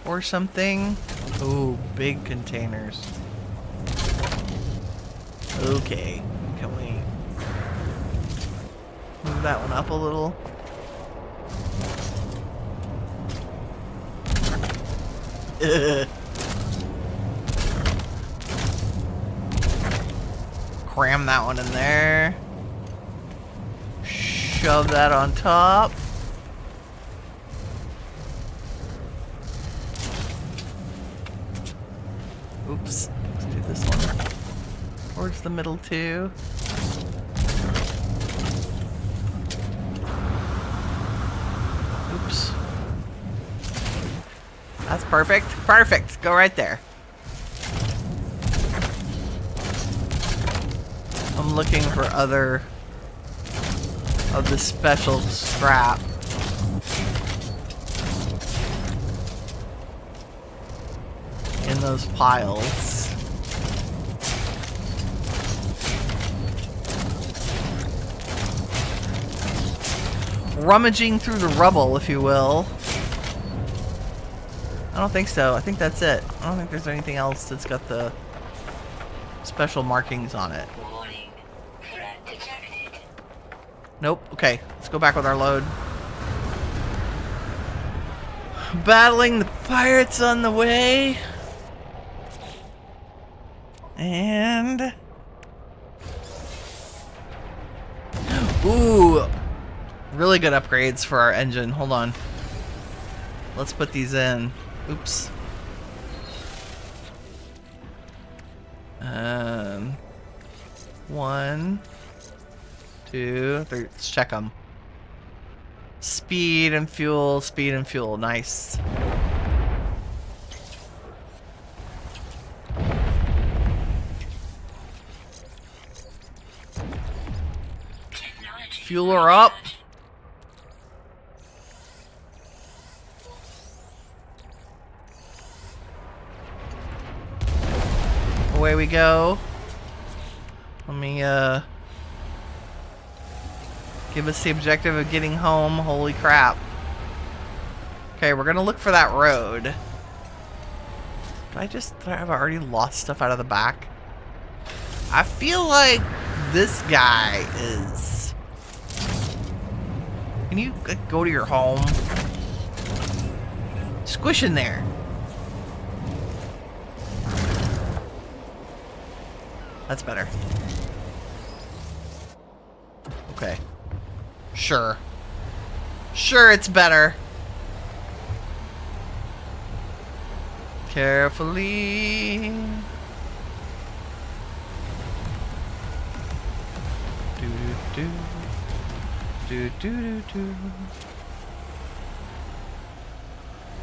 Or something. Ooh, big containers. Okay, can we move that one up a little? Cram that one in there. Shove that on top. Oops, let's do this one. Towards the middle too. Oops. That's perfect. Perfect. Go right there. I'm looking for other of the special scrap. In those piles. Rummaging through the rubble, if you will. I don't think so. I think that's it. I don't think there's anything else that's got the special markings on it. Warning. Threat detected. Nope. Okay, let's go back with our load. Battling the pirates on the way. And... ooh, really good upgrades for our engine. Hold on. Let's put these in. Oops. 1, 2, 3. Let's check them. Speed and fuel, speed and fuel. Nice. Fuel her up. Away we go. Let me give us the objective of getting home. Holy crap. Okay, we're gonna look for that road. Did I have already lost stuff out of the back? I feel like this guy is... Can you go to your home? Squish in there. That's better. Okay. Sure. Sure, it's better. Carefully. Do do do do.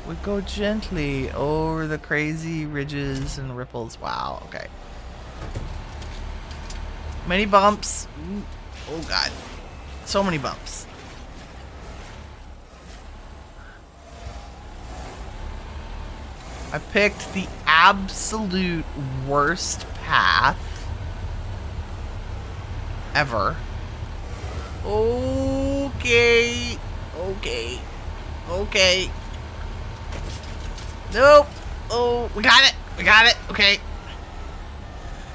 We go gently over the crazy ridges and ripples. Wow. Okay. Many bumps. Oh god. So many bumps. I picked the absolute worst path ever. Okay. Okay. Okay. Nope. Oh, we got it. We got it. Okay.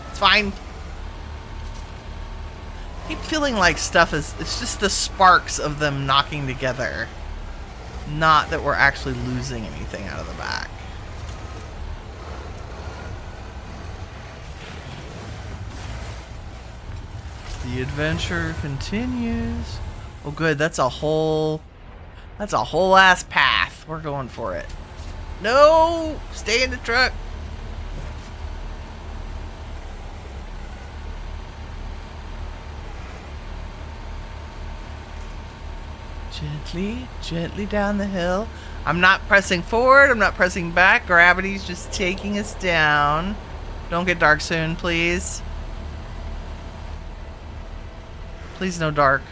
It's fine. I keep feeling like stuff is... It's just the sparks of them knocking together. Not that we're actually losing anything out of the back. The adventure continues. Oh good, that's a whole ass path. We're going for it. No! Stay in the truck. Gently, gently down the hill. I'm not pressing forward, I'm not pressing back. Gravity's just taking us down. Don't get dark soon, please. Please no dark.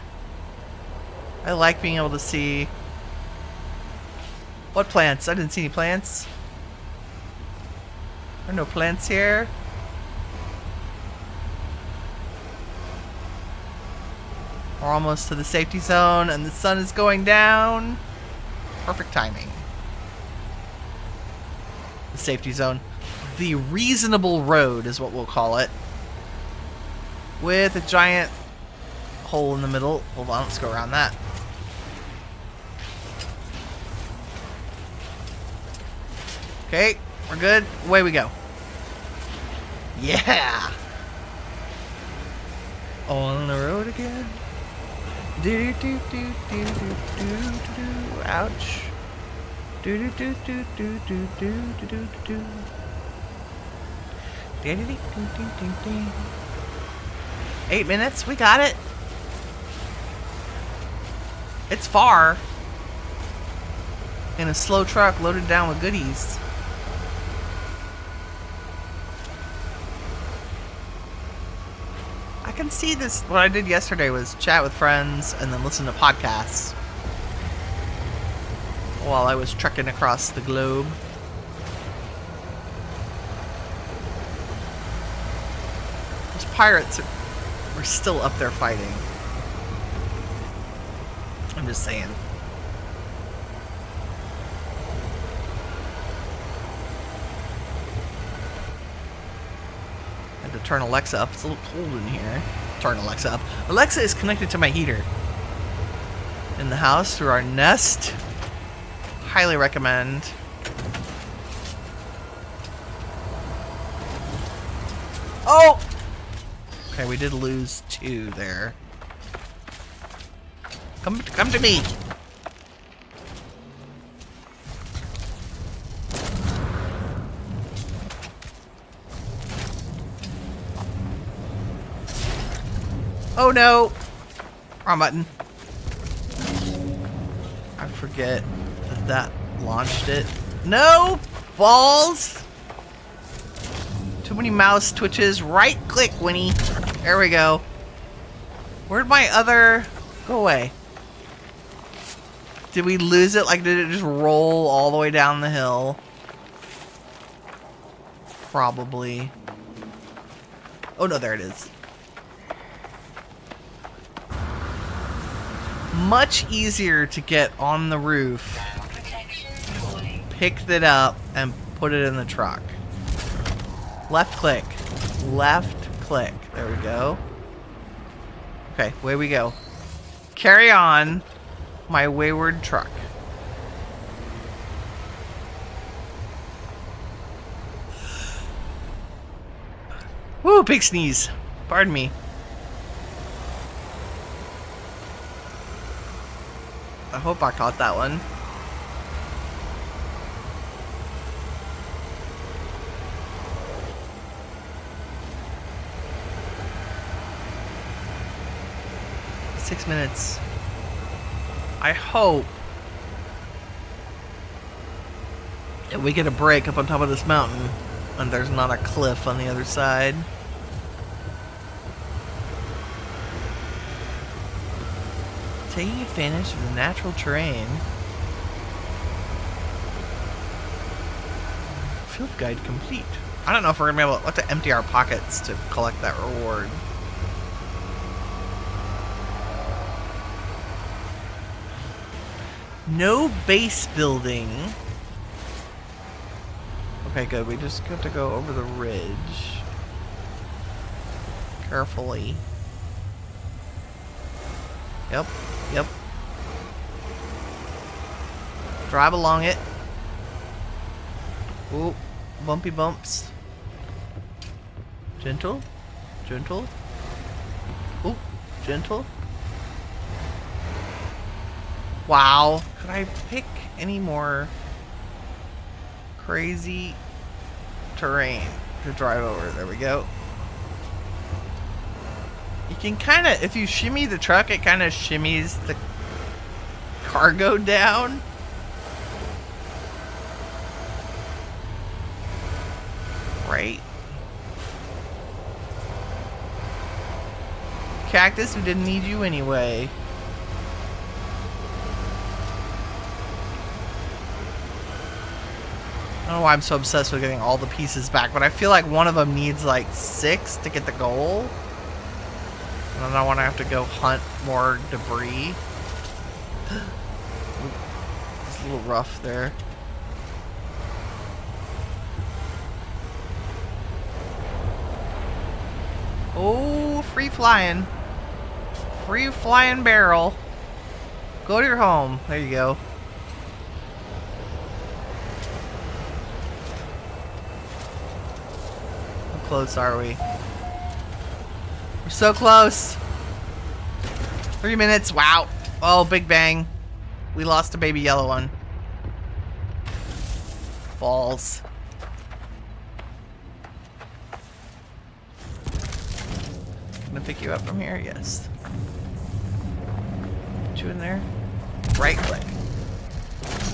I like being able to see. What plants? I didn't see any plants. There are no plants here. We're almost to the safety zone and the sun is going down. Perfect timing. The safety zone. The reasonable road is what we'll call it. With a giant hole in the middle. Hold on, let's go around that. Okay, we're good. Away we go. Yeah! On the road again. Do do do do do do do do. Ouch. Do do do do do do do do do do. Do do do do do do. 8 minutes, we got it. It's far. In a slow truck loaded down with goodies. I can see this. What I did yesterday was chat with friends and then listen to podcasts while I was trekking across the globe. Those pirates are still up there fighting. I'm just saying. Had to turn Alexa up. It's a little cold in here. Turn Alexa up. Alexa is connected to my heater in the house through our Nest. Highly recommend. Oh! Okay, we did lose 2 there. Come to me. Oh no! Wrong button. I forget that launched it. No! Balls! Too many mouse twitches. Right click, Winnie. There we go. Where'd my other... Go away. Did we lose it? Like, did it just roll all the way down the hill? Probably. Oh no, there it is. Much easier to get on the roof. Pick it up and put it in the truck. Left click. Left click. There we go. Okay, away we go. Carry on, my wayward truck. Woo, big sneeze. Pardon me. I hope I caught that one. Six minutes. I hope that we get a break up on top of this mountain and there's not a cliff on the other side. Taking advantage of the natural terrain. Field guide complete. I don't know if we're gonna be able to empty our pockets to collect that reward. No base building. Okay, good. We just have to go over the ridge. Carefully. Yep, yep. Drive along it. Ooh, bumpy bumps. Gentle, gentle. Ooh, gentle. Wow. Could I pick any more crazy terrain to drive over? There we go. You can kind of, if you shimmy the truck, it kind of shimmies the cargo down. Right. Cactus, we didn't need you anyway. I don't know why I'm so obsessed with getting all the pieces back, but I feel like one of them needs like 6 to get the goal. And then I want to have to go hunt more debris. It's a little rough there. Oh, free flying. Free flying barrel. Go to your home. There you go. How close are we? We're so close. 3 minutes. Wow. Oh, big bang. We lost a baby yellow one. Balls. Can I pick you up from here? Yes. Put you in there. Right click.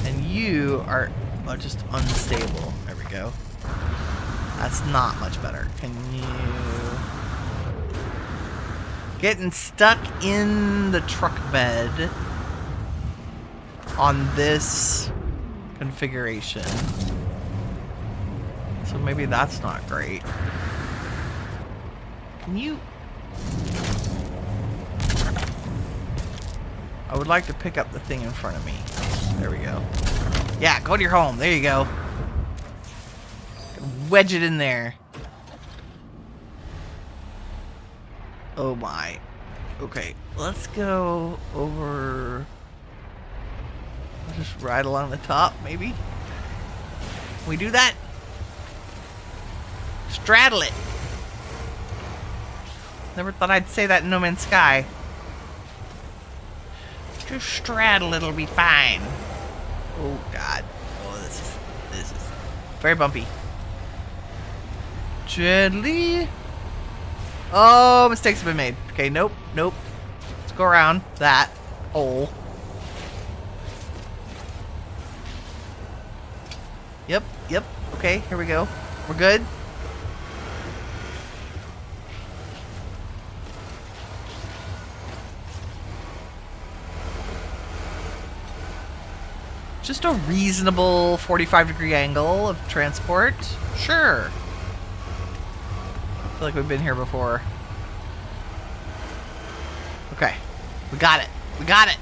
And you are just unstable. There we go. That's not much better. Can you... Getting stuck in the truck bed on this configuration. So maybe that's not great. Can you... I would like to pick up the thing in front of me. There we go. Yeah, go to your home. There you go. Wedge it in there. Oh my. Okay, let's go over... I'll just ride along the top, maybe? Can we do that? Straddle it. Never thought I'd say that in No Man's Sky. Just straddle, it'll be fine. Oh god. Oh, this is very bumpy. Gently. Oh, mistakes have been made. Okay, nope, nope. Let's go around that hole. Yep, yep. Okay, here we go. We're good. Just a reasonable 45-degree angle of transport. Sure. I feel like we've been here before. Okay. We got it. We got it.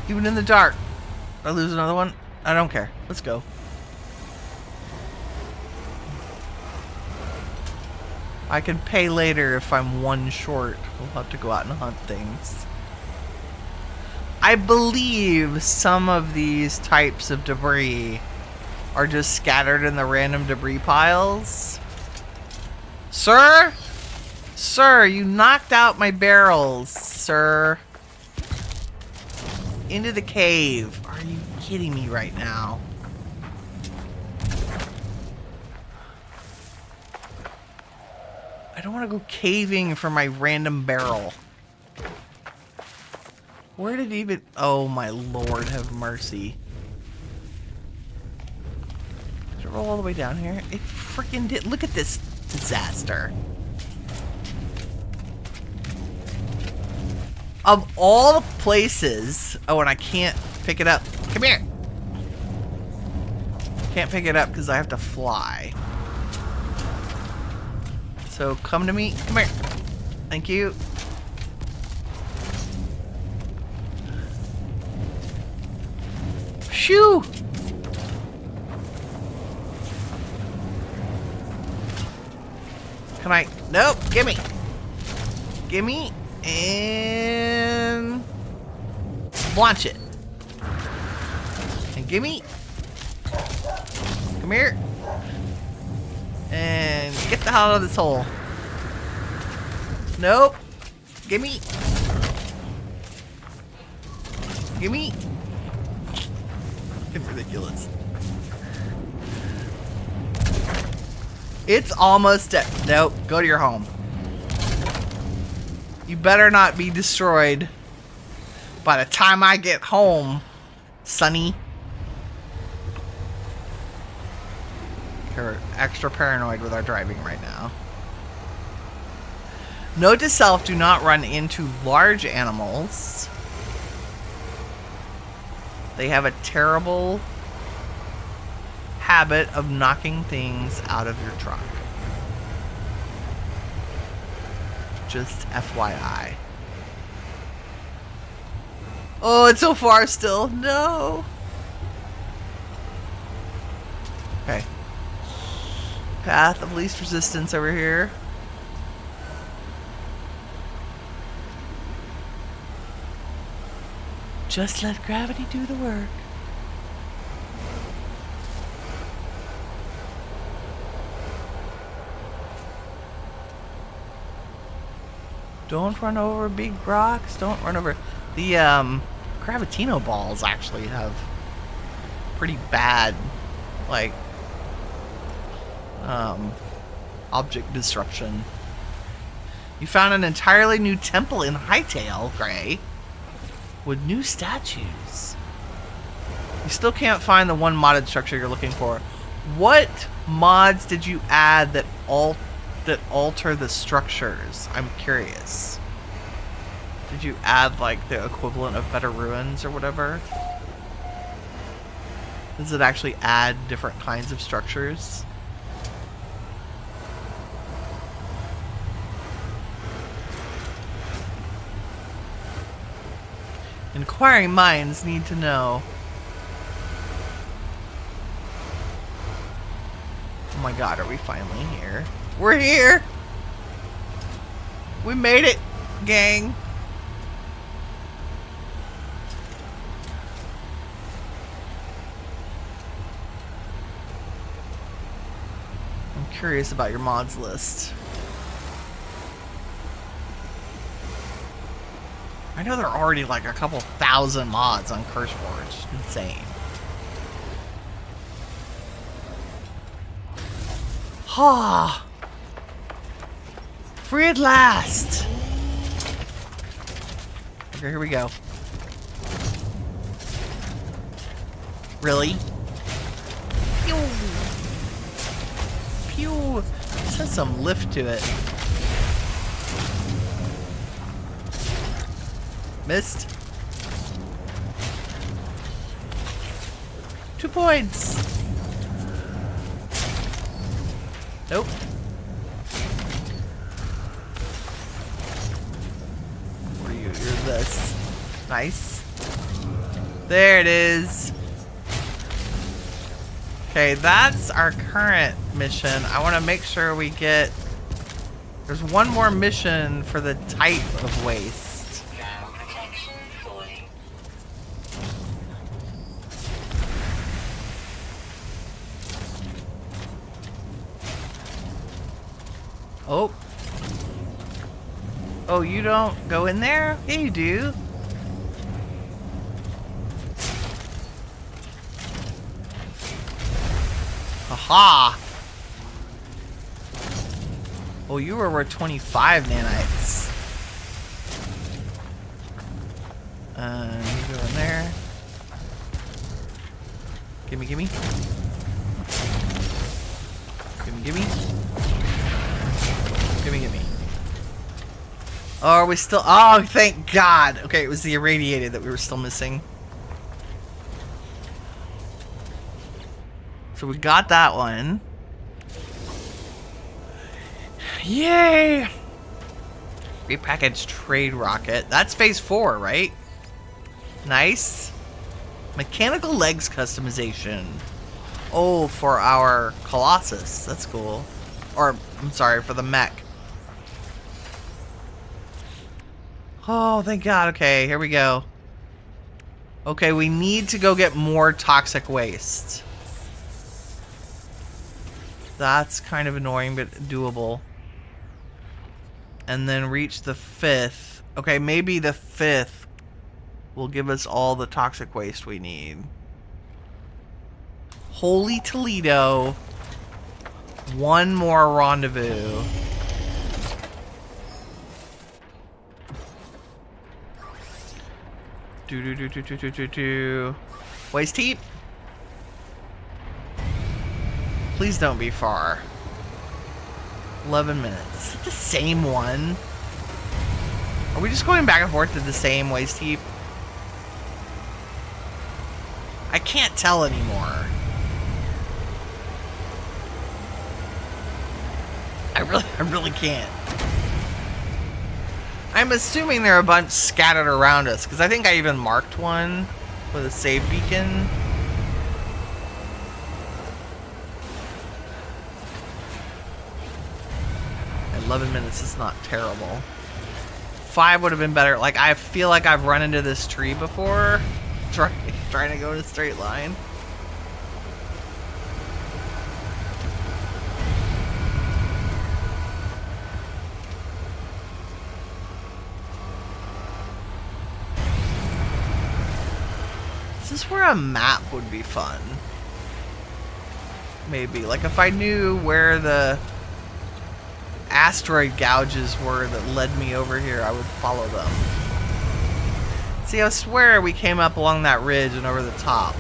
Even in the dark. Did I lose another one? I don't care. Let's go. I can pay later if I'm one short. We'll have to go out and hunt things. I believe some of these types of debris are just scattered in the random debris piles. Sir? Sir, you knocked out my barrels, sir. Into the cave. Are you kidding me right now? I don't want to go caving for my random barrel. Where did it even... Oh my lord, have mercy. Did it roll all the way down here? It freaking did. Look at this disaster. Of all the places... Oh, and I can't pick it up. Come here. Can't pick it up because I have to fly. So come to me. Come here. Thank you. Shoo! Can I? Nope. Gimme. Gimme. And launch it. And gimme. Come here. And get the hell out of this hole. Nope. Gimme. Gimme. It's ridiculous. It's almost dead. Nope. Go to your home. You better not be destroyed by the time I get home, Sonny. We're extra paranoid with our driving right now. Note to self, do not run into large animals. They have a terrible habit of knocking things out of your truck. Just FYI. Oh, it's so far still. No. Okay. Path of least resistance over here. Just let gravity do the work. Don't run over big rocks. Don't run over... The Gravitino balls actually have pretty bad, like, object disruption. You found an entirely new temple in Hightail, Gray, with new statues. You still can't find the one modded structure you're looking for. What mods did you add that alter the structures? I'm curious. Did you add like the equivalent of Better Ruins or whatever? Does it actually add different kinds of structures? Inquiring minds need to know. Oh my god, are we finally here? We're here! We made it, gang! I'm curious about your mods list. I know there are already like a couple thousand mods on CurseForge. Insane. Ha! Free at last! Okay, here we go. Really? Pew! Pew! This has some lift to it. Missed. 2 points. Nope. What are you? You're this. Nice. There it is. Okay, that's our current mission. I want to make sure we get... There's one more mission for the type of waste. Now protection fully. Oh. Oh, you don't go in there? Yeah, you do. Aha! Oh, you were worth 25 nanites. You go in there. Gimme, gimme. Gimme, gimme. Gimme, gimme. Oh, are we still... Oh, thank God! Okay, it was the irradiated that we were still missing. So we got that one. Yay! Repackaged trade rocket. That's phase 4, right? Nice. Mechanical legs customization. Oh, for our Colossus. That's cool. Or, I'm sorry, for the mech. Oh, thank God. Okay, here we go. Okay, we need to go get more toxic waste. That's kind of annoying, but doable. And then reach the 5th. Okay, maybe the 5th will give us all the toxic waste we need. Holy Toledo. One more rendezvous. Do. Waste heap. Please don't be far. 11 minutes. Is it the same one? Are we just going back and forth to the same waste heap? I can't tell anymore. I really can't. I'm assuming there are a bunch scattered around us, because I think I even marked one with a save beacon. And 11 minutes is not terrible. 5 would have been better. Like, I feel like I've run into this tree before, trying to go in a straight line. Is this where a map would be fun? Maybe. Like if I knew where the asteroid gouges were that led me over here, I would follow them. See, I swear we came up along that ridge and over the top.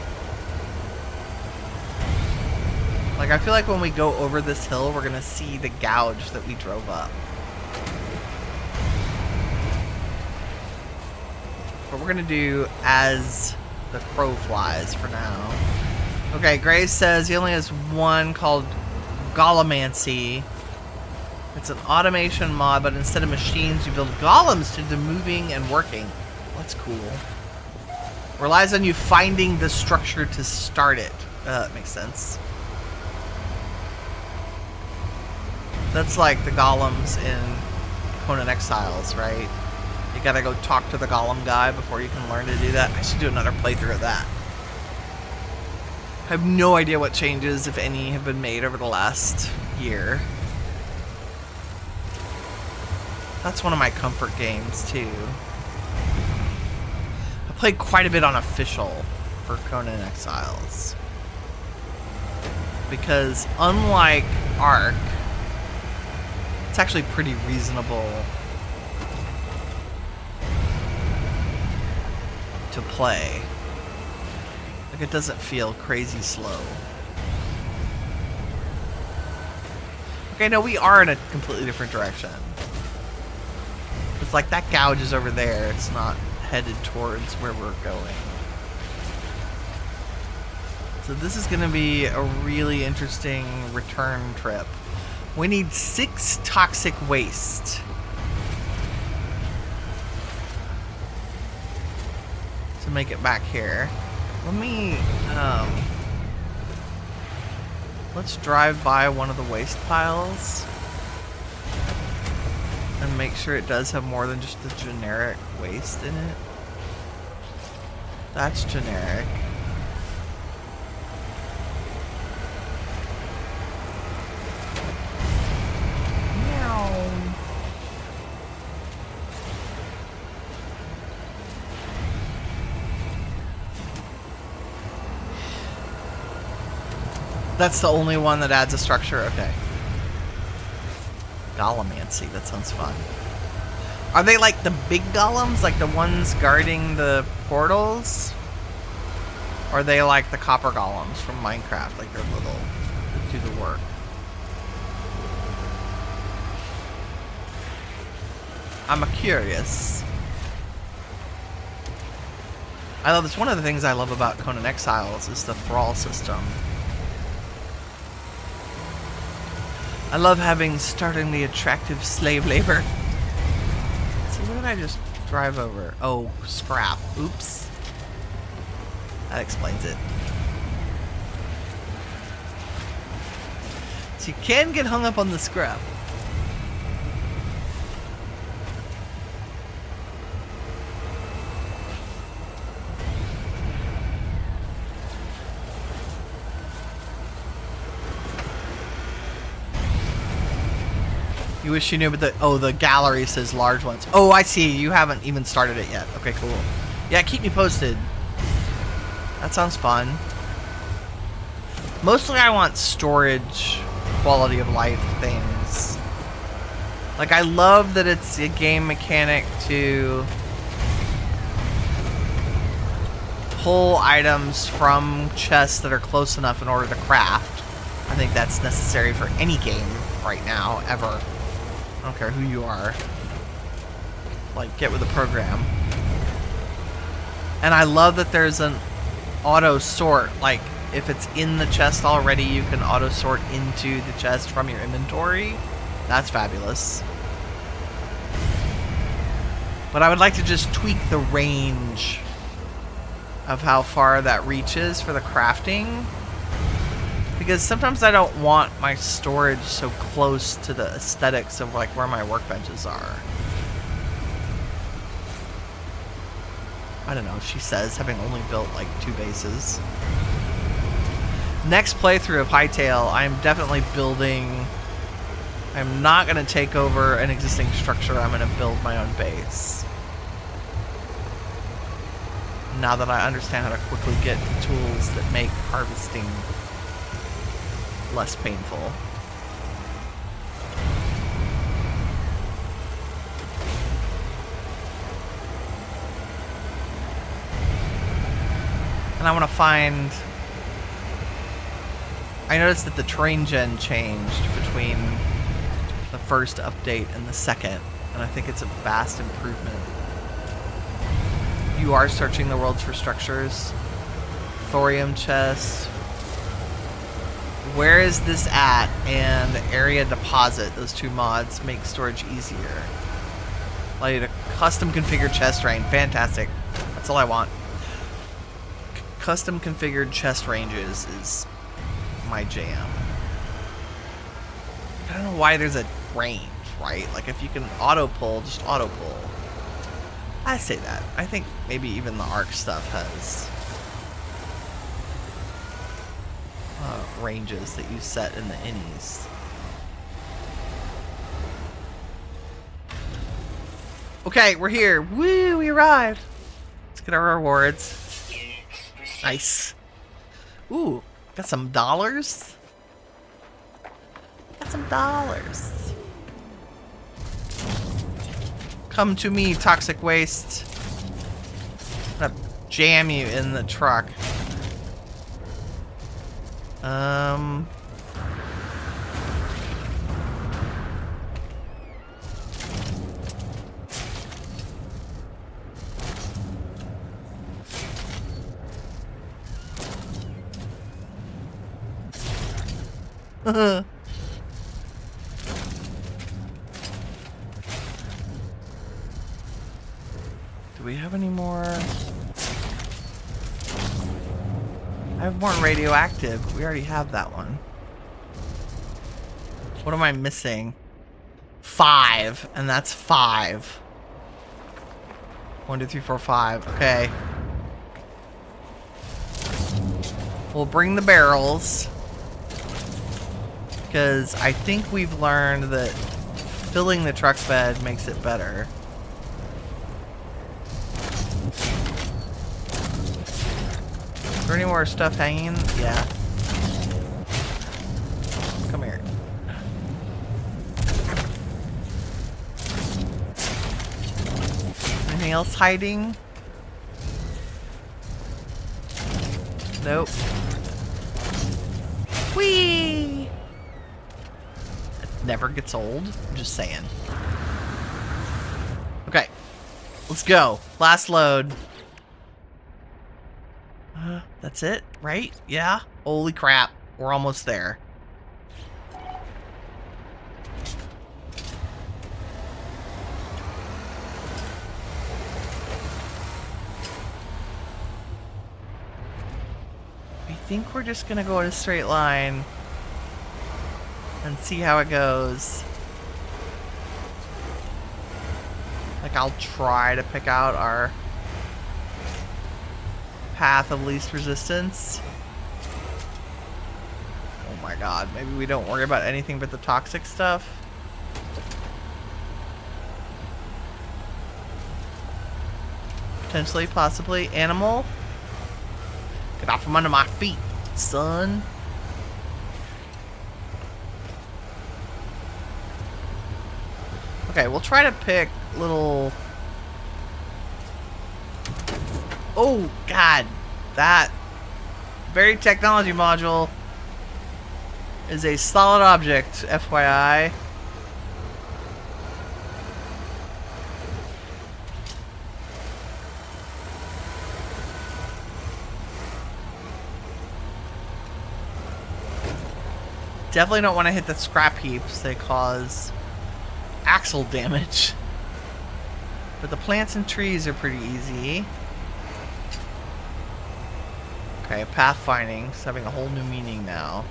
Like I feel like when we go over this hill, we're gonna see the gouge that we drove up. But we're gonna do as the crow flies for now. Okay, Grace says he only has one called Golemancy. It's an automation mod, but instead of machines, you build golems to do the moving and working. That's cool. Relies on you finding the structure to start it. That makes sense. That's like the golems in Conan Exiles, right? You gotta go talk to the golem guy before you can learn to do that. I should do another playthrough of that. I have no idea what changes, if any, have been made over the last year. That's one of my comfort games, too. I played quite a bit on Official for Conan Exiles. Because, unlike Ark, it's actually pretty reasonable to play. Like, it doesn't feel crazy slow. Okay, no, we are in a completely different direction. It's like that gouge is over there. It's not headed towards where we're going. So this is going to be a really interesting return trip. We need 6 toxic waste. To make it back here. Let me, let's drive by one of the waste piles. And make sure it does have more than just the generic waste in it. That's generic. Meow. That's the only one that adds a structure? Okay. Golemancy, that sounds fun. Are they like the big golems? Like the ones guarding the portals? Or are they like the copper golems from Minecraft? Like they're little, that do the work? I'm curious. I love this. One of the things I love about Conan Exiles is the thrall system. I love having startlingly attractive slave labor. See, what did I just drive over? Oh, scrap. Oops. That explains it. So you can get hung up on the scrap. You wish you knew, but the gallery says large ones. Oh, I see. You haven't even started it yet. Okay, cool. Yeah, keep me posted. That sounds fun. Mostly I want storage, quality of life things. Like, I love that it's a game mechanic to pull items from chests that are close enough in order to craft. I think that's necessary for any game right now, ever. I don't care who you are. Like, get with the program. And I love that there's an auto sort. Like, if it's in the chest already, you can auto sort into the chest from your inventory. That's fabulous. But I would like to just tweak the range of how far that reaches for the crafting. Because sometimes I don't want my storage so close to the aesthetics of like where my workbenches are. I don't know, she says, having only built like 2 bases. Next playthrough of Hytale, I'm definitely building... I'm not going to take over an existing structure, I'm going to build my own base. Now that I understand how to quickly get tools that make harvesting less painful. And I want to find... I noticed that the terrain gen changed between the first update and the second, and I think it's a vast improvement. You are searching the world for structures. Thorium chests. Where is this at? And area deposit, those 2 mods make storage easier. Like a custom configured chest range. Fantastic. That's all I want. Custom configured chest ranges is my jam. I don't know why there's a range, right? Like if you can auto pull, just auto pull. I say that. I think maybe even the ARC stuff has ranges that you set in the innies. Okay, we're here. Woo, we arrived. Let's get our rewards. Nice. Ooh, got some dollars. Got some dollars. Come to me, toxic waste. I'm gonna jam you in the truck. Do we have any more? I have more radioactive. We already have that one. What am I missing? 5, and that's 5. 1, 2, 3, 4, 5. Okay. We'll bring the barrels. Because I think we've learned that filling the truck bed makes it better. Is there any more stuff hanging? Yeah. Come here. Anything else hiding? Nope. Whee! It never gets old. I'm just saying. Okay. Let's go. Last load. That's it, right? Yeah? Holy crap. We're almost there. I think we're just gonna go in a straight line and see how it goes. Like, I'll try to pick out our path of least resistance. Oh my god, maybe we don't worry about anything but the toxic stuff. Potentially, possibly. Animal? Get off from under my feet, son. Okay, we'll try to pick little... Oh, God. That buried technology module is a solid object, FYI. Definitely don't want to hit the scrap heaps. They cause axle damage. But the plants and trees are pretty easy. Okay, pathfinding is having a whole new meaning now.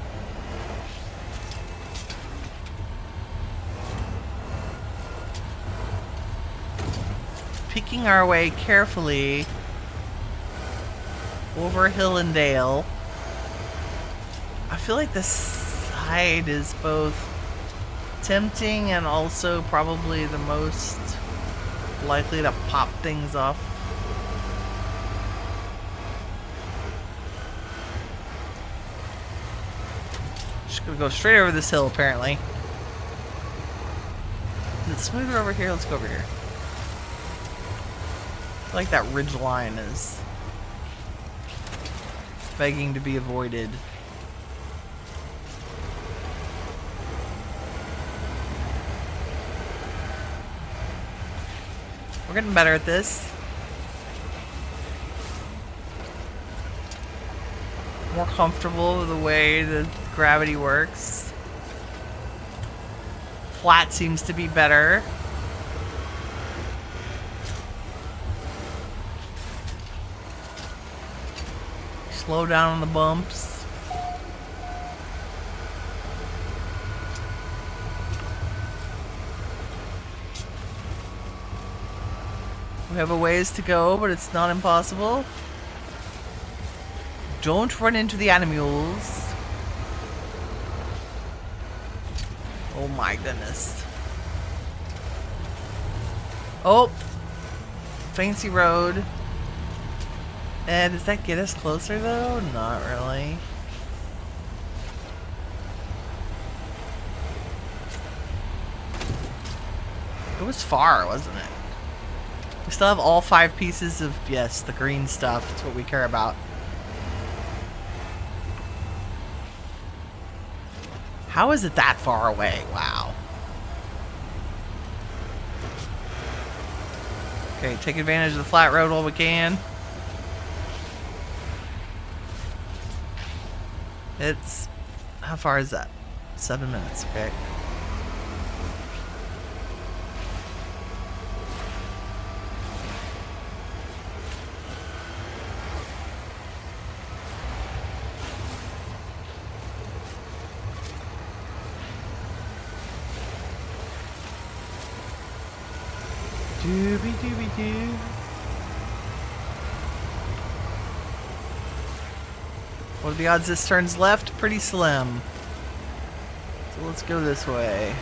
Picking our way carefully over hill and dale. I feel like this side is both tempting and also probably the most likely to pop things off. Just gonna go straight over this hill, apparently. Is it smoother over here? Let's go over here. I feel like that ridge line is begging to be avoided. We're getting better at this. More comfortable with the way the gravity works. Flat seems to be better. Slow down on the bumps. We have a ways to go, but it's not impossible. Don't run into the animals. Oh my goodness. Oh! Fancy road. Does that get us closer though? Not really. It was far, wasn't it? We still have all 5 pieces of, yes, the green stuff. That's what we care about. How is it that far away? Wow. Okay, take advantage of the flat road while we can. It's... How far is that? 7 minutes, okay. Doobie doobie doo. What are the odds this turns left? Pretty slim. So let's go this way.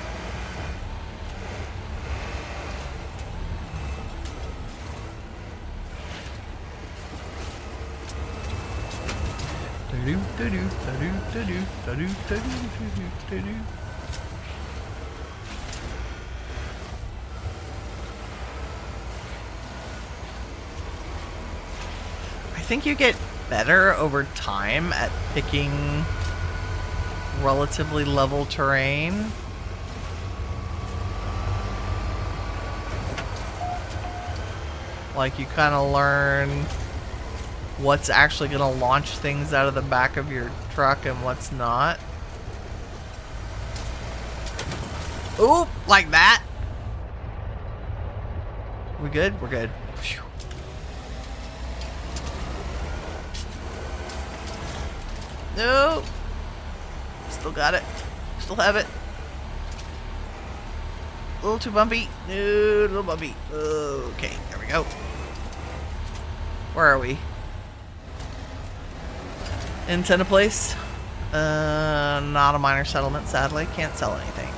Da-doo, da-doo, da-doo, da-doo, da-doo, da-doo, da-doo, da-doo. I think you get better over time at picking relatively level terrain. Like, you kind of learn what's actually going to launch things out of the back of your truck and what's not. Oop, like that. We good? We're good. Phew. No. Still got it. Still have it. A little too bumpy. No, a little bumpy. Okay, there we go. Where are we? Antenna place. Not a minor settlement, sadly. Can't sell anything.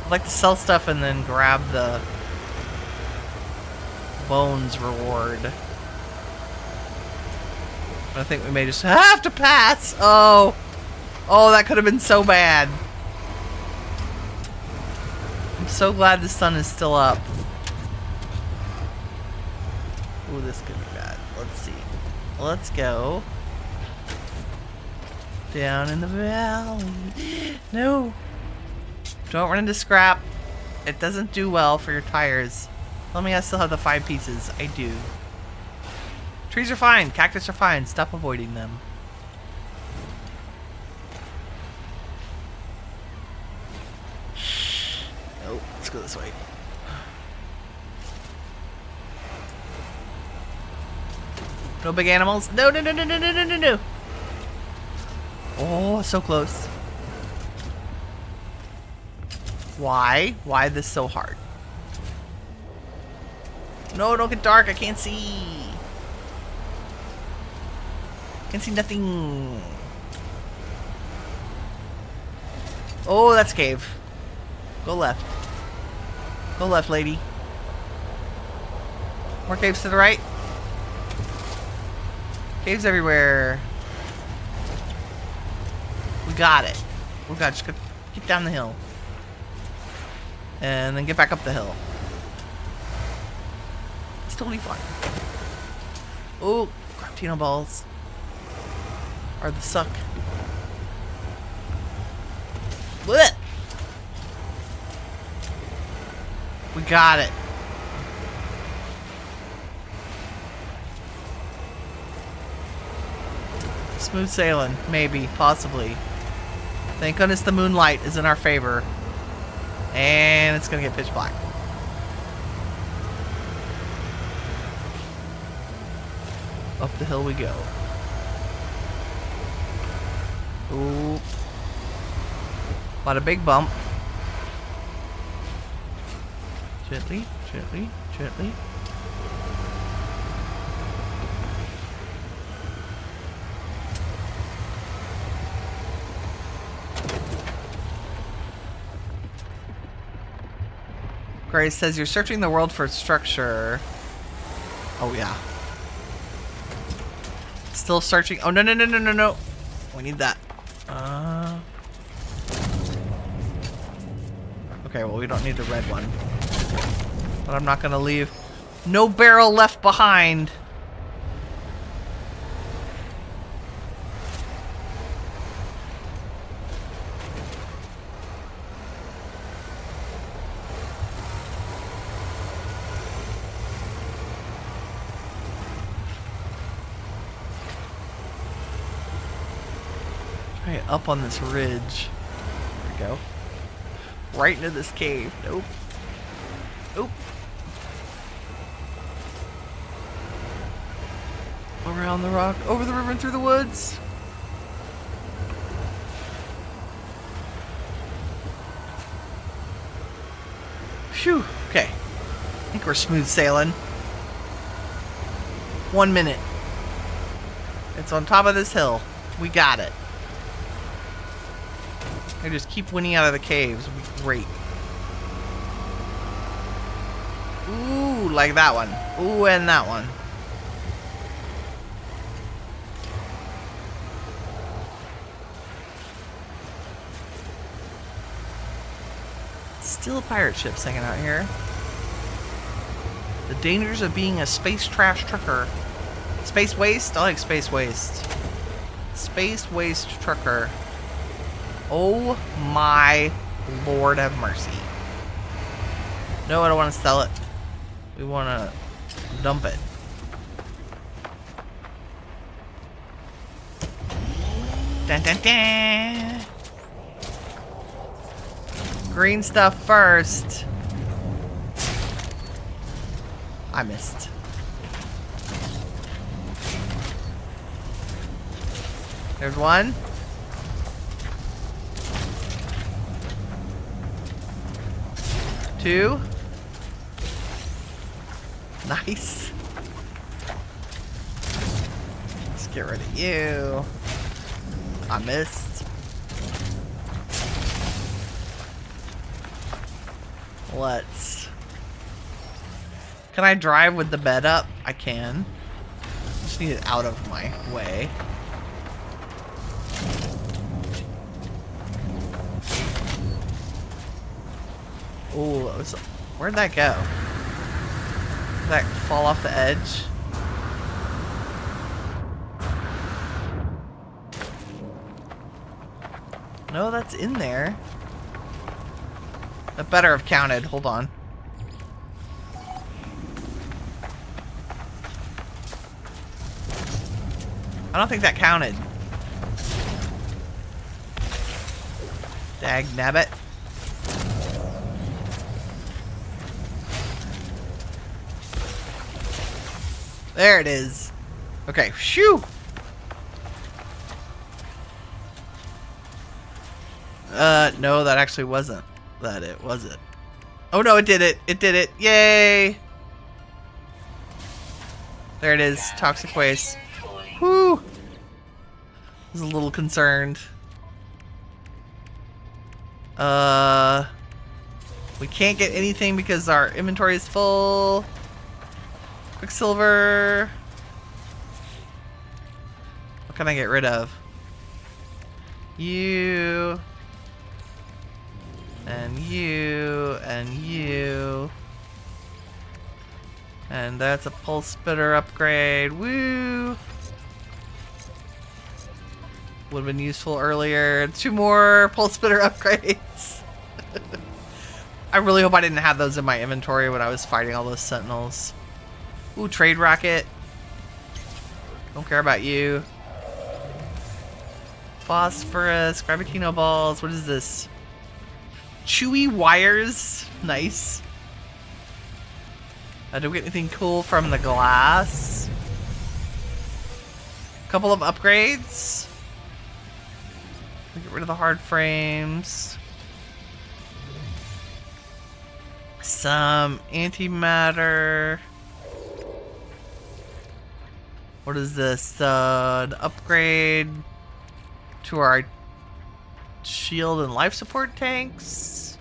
I'd like to sell stuff and then grab the bones reward. I think we may just have to pass. Oh. Oh, that could have been so bad. I'm so glad the sun is still up. Ooh, this could be bad. Let's see. Let's go down in the valley. No. Don't run into scrap. It doesn't do well for your tires. Tell me I still have the 5 pieces. I do. Trees are fine. Cactus are fine. Stop avoiding them. Oh, let's go this way. No big animals. No, no, no, no, no, no, no, no, no. Oh, so close. Why? Why this so hard? No, don't get dark. I can't see. Can't see nothing. Oh, that's cave. Go left. Go left, lady. More caves to the right. Caves everywhere. We got it. We got it. Just get down the hill. And then get back up the hill. It's totally fine. Oh, Craftino balls. Are the suck. Blech. We got it. Smooth sailing. Maybe. Possibly. Thank goodness the moonlight is in our favor. And it's gonna get pitch black. Up the hill we go. Ooh. About a big bump. Gently, gently, gently. Grace says you're searching the world for structure. Oh yeah. Still searching. Oh no no no no no no. We need that. Okay, well we don't need the red one. But I'm not gonna leave. No barrel left behind. Right up on this ridge. we go. Right into this cave. Nope. Nope. Around the rock, over the river and through the woods. Phew. Okay. I think we're smooth sailing. 1 minute. It's on top of this hill. We got it. I just keep Winnie out of the caves. It'll be great. Ooh, like that one. Ooh, and that one. Still pirate ships hanging out here. The dangers of being a space trash trucker. Space waste? I like space waste. Space waste trucker. Oh my Lord have mercy. No, I don't want to sell it. We want to dump it. Dun, dun, dun. Green stuff first. I missed. There's one. Two. Nice. Let's get rid of you. I missed. Let's... Can I drive with the bed up? I can. Just need it out of my way. Ooh, where'd that go? Did that fall off the edge? No, that's in there. That better have counted. Hold on. I don't think that counted. Dag nabbit. There it is. Okay, shoo! No, that actually wasn't that it, was it? Oh no, it did it. It did it. Yay! There it is. Toxic waste. Whoo! I was a little concerned. We can't get anything because our inventory is full. Quicksilver. What can I get rid of? You. And you. And you. And that's a pulse spitter upgrade. Woo! Would have been useful earlier. 2 more pulse spitter upgrades. I really hope I didn't have those in my inventory when I was fighting all those sentinels. Ooh, trade rocket. Don't care about you. Phosphorus, gravitino balls. What is this? Chewy wires. Nice. Did we get anything cool from the glass? Couple of upgrades. Get rid of the hard frames. Some antimatter. What is this? An upgrade to our shield and life support tanks.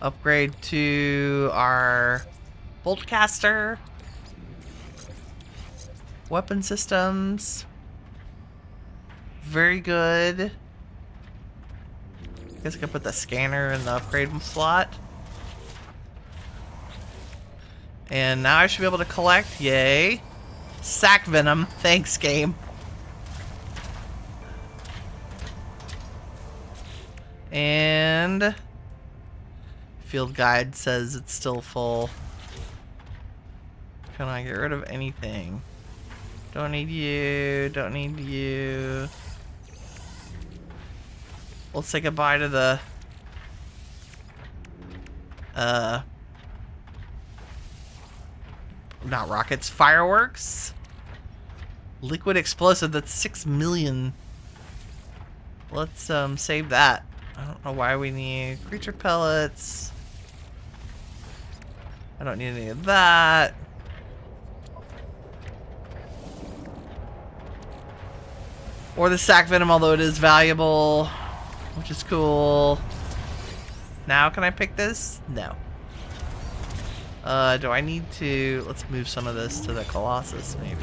Upgrade to our bolt caster. Weapon systems. Very good. I guess I can put the scanner in the upgrade slot. And now I should be able to collect. Yay. Sack venom. Thanks, game. And field guide says it's still full. Can I get rid of anything? Don't need you. Don't need you. We'll say goodbye to the not rockets, fireworks. Liquid explosive, that's 6 million. Let's save that. I don't know why we need creature pellets. I don't need any of that. Or the sac venom, although it is valuable, which is cool. Now can I pick this? No. Do I need to... Let's move some of this to the Colossus, maybe.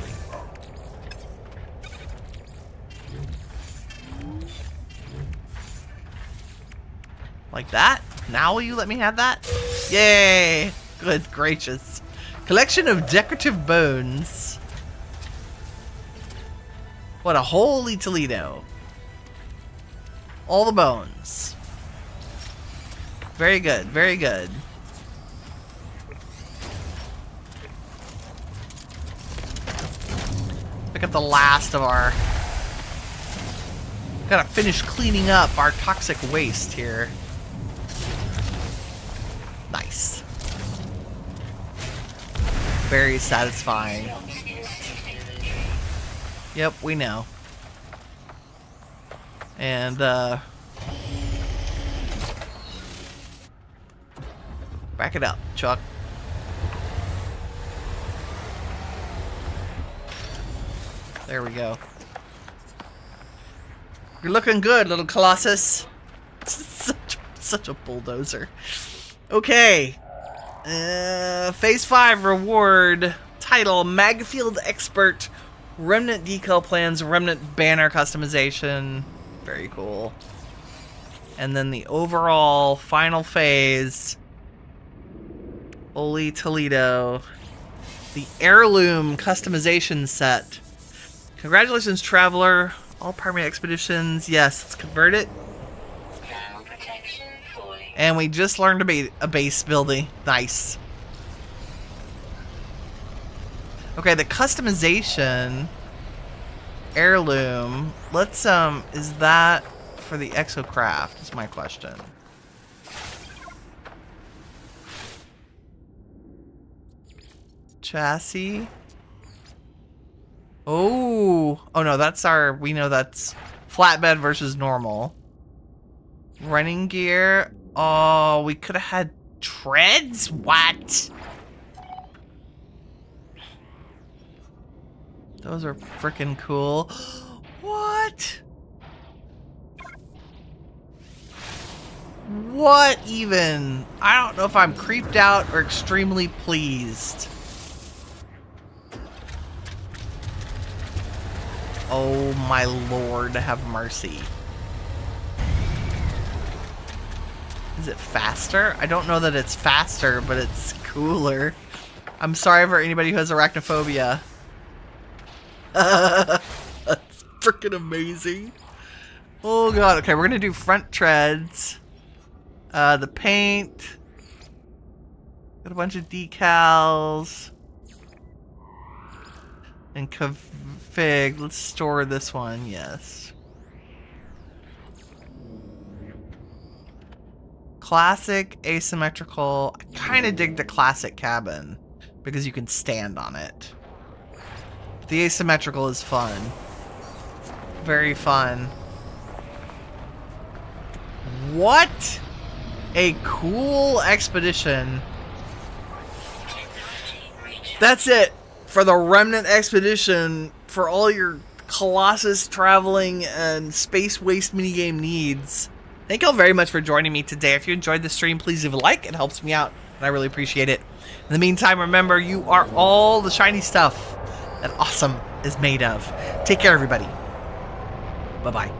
Like that? Now will you let me have that? Yay! Good gracious. Collection of decorative bones. What a holy Toledo. All the bones. Very good, very good. Pick up the last of our... Gotta finish cleaning up our toxic waste here. Nice. Very satisfying. Yep, we know. And, back it up, Chuck. There we go. You're looking good, little Colossus. Such a bulldozer. Okay. Phase 5 reward. Title, Magfield Expert. Remnant decal plans, Remnant banner customization. Very cool. And then the overall final phase. Holy Toledo. The heirloom customization set. Congratulations, Traveler. All primary expeditions. Yes, let's convert it. And we just learned about a base building. Nice. Okay, the customization heirloom. Let's is that for the Exocraft? Is my question. Chassis. Oh no, that's our, we know that's flatbed versus normal. Running gear. Oh, we could have had treads? What? Those are freaking cool. What? What even? I don't know if I'm creeped out or extremely pleased. Oh my lord, have mercy. Is it faster? I don't know that it's faster, but it's cooler. I'm sorry for anybody who has arachnophobia. That's freaking amazing. Oh god, okay, we're gonna do front treads. The paint. Got a bunch of decals. And config. Let's store this one, yes. Classic, asymmetrical. I kind of dig the classic cabin because you can stand on it. The asymmetrical is fun. Very fun. What a cool expedition. That's it for the Remnant expedition for all your Colossus traveling and space waste minigame needs. Thank you all very much for joining me today. If you enjoyed the stream, please leave a like. It helps me out, and I really appreciate it. In the meantime, remember, you are all the shiny stuff that awesome is made of. Take care, everybody. Bye-bye.